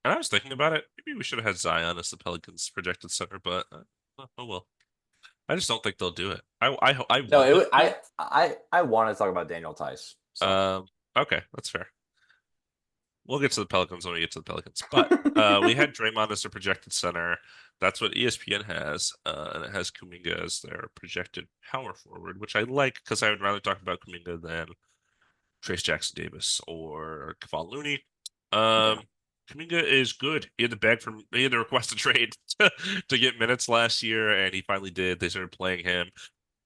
and I was thinking about it. Maybe we should have had Zion as the Pelicans' projected center, but oh well. I just don't think they'll do it. I No, want them to. I want to talk about Daniel Tice. So Um, okay, that's fair. We'll get to the Pelicans when we get to the Pelicans. But we had Draymond as their projected center. That's what ESPN has, and it has Kuminga as their projected power forward, which I like because I would rather talk about Kuminga than Trace Jackson Davis or Kevon Looney. yeah, Um, Kuminga is good. He had to request a trade to get minutes last year, and he finally did. They started playing him.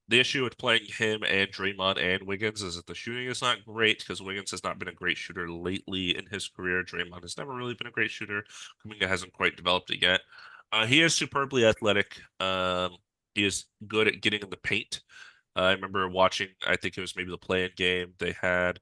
The issue with playing him and Draymond and Wiggins is that the shooting is not great because Wiggins has not been a great shooter lately in his career. Draymond has never really been a great shooter. Kuminga hasn't quite developed it yet. He is superbly athletic. He is good at getting in the paint. I remember watching, I think it was maybe the play-in game they had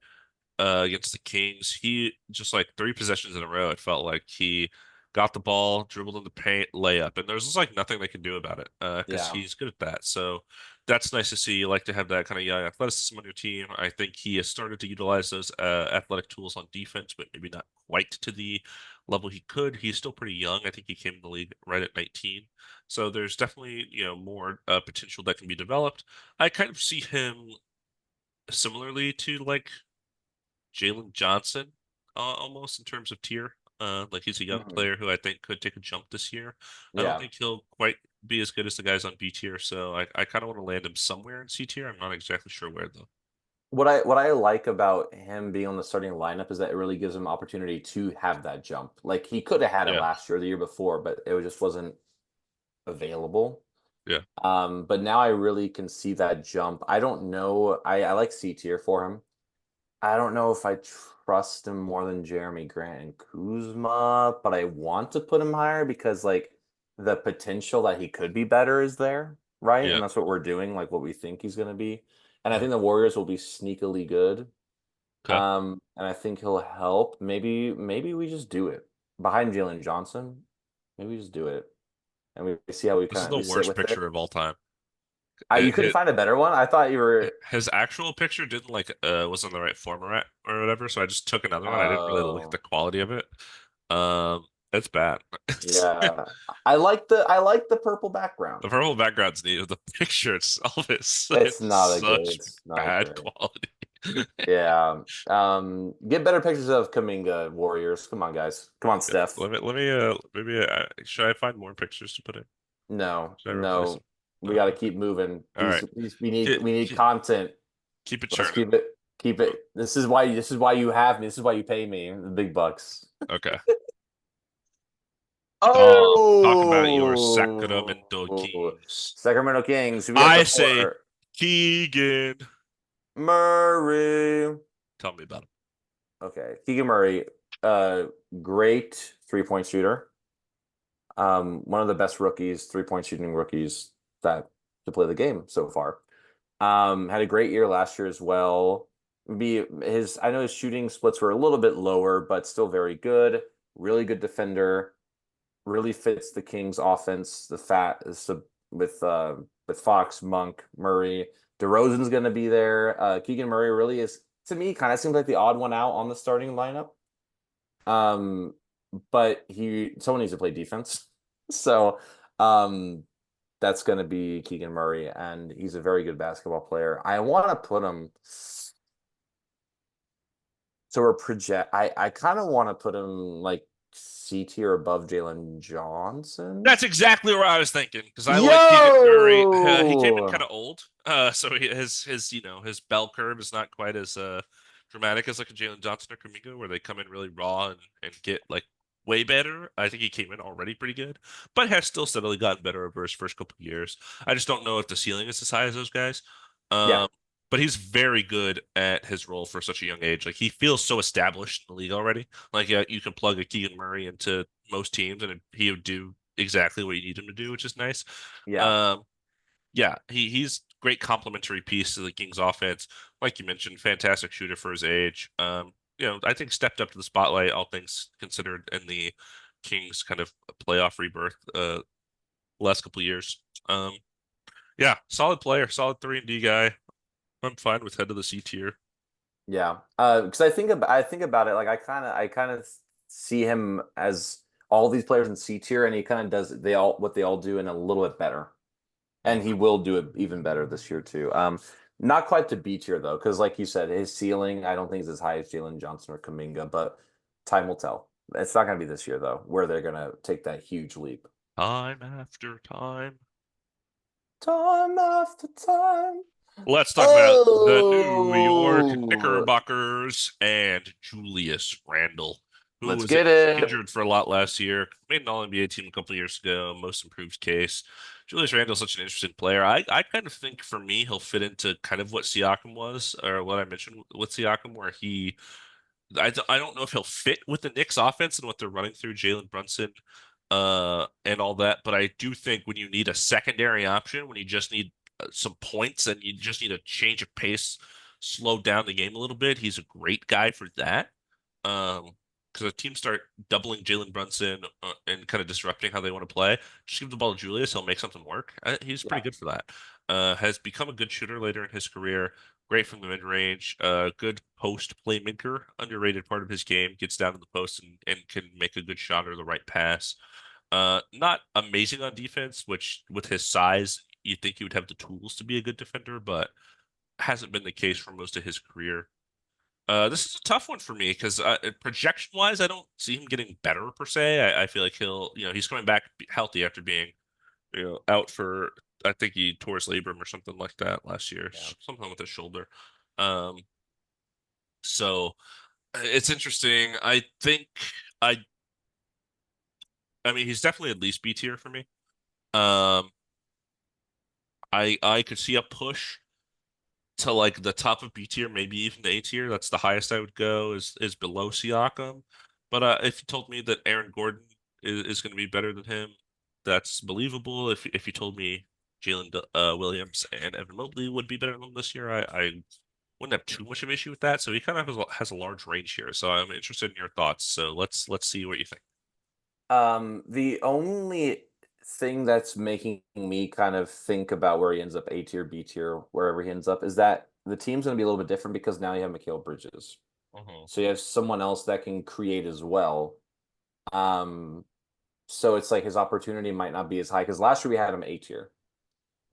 against the Kings. He just like three possessions in a row, it felt like he got the ball, dribbled in the paint, layup, and there's just like nothing they can do about it because yeah. he's good at that. So that's nice to see. You like to have that kind of young athleticism on your team. I think he has started to utilize those athletic tools on defense, but maybe not quite to the level he could. He's still pretty young. I think he came in the league right at 19. So there's definitely, more potential that can be developed. I kind of see him similarly to like Jalen Johnson, almost in terms of tier. Like he's a young Mhm. player who I think could take a jump this year. I don't Yeah. think he'll quite be as good as the guys on B tier, so I kind of want to land him somewhere in C tier. I'm not exactly sure where though. What I like about him being on the starting lineup is that it really gives him opportunity to have that jump. Like he could have had it Yeah, last year, or the year before, but it just wasn't available. yeah, But now I really can see that jump. I don't know. I like C tier for him. I don't know if I trust him more than Jeremy Grant and Kuzma, but I want to put him higher because like the potential that he could be better is there, right? yeah. And that's what we're doing, like what we think he's going to be. And I Uh, think the Warriors will be sneakily good. okay. And I think he'll help. Maybe we just do it behind Jalen Johnson. Maybe we just do it, and we see how we This is kind of the we sit worst with it. picture of all time. You It, couldn't it, find a better one. I thought you were. his actual picture didn't like wasn't the right format or whatever, so I just took another one. I didn't really look at the Oh, quality of it. It's bad. yeah. I like the purple The background. purple background's neat. The picture itself is It's it's not a good. such It's not bad great. quality. Yeah. Get better pictures of Kaminga Warriors. Come on, guys. Come on, Yeah, Steph. let me maybe should I find more pictures to put in? No, Should I replace no. them? We got to Okay. keep moving. All right. We need Keep, we need keep, content. keep it Let's churning. keep it. This is why you have me. This is why you pay me the big bucks. Okay. Dom, talk about your Sacramento Oh, Kings. Sacramento Kings. Who we got I the say four? Keegan. Murray. Tell me about him. Okay, Keegan Murray. Uh, Great 3-point shooter. One of the best rookies, 3-point shooting rookies that to play the game so far. Had a great year last year as well. I know his shooting splits were a little bit lower, but still very good. Really good defender. Really fits the Kings offense. With Fox, Monk, Murray. DeRozan's going to be there. Keegan Murray really is, to me, kind of seems like the odd one out on the starting lineup. Um, but someone needs to play defense. So, that's going to be Keegan Murray, and he's a very good basketball player. I want to put him. So I kind of want to put him like C tier above Jalen Johnson. That's exactly what I was thinking because I like Keegan Murray. He came in kind Yo! of old, so his bell curve is not quite as dramatic as like a Jalen Johnson or Kuminga, where they come in really raw and get like way better. I think he came in already pretty good, but has still steadily gotten better over his first couple of years. I just don't know if the ceiling is as high as those guys. Yeah, Um, but he's very good at his role for such a young age. Like he feels so established in the league already. Like you can plug a Keegan Murray into most teams and he would do exactly what you need him to do, which is nice. yeah, Um, yeah, he's great complementary piece to the Kings offense. Like you mentioned, fantastic shooter for his age. I think stepped up to the spotlight, all things considered, in the Kings kind of playoff rebirth last couple of years. Yeah, solid player, solid 3-and-D guy. I'm fine with head of the C tier. yeah. Because I think about it like I kind of see him as all these players in C tier, and he kind of does what they all do and a little bit better. And he Mhm. will do it even better this year too. Not quite to B tier though, because like you said, his ceiling I don't think is as high as Jalen Johnson or Kuminga, but time will tell. It's not going to be this year though, where they're going to take that huge leap. Time after time. Time after time. Let's talk about the New York Oh, Knickerbockers and Julius Randle, who let's was get it. injured for a lot last year, made an All-NBA team a couple of years ago, most improved case. Julius Randle's such an interesting player. I kind of think for me he'll fit into kind of what Siakam was, or what I mentioned with Siakam, where I don't know if he'll fit with the Knicks offense and what they're running through Jalen Brunson and all that, but I do think when you need a secondary option, when you just need some points and you just need a change of pace, slow down the game a little bit, he's a great guy for that. Because the teams start doubling Jalen Brunson and kind of disrupting how they want to play. Just give the ball to Julius, he'll make something work. He's pretty Yeah, good for that. Has become a good shooter later in his career. Great from the mid range. Good post playmaker. Underrated part of his game. Gets down to the post and can make a good shot or the right pass. Not amazing on defense, which with his size, you'd think he would have the tools to be a good defender, but hasn't been the case for most of his career. This is a tough one for me because projection wise, I don't see him getting better per se. I feel like he's coming back healthy after being, out for, I think he tore his labrum or something like that last year, yeah. something with his shoulder. Um, so it's interesting. I, I mean, he's definitely at least B tier for me. Um, I could see a push to like the top of B tier, maybe even the A tier. That's the highest I would go is below Siakam. But if you told me that Aaron Gordon is going to be better than him, that's believable. If you told me Jalen Williams and Evan Mobley would be better than him this year, I wouldn't have too much of an issue with that. So he kind of has a large range here. So I'm interested in your thoughts. So let's see what you think. The only thing that's making me kind of think about where he ends up, A tier, B tier, wherever he ends up, is that the team's going to be a little bit different because now you have Mikal Bridges. Mhm. So you have someone else that can create as well. Um, so it's like his opportunity might not be as high because last year we had him A tier,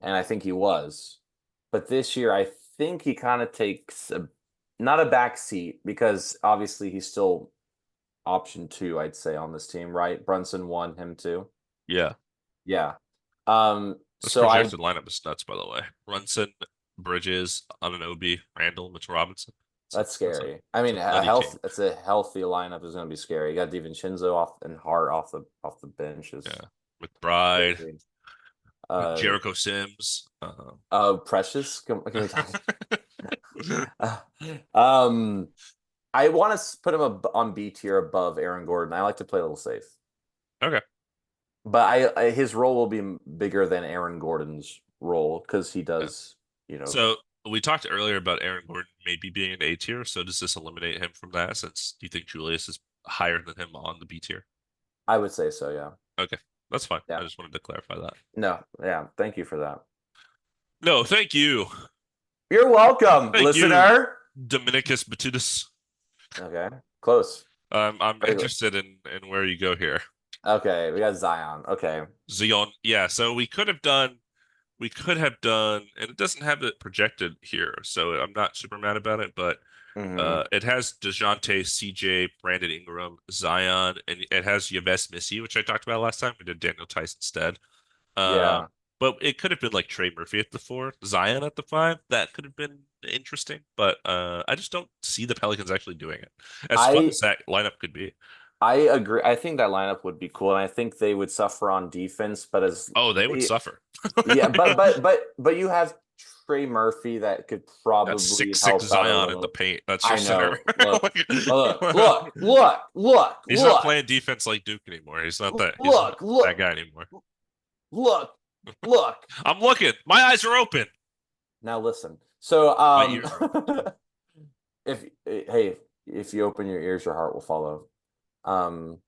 and I think he was. But this year, I think he kind of takes not a back seat because obviously he's still option two, I'd say, on this team, right? Brunson one, him two. Yeah. Yeah. Um, This So I projected lineup is nuts, by the way. Brunson, Bridges, Anunoby, Randall, Mitchell Robinson. That's That's a, scary. I it's mean, a nutty team. it's a healthy lineup is going to be scary. You got DiVincenzo off and Hart off the bench is Yeah. McBride, crazy. Uh, Jericho Sims. Precious. Can we talk? Uh, um, I want to put him on B tier above Aaron Gordon. I like to play a little safe, Okay. but his role will be bigger than Aaron Gordon's role because he Yeah. does, you know, So we talked earlier about Aaron Gordon maybe being an A tier. So does this eliminate him from that since do you think Julius is higher than him on the B tier? I would say so. Yeah. Okay. That's fine. I Yeah. just wanted to clarify that. No. Yeah. Thank you for that. No, thank you. You're welcome, Thank you, listener. Dominicus Batidus. Okay. Close. I'm Very close. interested in where you go here. Okay. We got Zion. Okay. Zion, yeah. So we could have done, and it doesn't have it projected here, so I'm not super mad about it. But Hmm. it has DeJounte, CJ, Brandon Ingram, Zion, and it has Yves Missy, which I talked about last time. We did Daniel Tice instead. Um, Yeah. but it could have been like Trey Murphy at the 4, Zion at the 5. That could have been interesting, but I just don't see the Pelicans actually doing it. As fun I as that lineup could be. I agree. I think that lineup would be cool, and I think they would suffer on defense. But as Oh, they would suffer. yeah, but you have Trey Murphy that could That's probably 6'6" help out a Zion in the little. paint. That's your I center. know. Look, Like, look, he's not playing defense like Duke anymore. He's not look, that look, guy anymore. look, look. I'm looking. My eyes are open. Now listen. So My ears are open too. if hey, if you open your ears, your heart will follow.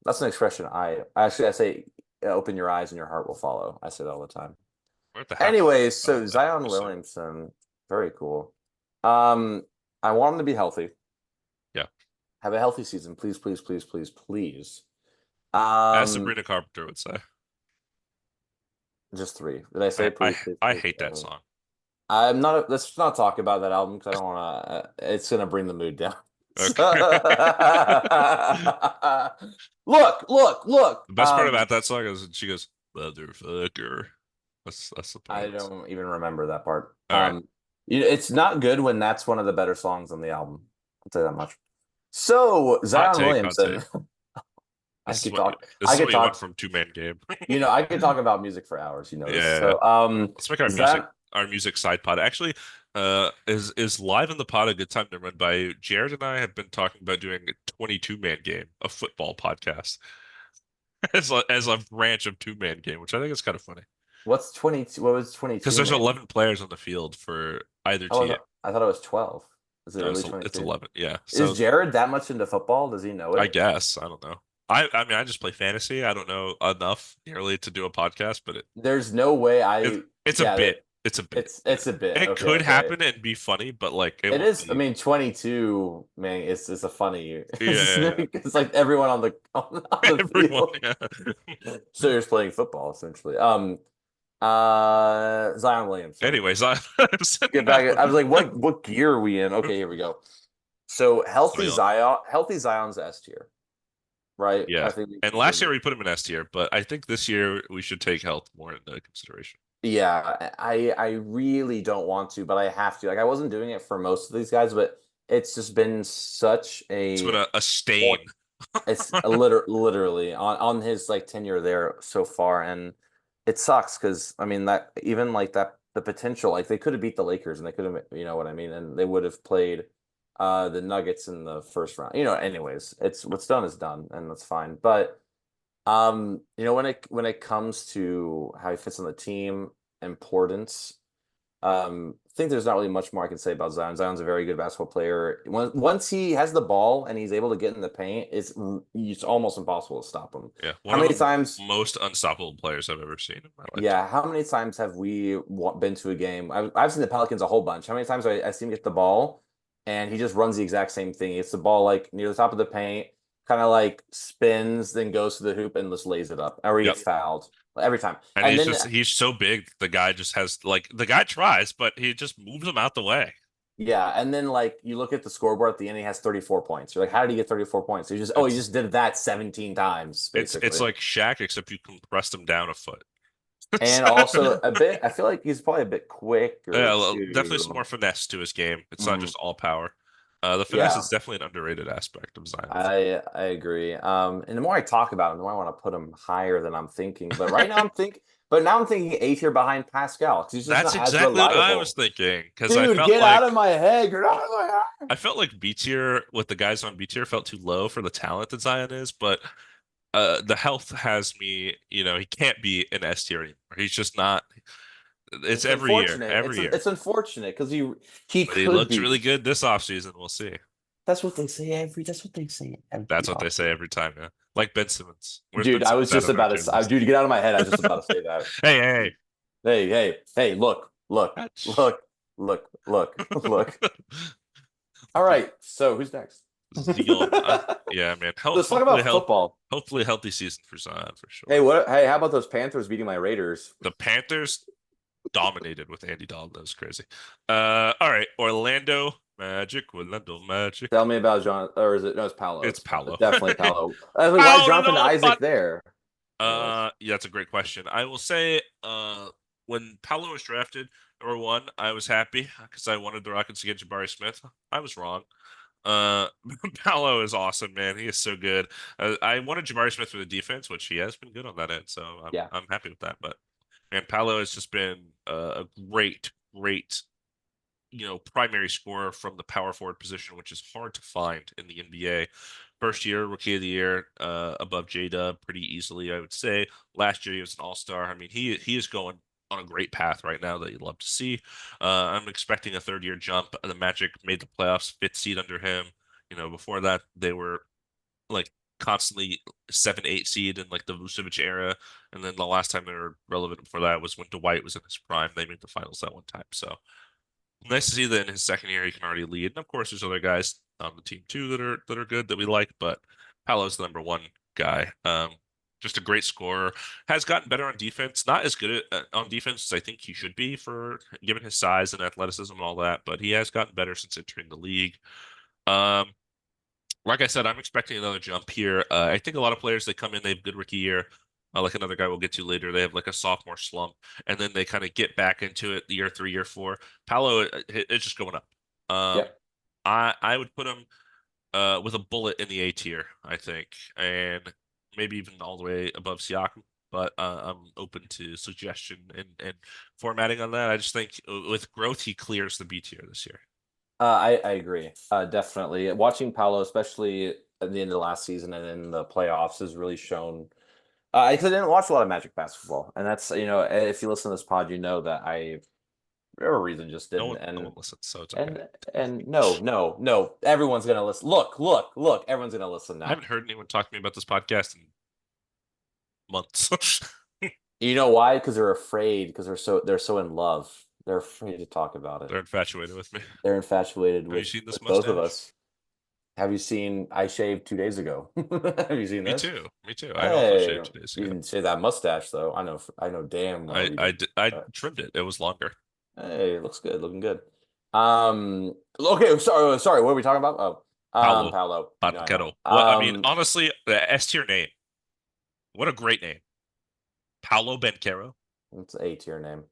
That's an expression I say open your eyes and your heart will follow. I say that all the time. What the heck? Anyways, I don't so know that. Zion Just saying. Williamson, very cool. Um, I want him to be healthy. Yeah. Have a healthy season, please, please, please, please, please. As Um, Sabrina Carpenter would say. just three. Did I I say I, please, please, I please? hate that song. I'm not. Let's not talk about that album because I don't want to. It's gonna bring the mood down. Okay. Look. The best part about that song is when she goes, "Motherfucker." That's the part. I don't even remember that part. All right. It's not good when that's one of the better songs on the album. I'll tell you that much. So Hot Zion take, hot Williamson, take. This I is could what you want talk. from two-man game. I could talk about music for hours. You know this. Yeah. So Let's make Zion. our music side pod. Actually, is live in the pod a good time to run by? Jared and I have been talking about doing a 22-man game, a football podcast, as a branch of two-man game, which I think is kind of funny What's 22? What was because 22 there's man? 11 players on the field for either Oh, team. I thought it was 12. Is it No, really it's 22? 11. Yeah. Is So Jared that much into football? Does he know I it? guess I don't know. I mean I just play fantasy. I don't know enough nearly to do a podcast, but There's no way it's a yeah, bit. It's a bit. it's a bit. It Okay, could okay. happen and be funny, but like it It won't is. I be. mean, 22, man. It's a funny. Yeah, It's like everyone on the everyone. field. Yeah. So you're just playing football essentially. Zion Williamson. Anyways, Get back. I was like, what gear are we in? Okay, here we go. So so yeah, Healthy Zion's S tier, right? yeah. I think And we last can. year we put him in S tier, but I think this year we should take health more into consideration. Yeah, I really don't want to, but I have to. Like I wasn't doing it for most of these guys, but it's just been such It's been a stain. point. It's a literally on his like tenure there so far, and it sucks because I mean that even like that the potential like they could have beat the Lakers and they could have you know what I mean, and they would have played the Nuggets in the first round. Anyways, it's what's done is done, and that's fine. But when it comes to how he fits on the team, importance, I think there's not really much more I can say about Zion. Zion's a very good basketball player. Once he has the ball and he's able to get in the paint, it's almost impossible to stop him. Yeah, How one of many the times? most unstoppable players I've ever seen in my lifetime. Yeah, how many times have we been to a game? I've seen the Pelicans a whole bunch. How many times I see him get the ball and he just runs the exact same thing? He gets the ball like near the top of the paint, kind of like spins, then goes to the hoop and just lays it up, or he Yep. gets fouled every time. And And then he's so big, the guy just has like the guy tries, but he just moves him out the way. yeah, and then like you look at the scoreboard at the end, he has 34 points. You're like, how did he get 34 points? He It's just did that 17 times, it's basically. like Shaq, except you compressed him down a foot. And also a bit, I feel like he's probably a bit quicker Yeah, well, definitely some too. more finesse to his game. It's not Mhm. just all power. The finesse Yeah, is definitely an underrated aspect of Zion. I agree. And the more I talk about him, the more I want to put him higher than I'm thinking. But now I'm thinking A tier behind Pascal because he's just That's not as exactly what I was reliable. thinking because Dude, get out of my head. Get out of my head. I felt like B tier with the guys on B tier felt too low for the talent that Zion is, but the health has me, he can't be an S tier anymore. He's just not. It's It's every year, unfortunate. every year. It's unfortunate because he But he could looks be. really good this offseason. We'll see. That's what they say every That's what they say offseason. every time, yeah. Like Ben Simmons. Where's Ben Dude, I Simmons was at just on our about tier to list? dude, get out of my head. I was just about to say that. Hey, hey, Hey, hey. look. All right, so who's next? Zion. Yeah, man. Let's talk about football. Hopefully a healthy season for Zion for Hey, sure. how about those Panthers beating my Raiders? The Panthers dominated with Andy Dalton. That was crazy. All right. Orlando Magic. Tell me about John, or is it no? It's Paolo. It's Paolo. Definitely Paolo. Why is Jonathan Paolo, Isaac there? Anyways, yeah, that's a great question. I will say, when Paolo was drafted, number one, I was happy because I wanted the Rockets to get Jabari Smith. I was wrong. Uh, Paolo is awesome, man. He is so good. I wanted Jabari Smith for the defense, which he has been good on that end, so I'm yeah, I'm happy with that. But man, Paolo has just been a great, primary scorer from the power forward position, which is hard to find in the NBA. First year, rookie of the year, above J-Dub pretty easily, I would say. Last year, he was an all-star. I mean, he is going on a great path right now that you'd love to see. I'm expecting a third year jump. The Magic made the playoffs, fifth seed under him. Before that, they were like constantly 7, 8 seed in like the Vucevic era, and then the last time they were relevant before that was when Dwight was in his prime. They made the finals that one time. So nice to see that in his second year he can already lead. And of course, there's other guys on the team too that are good that we like, but Paolo's the number one guy. Just a great scorer. Has gotten better on defense. Not as good on defense as I think he should be for given his size and athleticism and all that, but he has gotten better since entering the league. Um, like I said, I'm expecting another jump here. I think a lot of players they come in, they have good rookie year. Like another guy we'll get to later, they have like a sophomore slump, and then they kind of get back into it year 3, year 4. Paolo, it's just going up. Um, yep. I would put him with a bullet in the A tier, I think, and maybe even all the way above Siakam. But I'm open to suggestion and formatting on that. I just think with growth, he clears the B tier this year. I agree. Definitely. Watching Paolo, especially at the end of the last season and in the playoffs, has really shown. I didn't watch a lot of Magic basketball, and that's if you listen to this pod, you know that I for whatever reason just No didn't. one, no one listens, so it's okay. And no, everyone's gonna listen. Look, everyone's gonna listen I now. haven't heard anyone talk to me about this podcast in months. You know why? Because they're afraid. Because they're so in love. They're afraid to talk about it. They're infatuated with me. They're infatuated Have you seen this with both of mustache? us. Have you seen? I shaved 2 days ago. Have you seen Me this? too. Me too. I also Hey, shaved 2 days you ago. didn't say that mustache though. I know damn well I you I didn't. did, I But trimmed it. It was longer. hey, it looks good, looking good. Okay, sorry. What are we talking about? Oh, Paolo Paolo. You know I know. Banchero. What I mean, honestly, the S tier name. What a great name. Paolo Banchero. It's A tier name.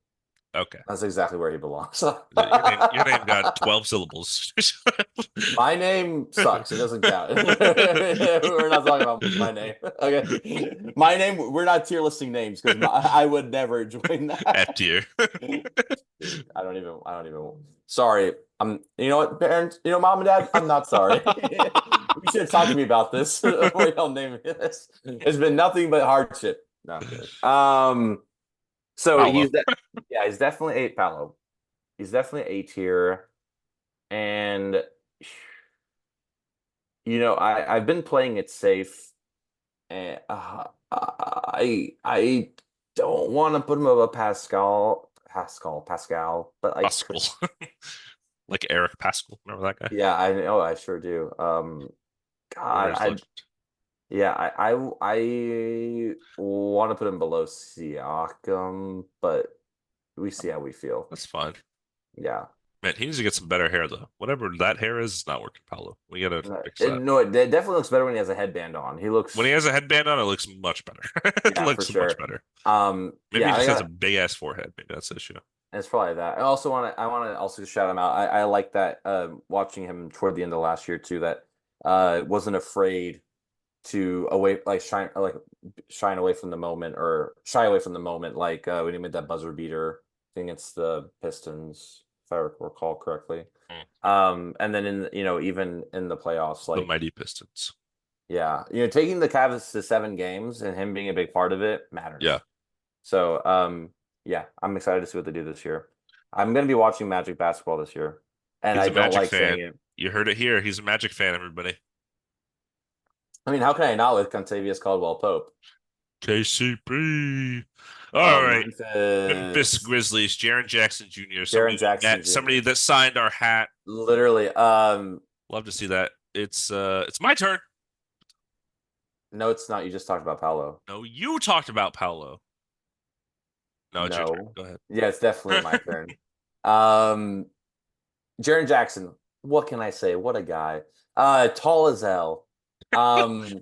Okay. That's exactly where he belongs. Your name got 12 syllables. My name sucks. It doesn't count. We're not talking about my name. Okay. My name, we're not tier listing names because I would never join F that. tier. Dude, I don't even, sorry. You know what, parents, mom and dad, I'm not sorry. We should have talked to me about this before y'all name me this. It's been nothing but hardship. No, I'm kidding. So Paolo. yeah, he's definitely A Paolo. He's definitely A tier. And I've been playing it safe, and I don't want to put him above Pascal, but I Pascal. could. Like Eric Pascal. Remember that guy? Yeah, I know, I sure do. God, Warriors legend. I want to put him below Siakam, but we see how we feel. That's fine. Yeah. Man, he needs to get some better hair though. Whatever that hair is not working, Paolo. We gotta No, fix that. it definitely looks better when he has a headband on. He When he looks, has a headband on, it looks much better. It yeah, for looks much sure. better. Maybe Yeah, he I just has a got. big ass forehead. Maybe that's the issue. It's probably that. I want to also shout him out. I like that watching him toward the end of last year too. That wasn't afraid to away shine away from the moment or shy away from the moment. Like when he made that buzzer beater thing against the Pistons, if I recall correctly. Mm. And then even in the playoffs, The like mighty Pistons. yeah, taking the Cavs to 7 games and him being a big part of it Yeah, matters. So, yeah, I'm excited to see what they do this year. I'm going to be watching Magic basketball this year, and he's I a don't Magic like saying fan. it. You heard it here. He's a Magic fan, everybody. I mean, how can I not with Contavious Caldwell Pope? KCP. All right. Memphis Memphis, Grizzlies, Jaren Jackson Jr., Jaren Jackson somebody Jr. that signed our hat. Literally, Love to see that. It's my turn. no, it's not. You just talked about Paolo. No, you talked about Paolo. No, it's your turn. No, Go ahead. yeah, it's definitely my turn. Um, Jaren Jackson. What can I say? What a guy. Tall as hell. Um,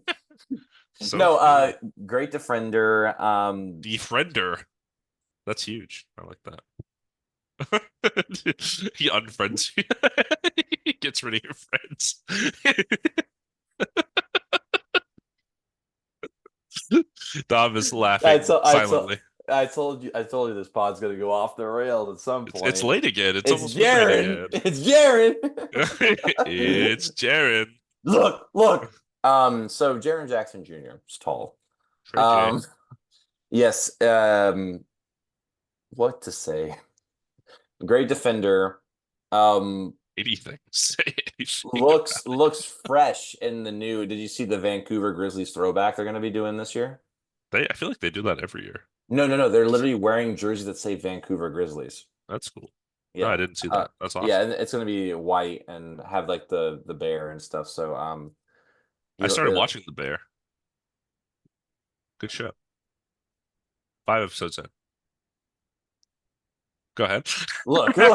So no, true. great defender. Defriender. That's huge. I like that. He unfriends you. He gets rid of your friends. Dom is I laughing told I told silently. I told you this pod's gonna go off the rails at some It's point. late again. It's It's almost midnight Jaren. again. It's Jaren. It's Jaren. Look. So Jaren Jackson Jr. is tall. Trey J. Um, yes. What to say? Great defender. Um, Anything. Say anything looks about it. looks fresh in the new. Did you see the Vancouver Grizzlies throwback they're gonna be doing this year? I feel like they do that every year. No. They're literally wearing jerseys that say Vancouver Grizzlies. That's cool. No, I Yeah. didn't see that. That's Yeah, awesome. and it's gonna be white and have like the bear and stuff. So I you started watching The Bear. Good show. 5 episodes in. Go ahead. look. We're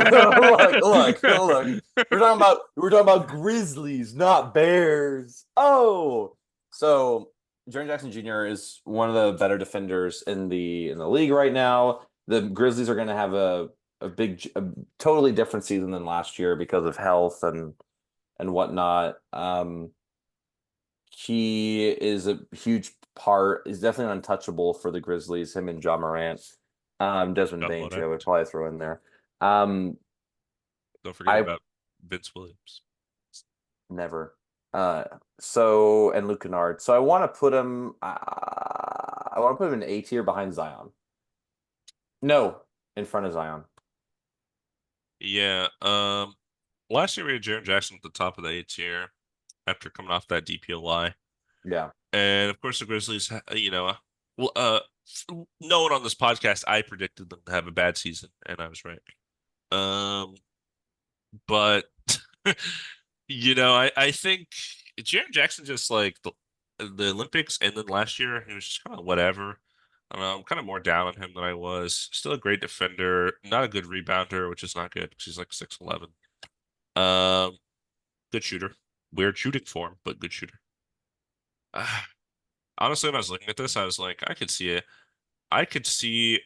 talking about Grizzlies, not Bears. Oh, so Jaren Jackson Jr. is one of the better defenders in the league right now. The Grizzlies are gonna have a totally different season than last year because of health and whatnot. He is a huge part. He's definitely untouchable for the Grizzlies. Him and John Morant, Desmond John Bain too. I would Morant. probably throw in there. Um, Don't forget I about Vince Williams. never. So and Luke Kennard. So I want to put him. I want to put him in A tier behind Zion. No, in front of Zion. Yeah. Last year we had Jaren Jackson at the top of the A tier after coming off that DPOY. Yeah. And of course, the Grizzlies, well, no one on this podcast, I predicted them to have a bad season, and I was right. Um, but I think Jaren Jackson just like the Olympics, and then last year he was just kind of whatever. I don't know. I'm kind of more down on him than I was. Still a great defender, not a good rebounder, which is not good because he's like 6'11". Um, good shooter. Weird shooting form, but good shooter. Honestly, when I was looking at this, I was like, I could see it. I could see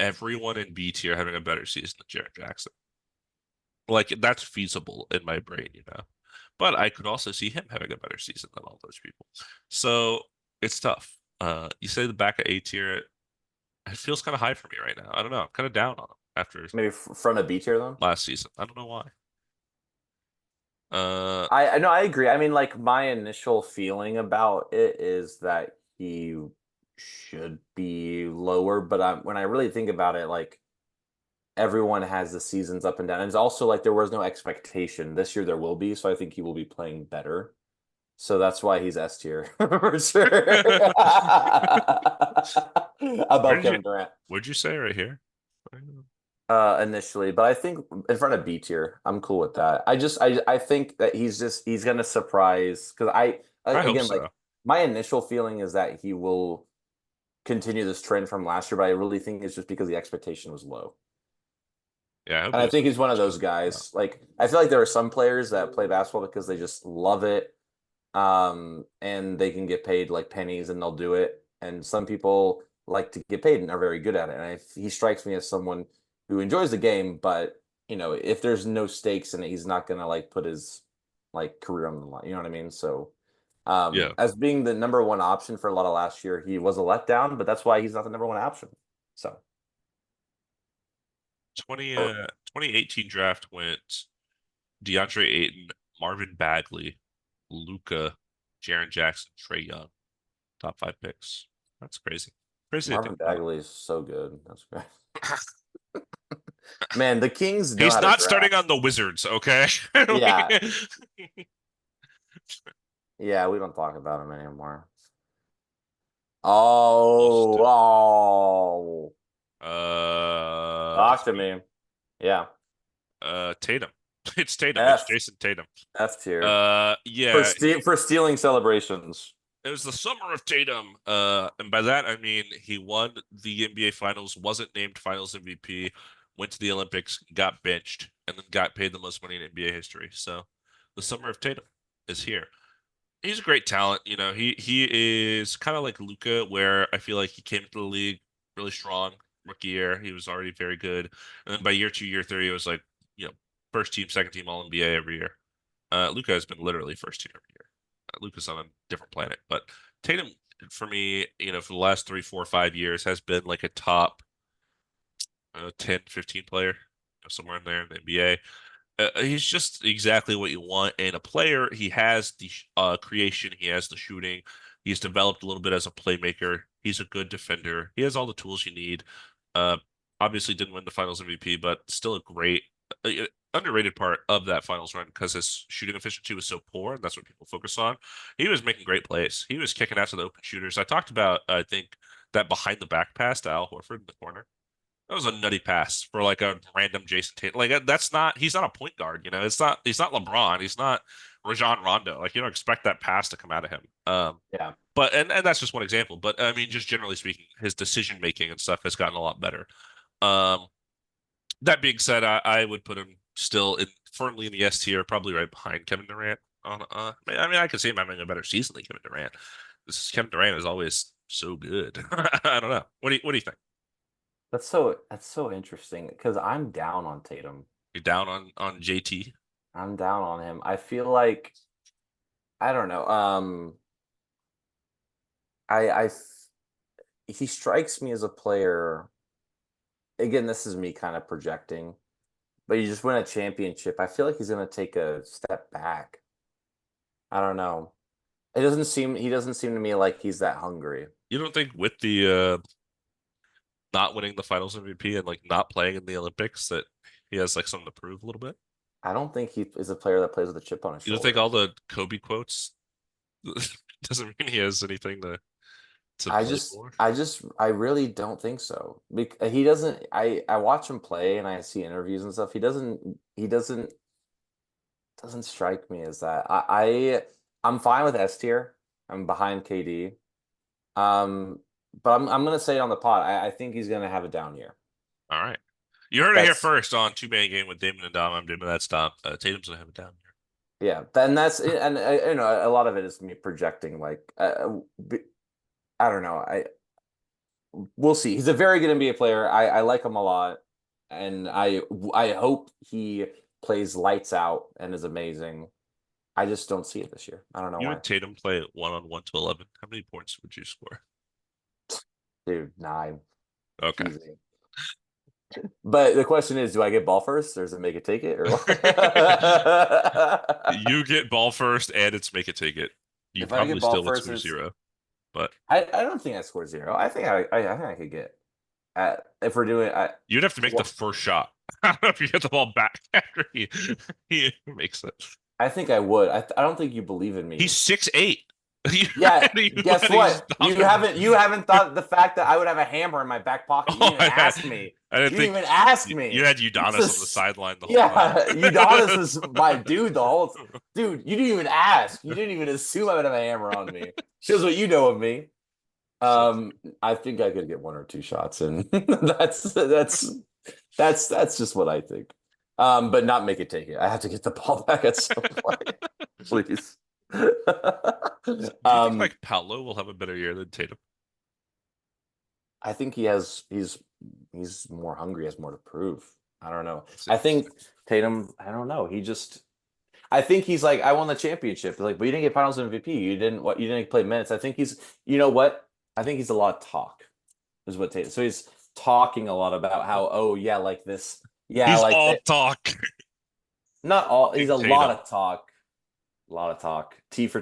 everyone in B tier having a better season than Jared Jackson. Like that's feasible in my brain, you know. But I could also see him having a better season than all those people. So it's tough. You say the back of A tier, it feels kind of high for me right now. I don't know. I'm kind of down on him after Maybe front of B tier though. last season. I don't know why. Uh, I know I agree. I mean, like my initial feeling about it is that he should be lower, but when I really think about it, like everyone has the seasons up and down. And it's also like there was no expectation. This year there will be, so I think he will be playing better. So that's why he's S tier for sure. where Above did you Kevin Durant. what'd you say right here? Initially, but I think in front of B tier, I'm cool with that. I think that he's gonna surprise because I hope again like so. my initial feeling is that he will continue this trend from last year, but I really think it's just because the expectation was low. Yeah, I hope And he I think doesn't he's one of those just no. guys. Like I feel like there are some players that play basketball because they just love it. And they can get paid like pennies and they'll do it. And some people like to get paid and are very good at it. And he strikes me as someone who enjoys the game, but if there's no stakes in it, he's not gonna like put his like career on the line. You know what I mean? So Yeah. as being the number one option for a lot of last year, he was a letdown, but that's why he's not the number one option. So 2018 draft went DeAndre Ayton, Marvin Bagley, Luca, Jaren Jackson, Trey Young. Top five picks. That's crazy. Crazy to think Marvin about. Bagley is so good. That's great. Man, the Kings know He's how to not starting draft. on the Wizards, okay? Yeah, yeah, we don't talk about him anymore. Almost. Oh, oh, Is talk it to me? me. Yeah, Tatum. It's Tatum. It's F Jason Tatum. F tier Yeah, for stealing celebrations. it was the summer of Tatum. And by that I mean he won the NBA Finals, wasn't named Finals MVP, went to the Olympics, got benched, and then got paid the most money in NBA history. So, the summer of Tatum is here. He's a great talent. He is kind of like Luca, where I feel like he came into the league really strong. Rookie year, he was already very good, and then by year two, year three, it was like first team, second team All NBA every year. Luca has been literally first team every year. Luca's on a different planet, but Tatum for me, for the last 3, 4, 5 years, has been like a top 10, 15 player, somewhere in there in the NBA. He's just exactly what you want in a player. He has the creation, he has the shooting. He's developed a little bit as a playmaker. He's a good defender. He has all the tools you need. Uh, Obviously didn't win the Finals MVP, but still a great, underrated part of that Finals run because his shooting efficiency was so poor, and that's what people focus on. He was making great plays. He was kicking out to the open shooters. I talked about, I think, that behind the back pass to Al Horford in the corner. That was a nutty pass for like a random Jason Tatum. Like that's not he's not a point guard, It's not LeBron. He's not Rajon Rondo. Like you don't expect that pass to come out of him. Yeah, But and that's just one example. But I mean, just generally speaking, his decision making and stuff has gotten a lot better. Um, that being said, I would put him still firmly in the S tier, probably right behind Kevin Durant. I mean, I could see him having a better season than Kevin Durant. Kevin Durant is always so good. I don't know. What do you think? that's so interesting because I'm down on Tatum. You down on JT? I'm down on him. I feel like I don't know. He strikes me as a player. Again, this is me kind of projecting, but you just win a championship. I feel like he's going to take a step back. I don't know. He doesn't seem to me like he's that hungry. You don't think with the not winning the Finals MVP and like not playing in the Olympics that he has like something to prove a little bit? I don't think he is a player that plays with a chip on his You don't think shoulder. all the Kobe quotes doesn't mean he has anything to play for? I really don't think so. He doesn't. I watch him play and I see interviews and stuff. He doesn't strike me as that. I'm fine with S tier. I'm behind KD. Um, but I'm gonna say on the pod, I think he's gonna have a down year. All right. You heard it here That's first on Two Man Game with Damon and Dom. I'm Damon. That's Dom. Tatum's gonna have it down here. Yeah, then that's and a lot of it is me projecting. Like I don't know. We'll see. He's a very good NBA player. I like him a lot, and I hope he plays lights out and is amazing. I just don't see it this year. I don't know You why. and Tatum play 1-on-1 to 11. How many points would you score? Dude, 9. Okay. Easy. But the question is, do I get ball first or does it make it take it or what? You get ball first, and it's make it take it. You If I probably get ball still would first, score it's zero, but I don't think I score 0. I think I could get at if we're doing I you'd have to make the well, first shot. I don't know if you get the ball back after he makes it. I think I would. I don't think you believe in He's me. 6'8". You Yeah, guess he's what? You dominant. haven't you haven't thought the fact that I would have a hammer in my back pocket. You Oh, didn't even ask me. I didn't You didn't think even ask you me. had This Udonis on the is sideline the whole time. yeah, Udonis is my dude the whole dude, you didn't even ask. You didn't even assume I would have a hammer on me. Shows what you know of me. So I think I could get 1 or 2 shots and that's That's just what I think. But not make it take it. I have to get the ball back at some point, please. Do you think like Paolo will have a better year than Tatum? I think he's more hungry, has more to prove. I don't know. That's I think interesting. Tatum, I don't know. I think he's like, I won the championship. Like, but you didn't get Finals MVP. You didn't play minutes. I think you know what? I think he's a lot of talk, is what Tatum. So he's talking a lot about how, oh yeah, like this, yeah, He's like all that. talk. Not all. He's Big a lot Tatum. of talk. A lot of talk. T for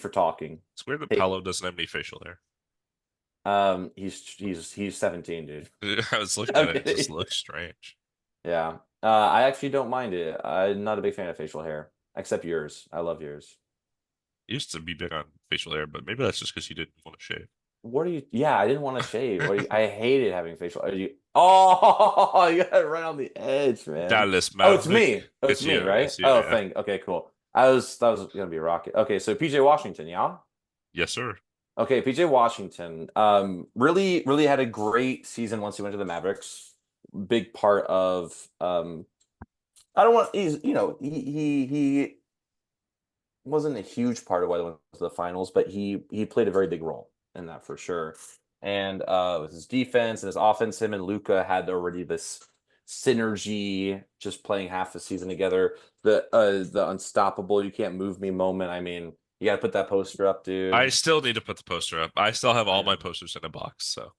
talking. It's weird that Tatum. Paolo doesn't have any facial hair. He's 17, dude. I was looking I'm at it, it just kidding. looks strange. Yeah. I actually don't mind it. I'm not a big fan of facial hair, except yours. I love yours. Used to be big on facial hair, but maybe that's just because you didn't want to shave. What are you? Yeah, I didn't want to shave. I hated having facial. Are you? Oh, you got it right on the edge, man. Dallas Oh, it's Maverick. me. Oh, it's It's me, you. right? It's you. Oh, Yeah. thank. Okay, cool. That was gonna be a rocket. Okay, so PJ Washington, yeah. Yes, sir. Okay, PJ Washington. Really had a great season once he went to the Mavericks. Big part of I don't want. He's he wasn't a huge part of why they went to the finals, but he played a very big role in that for sure. And with his defense and his offense, him and Luca had already this synergy, just playing half the season together. The unstoppable, you can't move me moment. I mean, you got to put that poster up, I dude. still need to put the poster up. I still have I all my know. posters in a box, so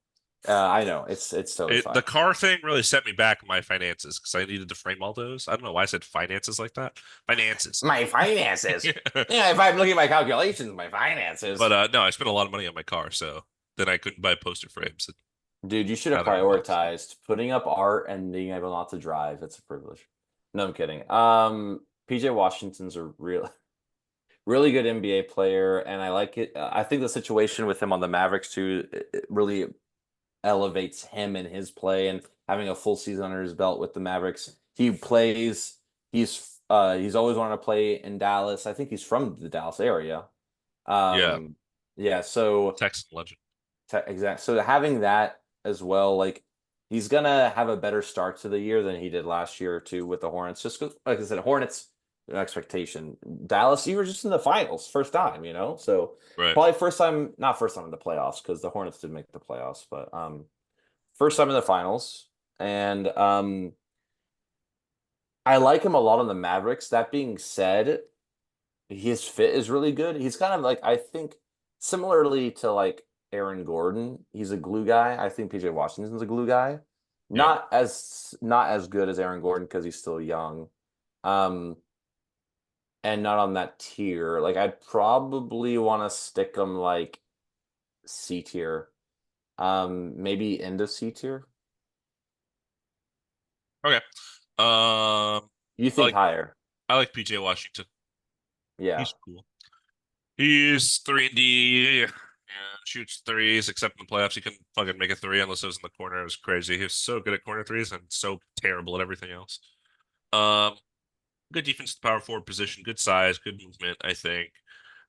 I know. It's totally the fine. car thing really set me back in my finances because I needed to frame all those. I don't know why I said finances like that. Finances. My finances. Yeah. Yeah, if I'm looking at my calculations, my finances. But no, I spent a lot of money on my car, so then I couldn't buy poster frames. Dude, you should have Now they're in a box. prioritized putting up art and being able not to drive. It's a privilege. No, I'm kidding. PJ Washington's a really good NBA player, and I like it. I think the situation with him on the Mavericks too it really elevates him and his play, and having a full season under his belt with the Mavericks. He plays. He's always wanted to play in Dallas. I think he's from the Dallas area. Yeah, Um, yeah. So Texan legend. Exactly. So having that as well, like he's gonna have a better start to the year than he did last year too with the Hornets. Just 'cause, like I said, Hornets an expectation. Dallas, you were just in the finals first time, so Right. probably first time, not first time in the playoffs because the Hornets did make the playoffs, but first time in the finals. And I like him a lot on the Mavericks. That being said, his fit is really good. He's kind of like I think similarly to like Aaron Gordon, he's a glue guy. I think PJ Washington's a glue guy. Yeah. Not as good as Aaron Gordon because he's still young. Um and not on that tier. Like I'd probably want to stick him like C tier. Maybe end of C tier. Okay. You I think like higher. I like PJ Washington. Yeah. He's cool. He's 3 and D. Yeah, shoots threes, except in the playoffs. He couldn't fucking make a three unless it was in the corner. It was crazy. He was so good at corner threes and so terrible at everything else. Um, Good defense, power forward position, good size, good movement, I think.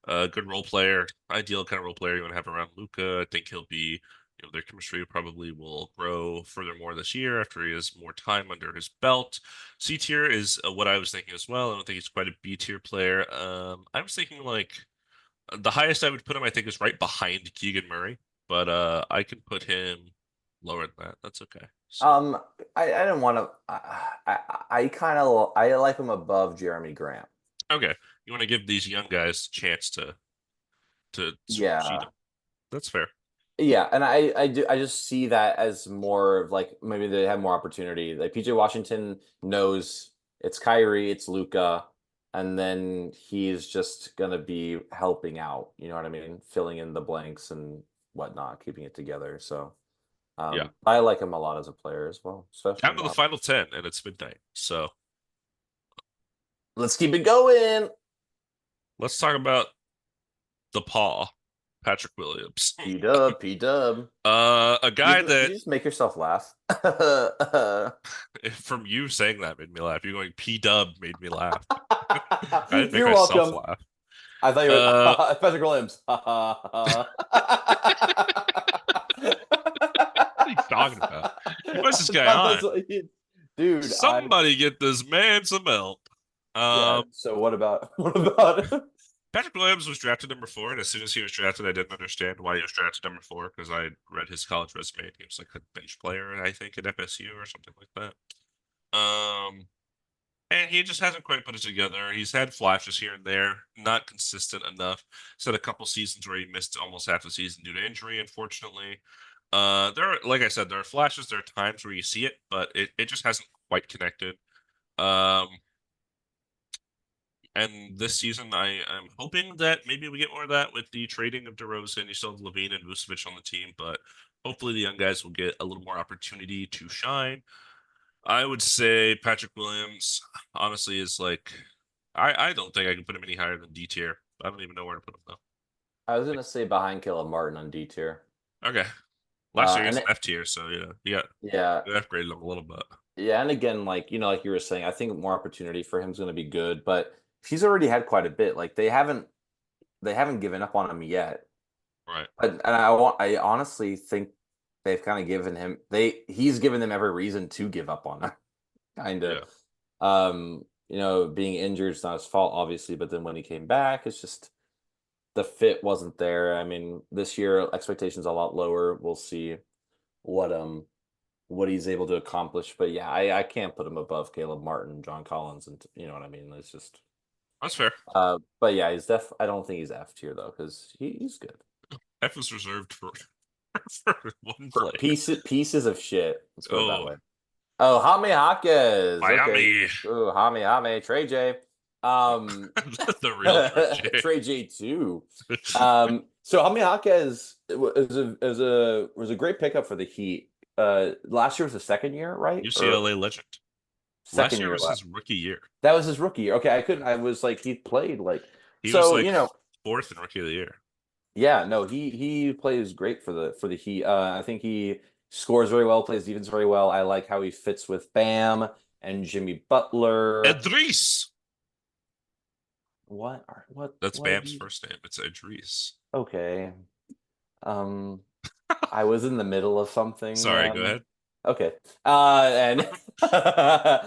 Good role player, ideal kind of role player you want to have around Luca. I think he'll be, their chemistry probably will grow furthermore this year after he has more time under his belt. C tier is what I was thinking as well. I don't think he's quite a B tier player. I was thinking like the highest I would put him, I think, is right behind Keegan Murray, but I can put him lower than that. That's okay. So Um, I didn't want to. I kind of I like him above Jeremy Grant. okay, you want to give these young guys a chance to supersede him. Yeah, That's fair. yeah, and I just see that as more of like maybe they have more opportunity. Like PJ Washington knows it's Kyrie, it's Luca, and then he's just gonna be helping out. You know what I mean? Filling in the blanks and whatnot, keeping it together. So, Yeah. I like him a lot as a player as well, especially Down in to the modern. final 10, and it's midnight. So Let's keep it going. let's talk about the paw, Patrick Williams. P Dub, P Dub. A Did guy did that you just make yourself laugh? from you saying that made me laugh. You going P Dub made me laugh. I didn't make You're myself welcome. laugh. I thought you were Uh, Patrick Williams. talking about? What's I this guy thought on? that's what dude, Somebody get this man some help. yeah, Um, so what about Patrick Williams was drafted number 4, and as soon as he was drafted, I didn't understand why he was drafted number 4 because I read his college resume. He was like a bench player, I think, at FSU or something like that. And he just hasn't quite put it together. He's had flashes here and there, not consistent enough. He's had a couple seasons where he missed almost half the season due to injury, unfortunately. There are, like I said, there are flashes, there are times where you see it, but it just hasn't quite connected. Um, and this season, I'm hoping that maybe we get more of that with the trading of DeRozan. You still have Levine and Vucevic on the team, but hopefully the young guys will get a little more opportunity to shine. I would say Patrick Williams, honestly, is like I don't think I can put him any higher than D tier. I don't even know where to put him though. I was gonna say behind Caleb Martin on D tier. Okay, last year he was And an F tier, so you yeah, upgraded him a little bit. yeah, and again, like like you were saying, I think more opportunity for him is going to be good, but he's already had quite a bit. Like they haven't given up on him yet. Right. And I honestly think they've kind of given him he's given them every reason to give up on him, kind of. Yeah. Being injured is not his fault, obviously, but then when he came back, it's just the fit wasn't there. I mean, this year expectations a lot lower. We'll see what what he's able to accomplish. But yeah, I can't put him above Caleb Martin, John Collins, and you know what I mean. It's just That's fair. but yeah, I don't think he's F tier though, because he's good. F is reserved for for one For player. pieces of shit. Let's put it that Oh, way. Oh, Jaime Jaquez. Okay. Miami. Oh, Jaime, Trey J. Um, The real Trey Trey J too. So Jaime Jaquez was a great pickup for the Heat. Last year was the second year, right? Or UCLA legend. Last second year year. was his rookie year. That was his rookie year. Okay, I couldn't. I was like, he played like He was so. like fourth in rookie of the year. Yeah, no, he plays great for the Heat. I think he scores very well, plays defense very well. I like how he fits with Bam and Jimmy Butler. Idris. That's What are Bam's you? first name. It's Idris. Okay. Um, I was in the middle of something. Sorry, go ahead. Okay. And I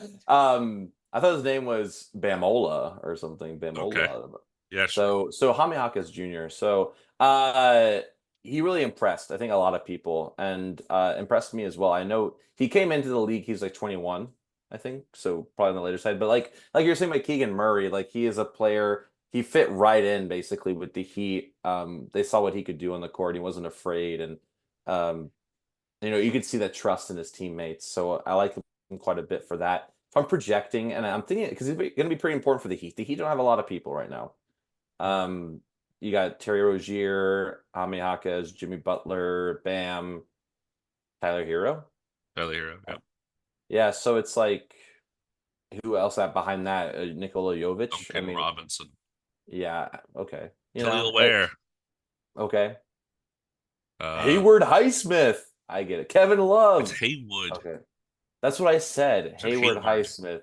thought his name was Bamola or something. Okay. Bamola. Yeah, sure. So Jaime Jaquez Jr. So he really impressed, I think, a lot of people, and impressed me as well. I know he came into the league, he's like 21, I think, so probably on the later side. But like you're saying, like Keegan Murray, like he is a player, he fit right in basically with the Heat. They saw what he could do on the court. He wasn't afraid, and um, you could see that trust in his teammates. So I like him quite a bit for that. If I'm projecting, and I'm thinking because he's going to be pretty important for the Heat. The Heat don't have a lot of people right now. Um, you got Terry Rozier, Jaime Jaquez, Jimmy Butler, Bam, Tyler Hero. Tyler Hero. Yeah. Yeah, so it's like who else at behind that? Nikola Jovic. I Duncan mean, Robinson. yeah, okay. Khalil Ware. Okay. Uh, Hayward Highsmith. I get it. Kevin it's Love. Haywood. Okay. That's what I said. It's Hayward Hayward. Highsmith.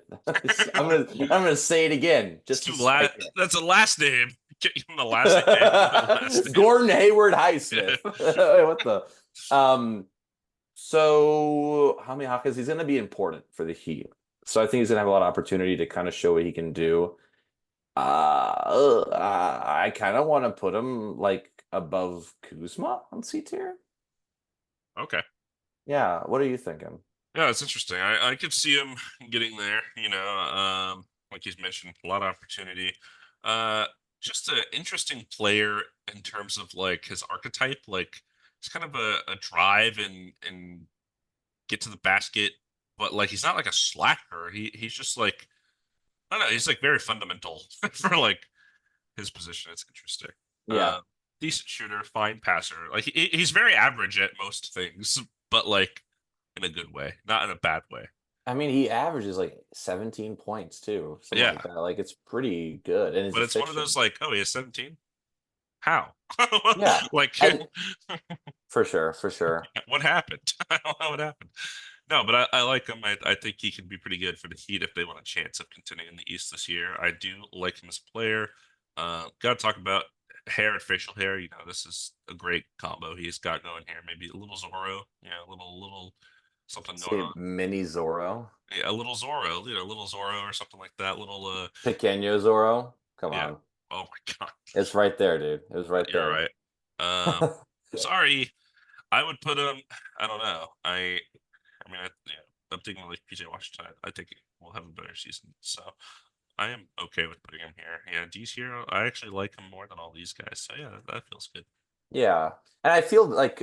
I'm gonna say it again It's just to too la spike That's a last name. Get him the last name. Last it. name. Gordon Hayward Highsmith. Wait, what the? So Jaime Jaquez, he's gonna be important for the Heat. So I think he's gonna have a lot of opportunity to kind of show what he can do. I kind of want to put him like above Kuzma on C tier. Okay. Yeah, what are you thinking? Yeah, it's interesting. I could see him getting there, like he's mentioned, a lot of opportunity. Uh, just an interesting player in terms of like his archetype. Like he's kind of a drive and get to the basket, but like he's not like a slacker. He's just like I don't know, he's like very fundamental for like his position. It's interesting. Yeah. Uh, Decent shooter, fine passer. Like he's very average at most things, but like in a good way, not in a bad way. I mean, he averages like 17 points too, something Yeah, like that. Like it's pretty good, and it's but it's one of efficient. those like, oh, he has 17. How? Yeah, Like, and for sure, for sure. what happened? I don't know what happened. No, but I like him. I think he can be pretty good for the Heat if they want a chance of contending in the East this year. I do like him as a player. Got to talk about hair and facial hair, this is a great combo he's got going here. Maybe a little Zorro, a little something going Say on. mini Zorro. Yeah, a little Zorro, a little Zorro or something like that. Little Pequeño Zorro. Come yeah. on. Oh my God, It's right there, dude. It was right you're there. right. Sorry, I would put him. I don't know. I mean, I'm thinking like PJ Washington. I think we'll have a better season. So I am okay with putting him here. Yeah, D's here. I actually like him more than all these guys. So yeah, that feels good. Yeah. And I feel bad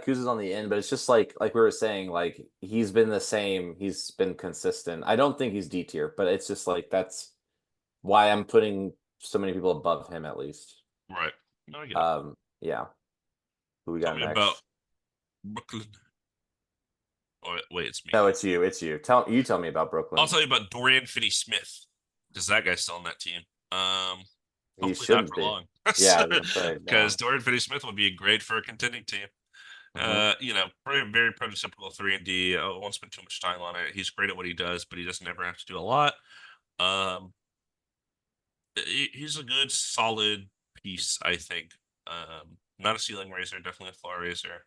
Kuz is on the end, but it's just like we were saying, like he's been the same. He's been consistent. I don't think he's D tier, but it's just like that's why I'm putting so many people above him at least. Right. No, I get it. Yeah. Who we Tell got me about next? Brooklyn. Oh, wait, it's me. No, it's you. It's you. Tell me about I'll Brooklyn. tell you about Dorian Finney-Smith because that guy's still on that team. Um, He Hopefully not should for be. long, Yeah, I was gonna say, yeah. because Dorian Finney-Smith would be great for a contending team. Hmm. Very, very prototypical 3 and D. I won't spend too much time on it. He's great at what he does, but he doesn't ever have to do a lot. Um, he's a good, solid piece, I think. Not a ceiling raiser, definitely a floor raiser,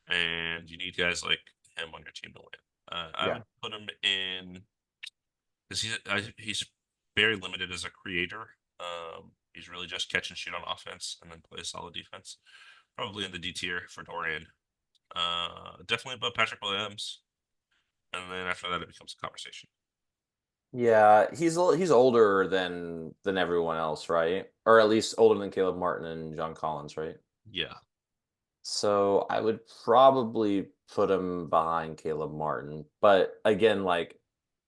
and you need guys like him on your team to win. I Yeah. would put him in because he's very limited as a creator. He's really just catch and shoot on offense and then play solid defense. Probably in the D tier for Dorian. Definitely above Patrick Williams, and then after that it becomes a conversation. Yeah, he's older than everyone else, right? Or at least older than Caleb Martin and John Collins, right? Yeah, So I would probably put him behind Caleb Martin. But again, like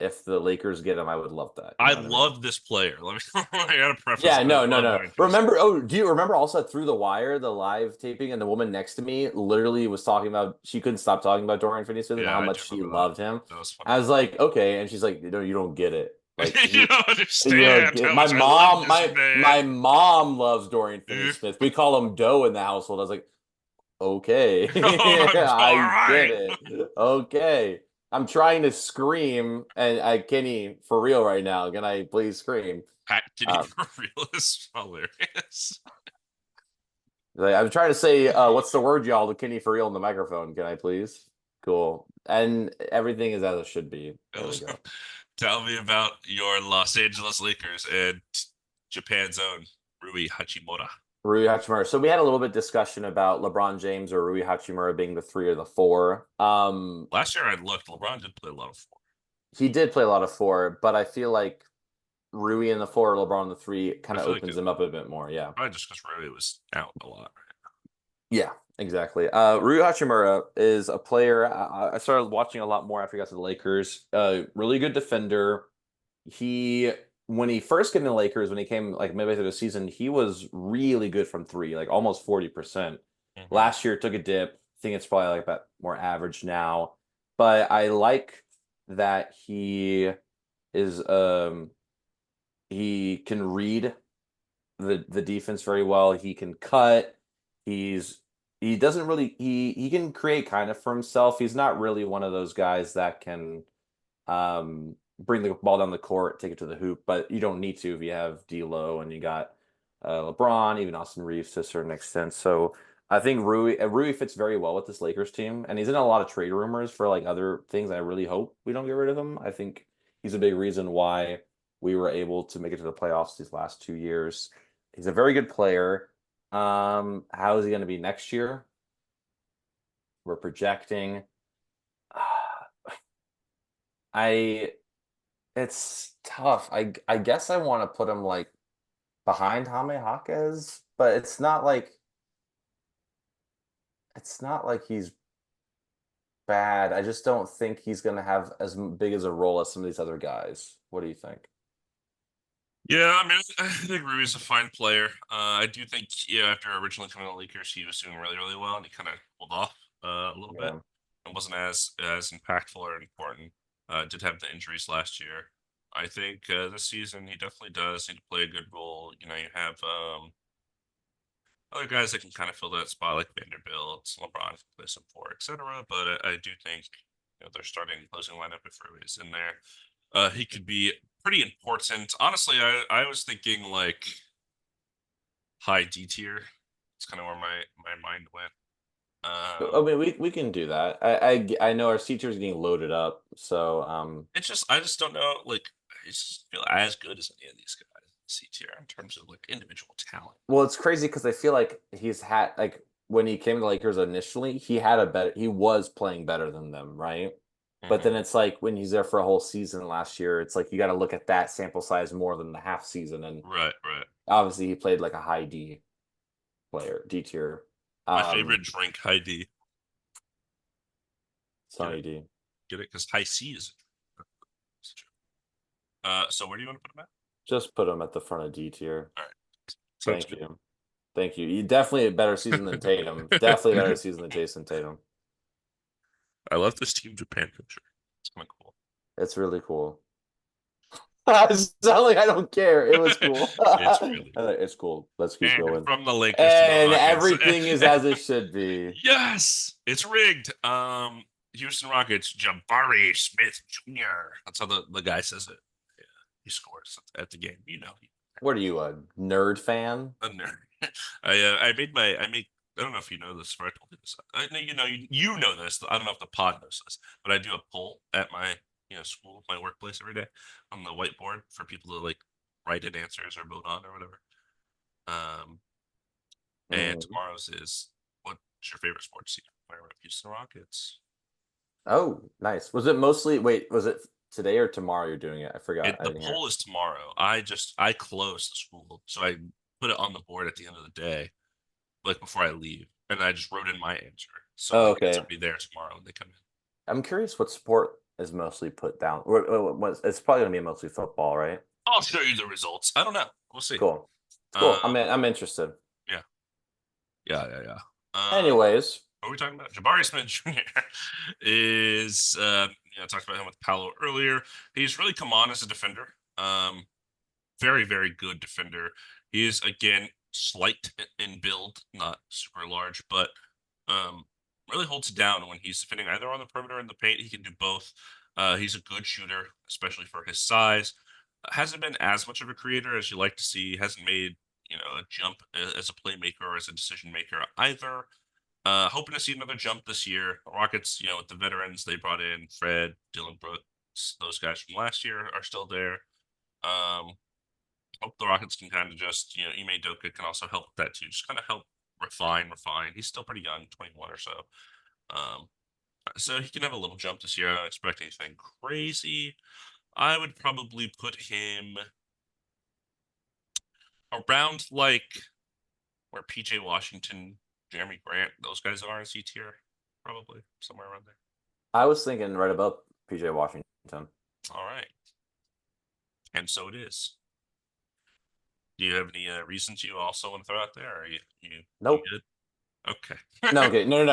if the Lakers get him, I would love that. You I know what I mean? love this player. Let me. I gotta preface. Yeah, I no, no, love no. Dorian Finney-Smith. Remember, oh, do you remember also Through the Wire, the live taping, and the woman next to me literally was talking about she couldn't stop talking about Dorian Finney-Smith and Yeah, how I do much she remember that. loved him. That was funny. I was like, okay, and she's like, no, you don't get it. Like You he, don't you know, understand how my much I love mom, this my man. mom loves Dorian Eh. Finney-Smith. We call him Doe in the household. I was like, All okay, I get right. it. Okay. I'm trying to scream and I Kenny for real right now. Can I please scream? Pat Kitty Um, for real is hilarious. like, I'm trying to say, what's the word, y'all, to Kenny for real in the microphone? Can I please? Cool. And everything is as it should be. There we go. Tell me about your Los Angeles Lakers and Japan's own Rui Hachimura. Rui Hachimura. So we had a little bit discussion about LeBron James or Rui Hachimura being the three or the four. Last year I looked, LeBron did play a lot of four. He did play a lot of four, but I feel like Rui in the four, LeBron in the three I kind of feel like opens him up a bit more. Yeah. probably just because Rui was out a lot. Yeah, exactly. Rui Hachimura is a player. I started watching a lot more after he got to the Lakers. Really good defender. He when he first got in the Lakers, when he came like midway through the season, he was really good from three, like almost 40%. Hmm. Last year it took a dip. I think it's probably like about more average now. But I like that is he can read the defense very well. He can cut. He's he doesn't really he can create kind of for himself. He's not really one of those guys that can bring the ball down the court, take it to the hoop, but you don't need to if you have D'Lo and you got LeBron, even Austin Reeves to a certain extent. So I think Rui fits very well with this Lakers team, and he's in a lot of trade rumors for like other things. I really hope we don't get rid of him. I think he's a big reason why we were able to make it to the playoffs these last 2 years. He's a very good player. How is he going to be next year? We're projecting. I It's tough. I guess I want to put him like behind Jaime Jaquez, but it's not like he's bad. I just don't think he's going to have as big as a role as some of these other guys. What do you think? Yeah, I mean, I think Rui's a fine player. I do think, after originally coming to the Lakers, he was doing really, really well, and he kind of pulled off a little bit. Yeah. It wasn't as impactful or important. Did have the injuries last year. I think this season he definitely does need to play a good role. You have other guys that can kind of fill that spot, like Vanderbilt, LeBron can play some four, etc. But I do think they're starting closing lineup if Rui is in there. He could be pretty important. Honestly, I was thinking like high D tier. It's kind of where my mind went. I mean, we can do that. I know our C tier is getting loaded up, so It's just I just don't know. Like, I just feel as good as any of these guys in C tier in terms of like individual talent. well, it's crazy because I feel like he's had like when he came to Lakers initially, he was playing better than them, right? But then Hmm. it's like when he's there for a whole season last year, it's like you got to look at that sample size more than the half season, and Right, right. obviously he played like a high D tier. My favorite Um, drink, high D. Get it? Sonny D. Get it? Because high C is. So where do you want to put him at? Just put him at the front of D tier. All right, sounds Thank good. you. Thank you. You definitely a better season than Tatum. Definitely a better season than Jason Tatum. I love this Team Japan picture. It's kind of cool. It's really cool. I sound like I don't care. It was cool. It's really cool. It's cool. Let's keep And going. from the Lakers to the And Rockets. everything is as it should be. Yes, it's rigged. Houston Rockets, Jabari Smith Jr. That's how the guy says it. Yeah, he scores at the game. You know, What are you, a nerd fan? a nerd. I made. I don't know if you know this, or I told you this. I know you know this. I don't know if the pod knows this, but I do a poll at my school, my workplace every day on the whiteboard for people to like write in answers or vote on or whatever. Um, and Mhm. tomorrow's is what's your favorite sports team? Where Houston Rockets. Oh, nice. Was it today or tomorrow you're doing it? I forgot. I The didn't hear. poll is tomorrow. I closed the school, so I put it on the board at the end of the day, like before I leave, and I just wrote in my answer. So Oh, the answer okay. will be there tomorrow when they come in. I'm curious what sport is mostly put down. It's probably gonna be mostly football, right? I'll show you the results. I don't know. We'll see. Cool. It's cool. Um, I'm interested. yeah, yeah. Anyways, What are we talking about? Jabari Smith Jr. is I talked about him with Paolo earlier. He's really come on as a defender. Very, very good defender. He is again slight in build, not super large, but really holds it down when he's defending either on the perimeter or in the paint. He can do both. He's a good shooter, especially for his size. Hasn't been as much of a creator as you like to see. Hasn't made a jump as a playmaker or as a decision maker either. Hoping to see another jump this year. The Rockets, with the veterans they brought in, Fred, Dylan Brooks, those guys from last year are still there. Um, Hope the Rockets can kind of just, Ime Doka can also help with that too. Just kind of help refine. He's still pretty young, 21 or so. Um, so he can have a little jump this year. I don't expect anything crazy. I would probably put him around like where PJ Washington, Jeremy Grant, those guys are in C tier, probably somewhere around there. I was thinking right above PJ Washington. All right, and so it is. Do you have any reasons you also want to throw out there? Or are you Nope. good? Okay. No, okay. No.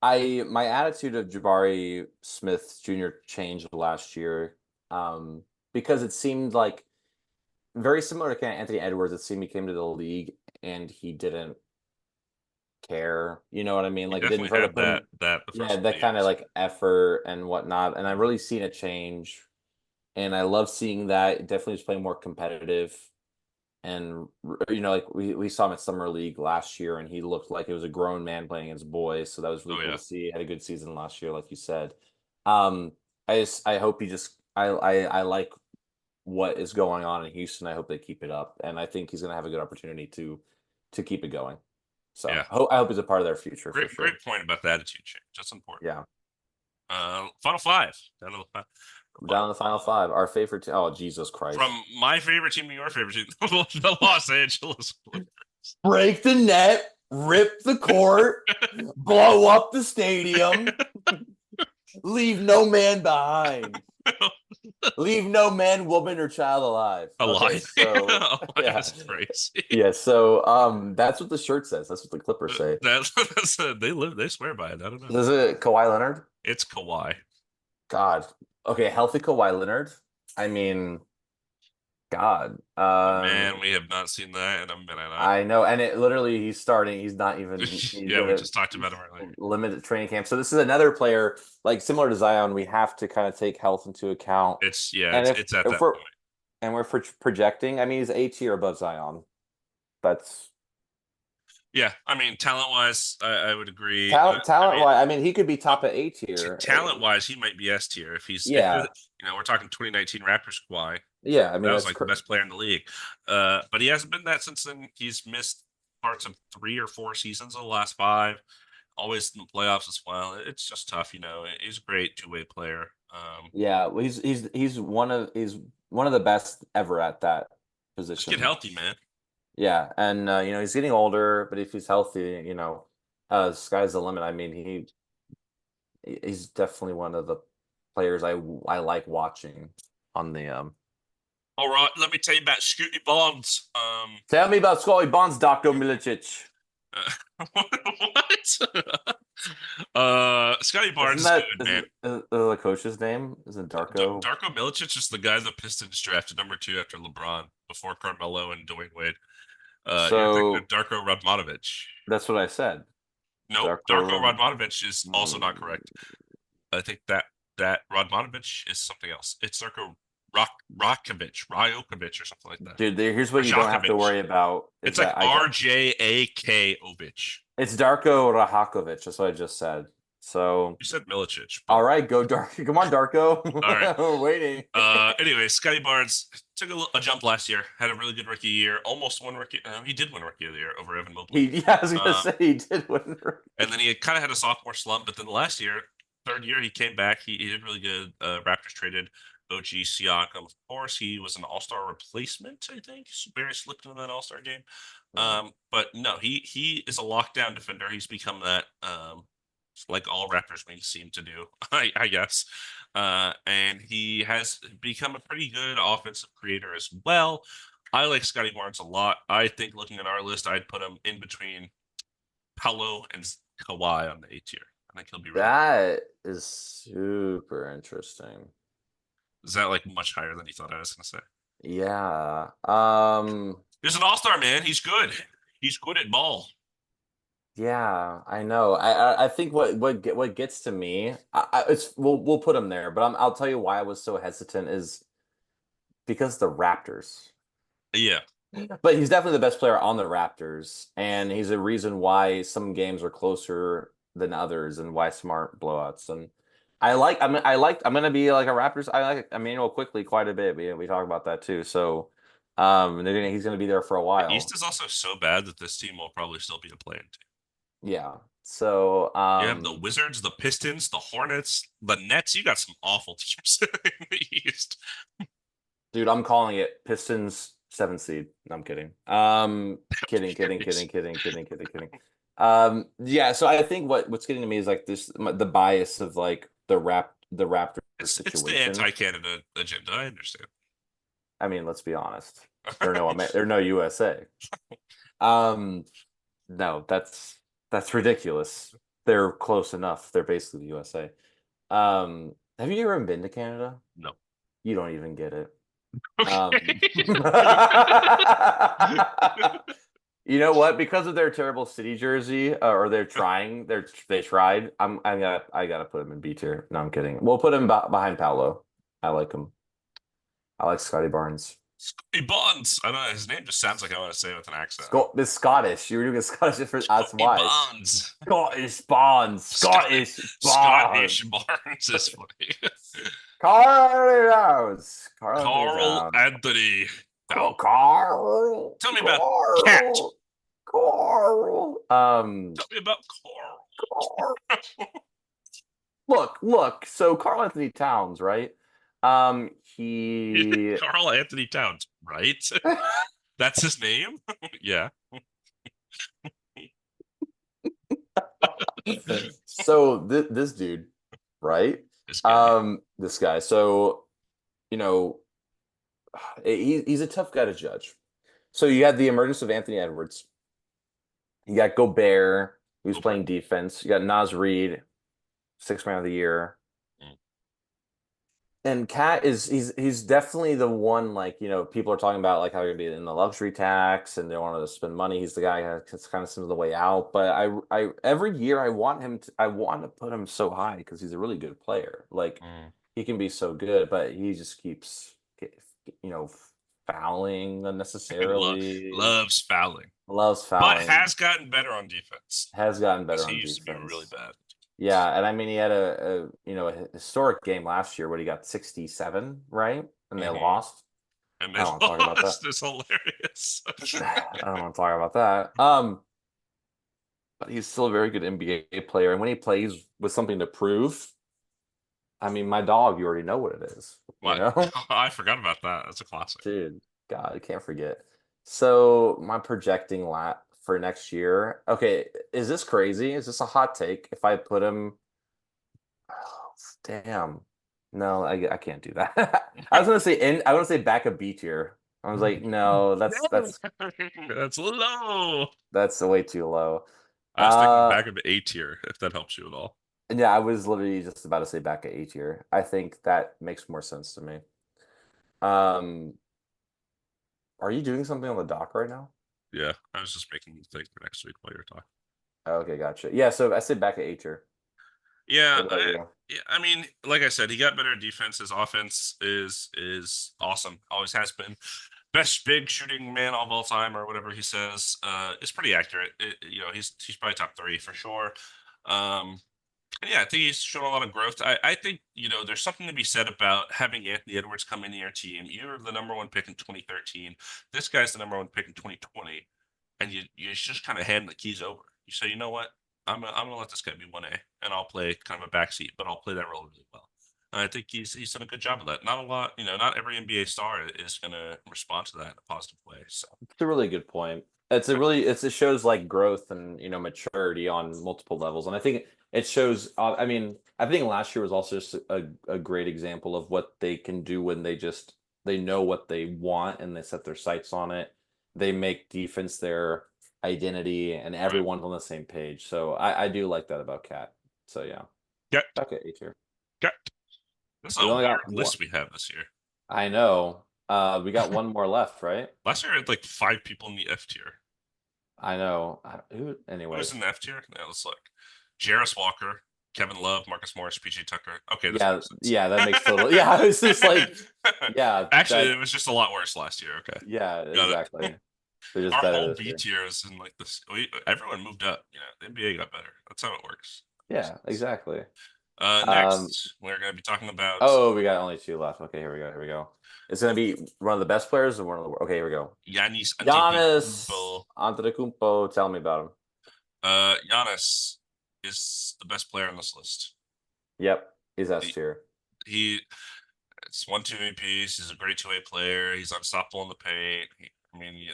My attitude of Jabari Smith Jr. changed last year, because it seemed like very similar to kind of Anthony Edwards. It seemed he came to the league and he didn't care. You know what I mean? He Like, he didn't definitely try to had put him, that the yeah, first couple that of kind of years. like effort and whatnot. And I've really seen a change, and I love seeing that. It definitely was playing more competitive. And like we saw him at summer league last year, and he looked like it was a grown man playing against boys. So that was really Oh cool yeah, to see. He had a good season last year, like you said. I hope he just I like what is going on in Houston. I hope they keep it up, and I think he's going to have a good opportunity to keep it going. So yeah. I hope he's a part of their future for sure. Great point about the attitude change. That's important. Yeah, Final five. Down to the down final in the final five. Our favorite. Oh, Jesus Christ! from my favorite team to your favorite team, the Los Angeles Clippers. Break the net, rip the court, blow up the stadium. Leave no man behind. Leave no man, woman, or child alive. Okay, Alive. so Alive yeah. is crazy. Yeah, so that's what the shirt says. That's what the Clippers say. They swear by it. I don't know. Is it Kawhi Leonard? It's Kawhi. God. Okay, healthy Kawhi Leonard. I mean, God. Man, we have not seen that in a minute. I know, and it literally he's starting. He's not even. He's Yeah, we gonna just talked about him earlier. limited training camp. So this is another player like similar to Zion. We have to kind of take health into account. It's yeah, And it's at if that we're point. And we're projecting. I mean, he's A tier above Zion. That's Yeah, I mean, talent wise, I would agree. I talent mean, wise. I mean, he could be top at A tier. talent wise, he might be S tier if he's if Yeah, we're talking 2019 Raptors Kawhi. yeah. I mean, That was that's like the best player in the league. But he hasn't been that since then. He's missed parts of 3 or 4 seasons of the last 5. Always in the playoffs as well. It's just tough, you know. He's a great 2-way player. yeah. Well, he's one of the best ever at that Just get position. healthy, man. Yeah, and he's getting older, but if he's healthy, sky's the limit. I mean, he's definitely one of the players I like watching on the All right, let me tell you about Scooty Bonds. Tell me about Scotty Barnes, Dr. Milicic. What? Scotty Barnes Isn't is that good, is, man. the coach's name? Isn't Darko? Darko Milicic is the guy the Pistons drafted number 2 after LeBron, before Carmelo and Dwayne Wade. You're thinking of So Darko Radmanovic. that's what I said. Nope, Darko Darko. Radmanovic is also not Mm, correct. I think that Radmanovic is something else. It's Darko Rajokovic, or something like that. Dude, here's what you don't have to Rajakovic. worry about is It's like that I got Rjakovich. it's Darko Rahakovic. That's what I just said. So, You said Milicic, all but right, go Darko. Come on, all right. Darko. We're waiting. Anyway, Scotty Barnes took a jump last year. Had a really good rookie year. Almost won rookie. He did win rookie of the year over Evan Mobley. Yeah, I was gonna Um, say he did win. and then he kind of had a sophomore slump. But then last year, third year, he came back. He did really good. Raptors traded OG Siakam. Of course, he was an All-Star replacement. I think Barry slipped into that All-Star game. But no, he is a lockdown defender. He's become that. Like all Raptors wings seem to do, I guess. And he has become a pretty good offensive creator as well. I like Scotty Barnes a lot. I think looking at our list, I'd put him in between Paolo and Kawhi on the A tier. I think he'll be really. That is super interesting. Is that like much higher than you thought I was going to say? Yeah. He's an all-star, man. He's good. He's good at ball. Yeah, I know. I think what gets to me, it's we'll put him there, but I'll tell you why I was so hesitant is because the Raptors. Yeah. But he's definitely the best player on the Raptors, and he's a reason why some games are closer than others, and why smart blowouts. And I'm gonna be like a Raptors. I like Emmanuel quickly quite a bit. We talk about that too. So, he's gonna be there for a The East while. is also so bad that this team will probably still be a play-in team. Yeah. So, You have the Wizards, the Pistons, the Hornets, the Nets. You got some awful teams in the East. dude, I'm calling it Pistons 7 seed. No, I'm kidding. Kidding. Yeah. So I think what's getting to me is like the bias of like the Raptors It's the situation. anti-Canada agenda. I understand. I mean, let's be honest. They're no USA. Um, no, that's ridiculous. They're close enough. They're basically the USA. Have you ever been to Canada? No. You don't even get it. Okay. You know what? Because of their terrible city jersey, or they tried. I gotta put him in B tier. No, I'm kidding. We'll put him behind Paolo. I like him. I like Scotty Barnes. Scotty Bonds. I don't know. His name just sounds like I want to say it with an accent. This Scottish. You were doing Scottish for that's Scotty why. Bonds. Scottish Barnes. Scottish Barnes. Scottish Barnes is funny. Carl Carl Anthony. Now, Carl. tell me about Cat. Carl. Carl. Tell me about Carl. Carl. Look. So Carl Anthony Towns, right? He Carl Anthony Towns, right? That's his name? Yeah. so this dude, right? This guy. This guy. So, you know, he's a tough guy to judge. So you had the emergence of Anthony Edwards. You got Gobert, who's playing defense. You got Naz Reid, sixth man of the year. And Cat he's definitely the one, like, people are talking about like how he'd be in the luxury tax and they wanted to spend money. He's the guy that's kind of seems the way out. But I every year I want to put him so high because he's a really good player. Like he can be so good, but he just keeps fouling Lo- unnecessarily. loves fouling, Loves but fouling. has gotten better on defense Has gotten because better he on used to be really defense. bad. Yeah, and I mean he had a historic game last year where he got 67, right? And they Hmm. lost. And I they don't want to talk about that. lost. It's hilarious. I don't want to talk about that. But he's still a very good NBA player, and when he plays with something to prove, I mean, my dog, you already know what it is, you What? know? I forgot about that. That's a classic. Dude, God, I can't forget. So my projecting lap for next year. Okay, is this crazy? Is this a hot take? If I put him, oh, damn. No, I can't do that. I want to say back a B tier. I was like, no, That's low. that's way too low. I was thinking Uh back of A tier, if that helps you at all. yeah, I was literally just about to say back at A tier. I think that makes more sense to me. Um, are you doing something on the dock right now? Yeah, I was just making you think for next week while you were talking. Okay, gotcha. Yeah, so I said back at A tier. Yeah, What about you? yeah, I mean, like I said, he got better at defense. His offense is awesome. Always has been. Best big shooting man of all time, or whatever he says, is pretty accurate. He's probably top three for sure. Um, and yeah, I think he's shown a lot of growth. I think there's something to be said about having Anthony Edwards come into your team. You're the number one pick in 2013. This guy's the number one pick in 2020, and you just kind of hand the keys over. You say, you know what? I'm gonna let this guy be 1A, and I'll play kind of a backseat, but I'll play that role really well. And I think he's done a good job of that. Not a lot, not every NBA star is gonna respond to that in a positive way. So It's a really good point. It shows like growth and maturity on multiple levels, and I think it shows. I mean, I think last year was also just a great example of what they can do when they know what they want and they set their sights on it. They make defense their identity, and right, everyone's on the same page. So I do like that about Cat. So yeah, got back at A tier. got. This is We a only got weird one. list we have this year. I know. We got one more left, right? Last year I had like five people in the F tier. I know. Who was in Anyways, the F tier? Yeah, let's look. Jarris Walker, Kevin Love, Marcus Morris, PG Tucker. Okay, this yeah, makes sense. yeah, that makes total. Yeah, it's just like, yeah, Actually, that, it was just a lot worse last year. Okay, yeah, got exactly. it. They're just Our better whole this B year. tier is in like this. Everyone moved up. The NBA got better. That's how it works. Makes Yeah, sense. exactly. Um, Next, we're going to be talking about oh, we got only two left. Okay, here we go. Here we go. It's gonna be one of the best players and one of the. Okay, here we go. Giannis Giannis Antetokounmpo. Antetokounmpo. Tell me about him. Giannis is the best player on this list. Yep, he's S He, tier. he it's 1-2 APs. He's a great 2-way player. He's unstoppable in the paint. I mean,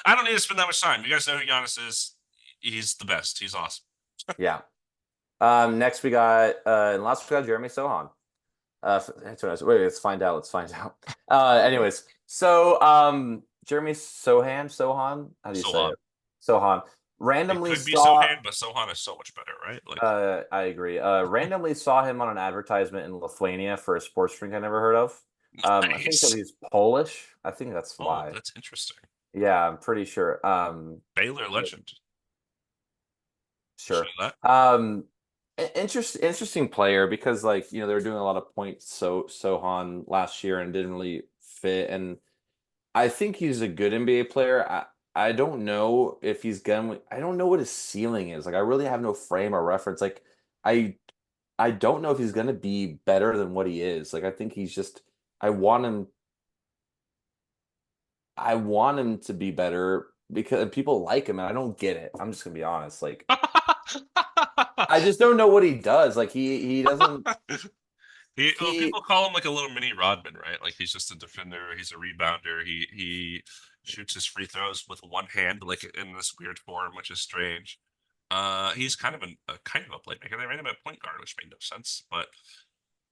I don't need to spend that much time. You guys know who Giannis is. He's the best. He's awesome. Yeah. Next we got and last we got Jeremy Sohan. That's what I was, wait, let's find out. Let's find out. Anyways, so Jeremy Sohan, how do you say Sohan. it? Sohan It randomly could be saw. Sohan, but Sohan is so much better, right? Like, I agree. Randomly saw him on an advertisement in Lithuania for a sports drink I never heard of. I think because nice. he's Polish. I think that's Oh, why. that's interesting. Yeah, I'm pretty sure. Baylor legend. Did you Sure. know that? Interesting player because they were doing a lot of points Sohan last year and didn't really fit. And I think he's a good NBA player. I don't know if he's gonna. I don't know what his ceiling is. Like I really have no frame or reference. Like I I don't know if he's gonna be better than what he is. Like I think he's just. I want him. I want him to be better because people like him, and I don't get it. I'm just gonna be honest. Like I just don't know what he does. Like he doesn't. People He call him like a little mini Rodman, right? Like he's just a defender. He's a rebounder. He shoots his free throws with one hand, like in this weird form, which is strange. He's kind of a kind of a playmaker. They ran him at point guard, which made no sense, but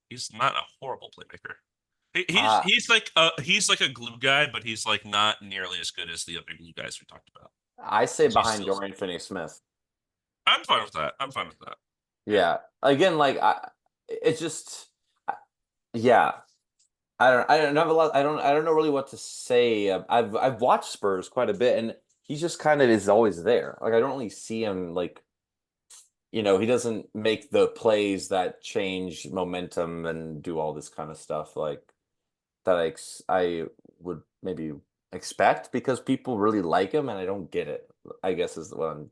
he's not a horrible playmaker. uh He's like a glue guy, but he's like not nearly as good as the other glue guys we talked about. I say He's behind still. Dorian Finney-Smith. I'm fine with that. I'm fine with that. Yeah. Yeah. Again, it's just yeah. I don't have a lot. I don't know really what to say. I've watched Spurs quite a bit, and he just kind of is always there. Like I don't really see him he doesn't make the plays that change momentum and do all this kind of stuff. Like that I would maybe expect because people really like him and I don't get it. I guess is what I'm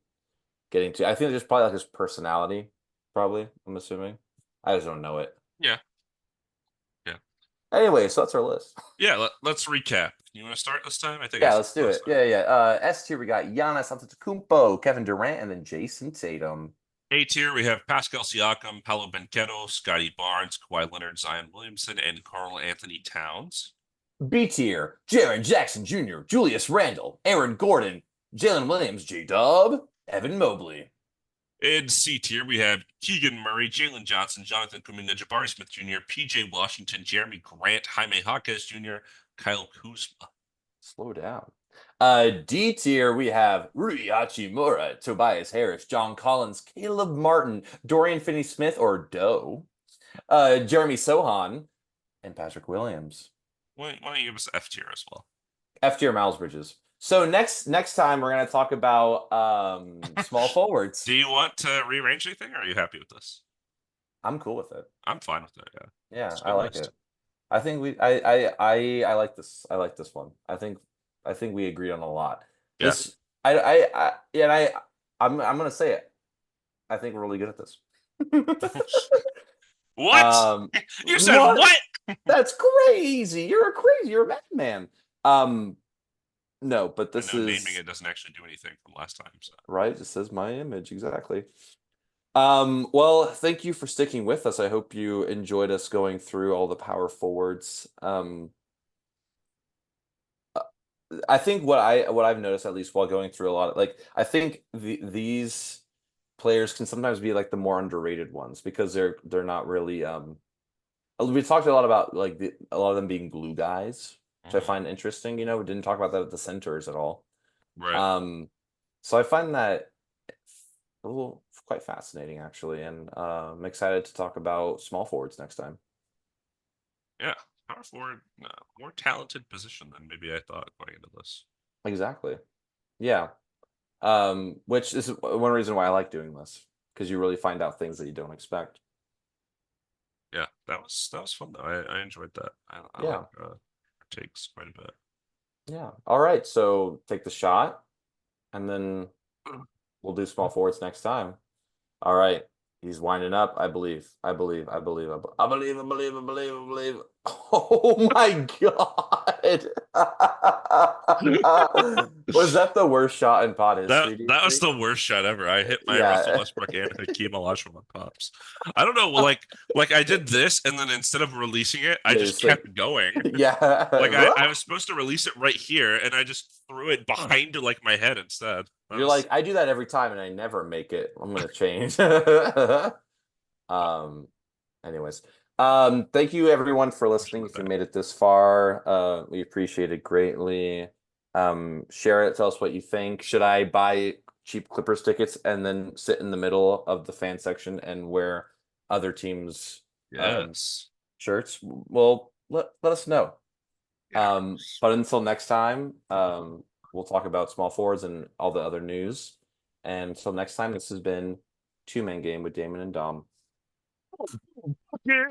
getting to. I think there's probably like his personality, probably, I'm assuming. I just don't know it. Yeah, yeah, Anyway, so that's our list. yeah. Let's recap. You want to start this time? I think I Yeah, started let's do last it. time. Yeah, yeah. S tier we got Giannis Antetokounmpo, Kevin Durant, and then Jason Tatum. A tier, we have Pascal Siakam, Paolo Banchero, Scotty Barnes, Kawhi Leonard, Zion Williamson, and Karl Anthony Towns. B tier, Jaren Jackson Jr., Julius Randle, Aaron Gordon, Jalen Williams, J-Dub, Evan Mobley. In C tier, we have Keegan Murray, Jalen Johnson, Jonathan Kuminga, Jabari Smith Jr., PJ Washington, Jeremy Grant, Jaime Jaquez Jr., Kyle Kuzma. Slow down. D tier, we have Rui Hachimura, Tobias Harris, John Collins, Caleb Martin, Dorian Finney-Smith, or Doe, Jeremy Sohan, and Patrick Williams. Why don't you give us F tier as well? F tier Miles Bridges. So next time we're gonna talk about small Do forwards. you want to rearrange anything, or are you happy with this? I'm cool with it. I'm fine with it. Yeah, Yeah, it's a I good like list. it. I think I like this. I like this one. I think we agreed on a lot. Yeah. This I yeah, and I'm gonna say it. I think we're really good at this. What? You said What? what? That's crazy. You're a madman. Um, no, but I this know naming is it doesn't actually do anything from last time. So right. It says my image exactly. Well, thank you for sticking with us. I hope you enjoyed us going through all the power forwards. I think what I've noticed at least while going through a lot of like I think these players can sometimes be like the more underrated ones because they're not really we talked a lot about like a lot of them being glue guys, which I Mhm. find interesting. We didn't talk about that at the centers at all. Right. Um, so I find that a little quite fascinating actually, and I'm excited to talk about small forwards next time. Yeah. Power forward, more talented position than maybe I thought going into this. Exactly. Yeah. Which is one reason why I like doing this because you really find out things that you don't expect. Yeah, that was fun though. I enjoyed that. I like Yeah. takes quite a bit. Yeah. All right. So take the shot and then we'll do small forwards next time. All right. He's winding up. I believe. I believe. I believe. I believe. I believe. I believe. I believe. Oh my God. Was that the worst shot in pod That history, do you that was think? the worst shot ever. I hit my Russell Yeah. Westbrook and Hakeem Olajuwon pops. I don't know. Well, like I did this, and then instead of releasing it, I Yeah, just it's like, kept going. Like yeah. I was supposed to release it right here, and I just threw it behind like my head instead. That You're like, was I do that every time and I never make it. I'm gonna change. Um, anyways. Thank you everyone for pushing listening. my If you bad. made it this far, we appreciate it greatly. Share it, tell us what you think. Should I buy cheap Clippers tickets and then sit in the middle of the fan section and wear other teams' Yes. shirts? Well, let us know. Yeah. But until next time, we'll talk about small forwards and all the other news. And until next time, this has been Two Man Game with Damon and Dom. Yeah.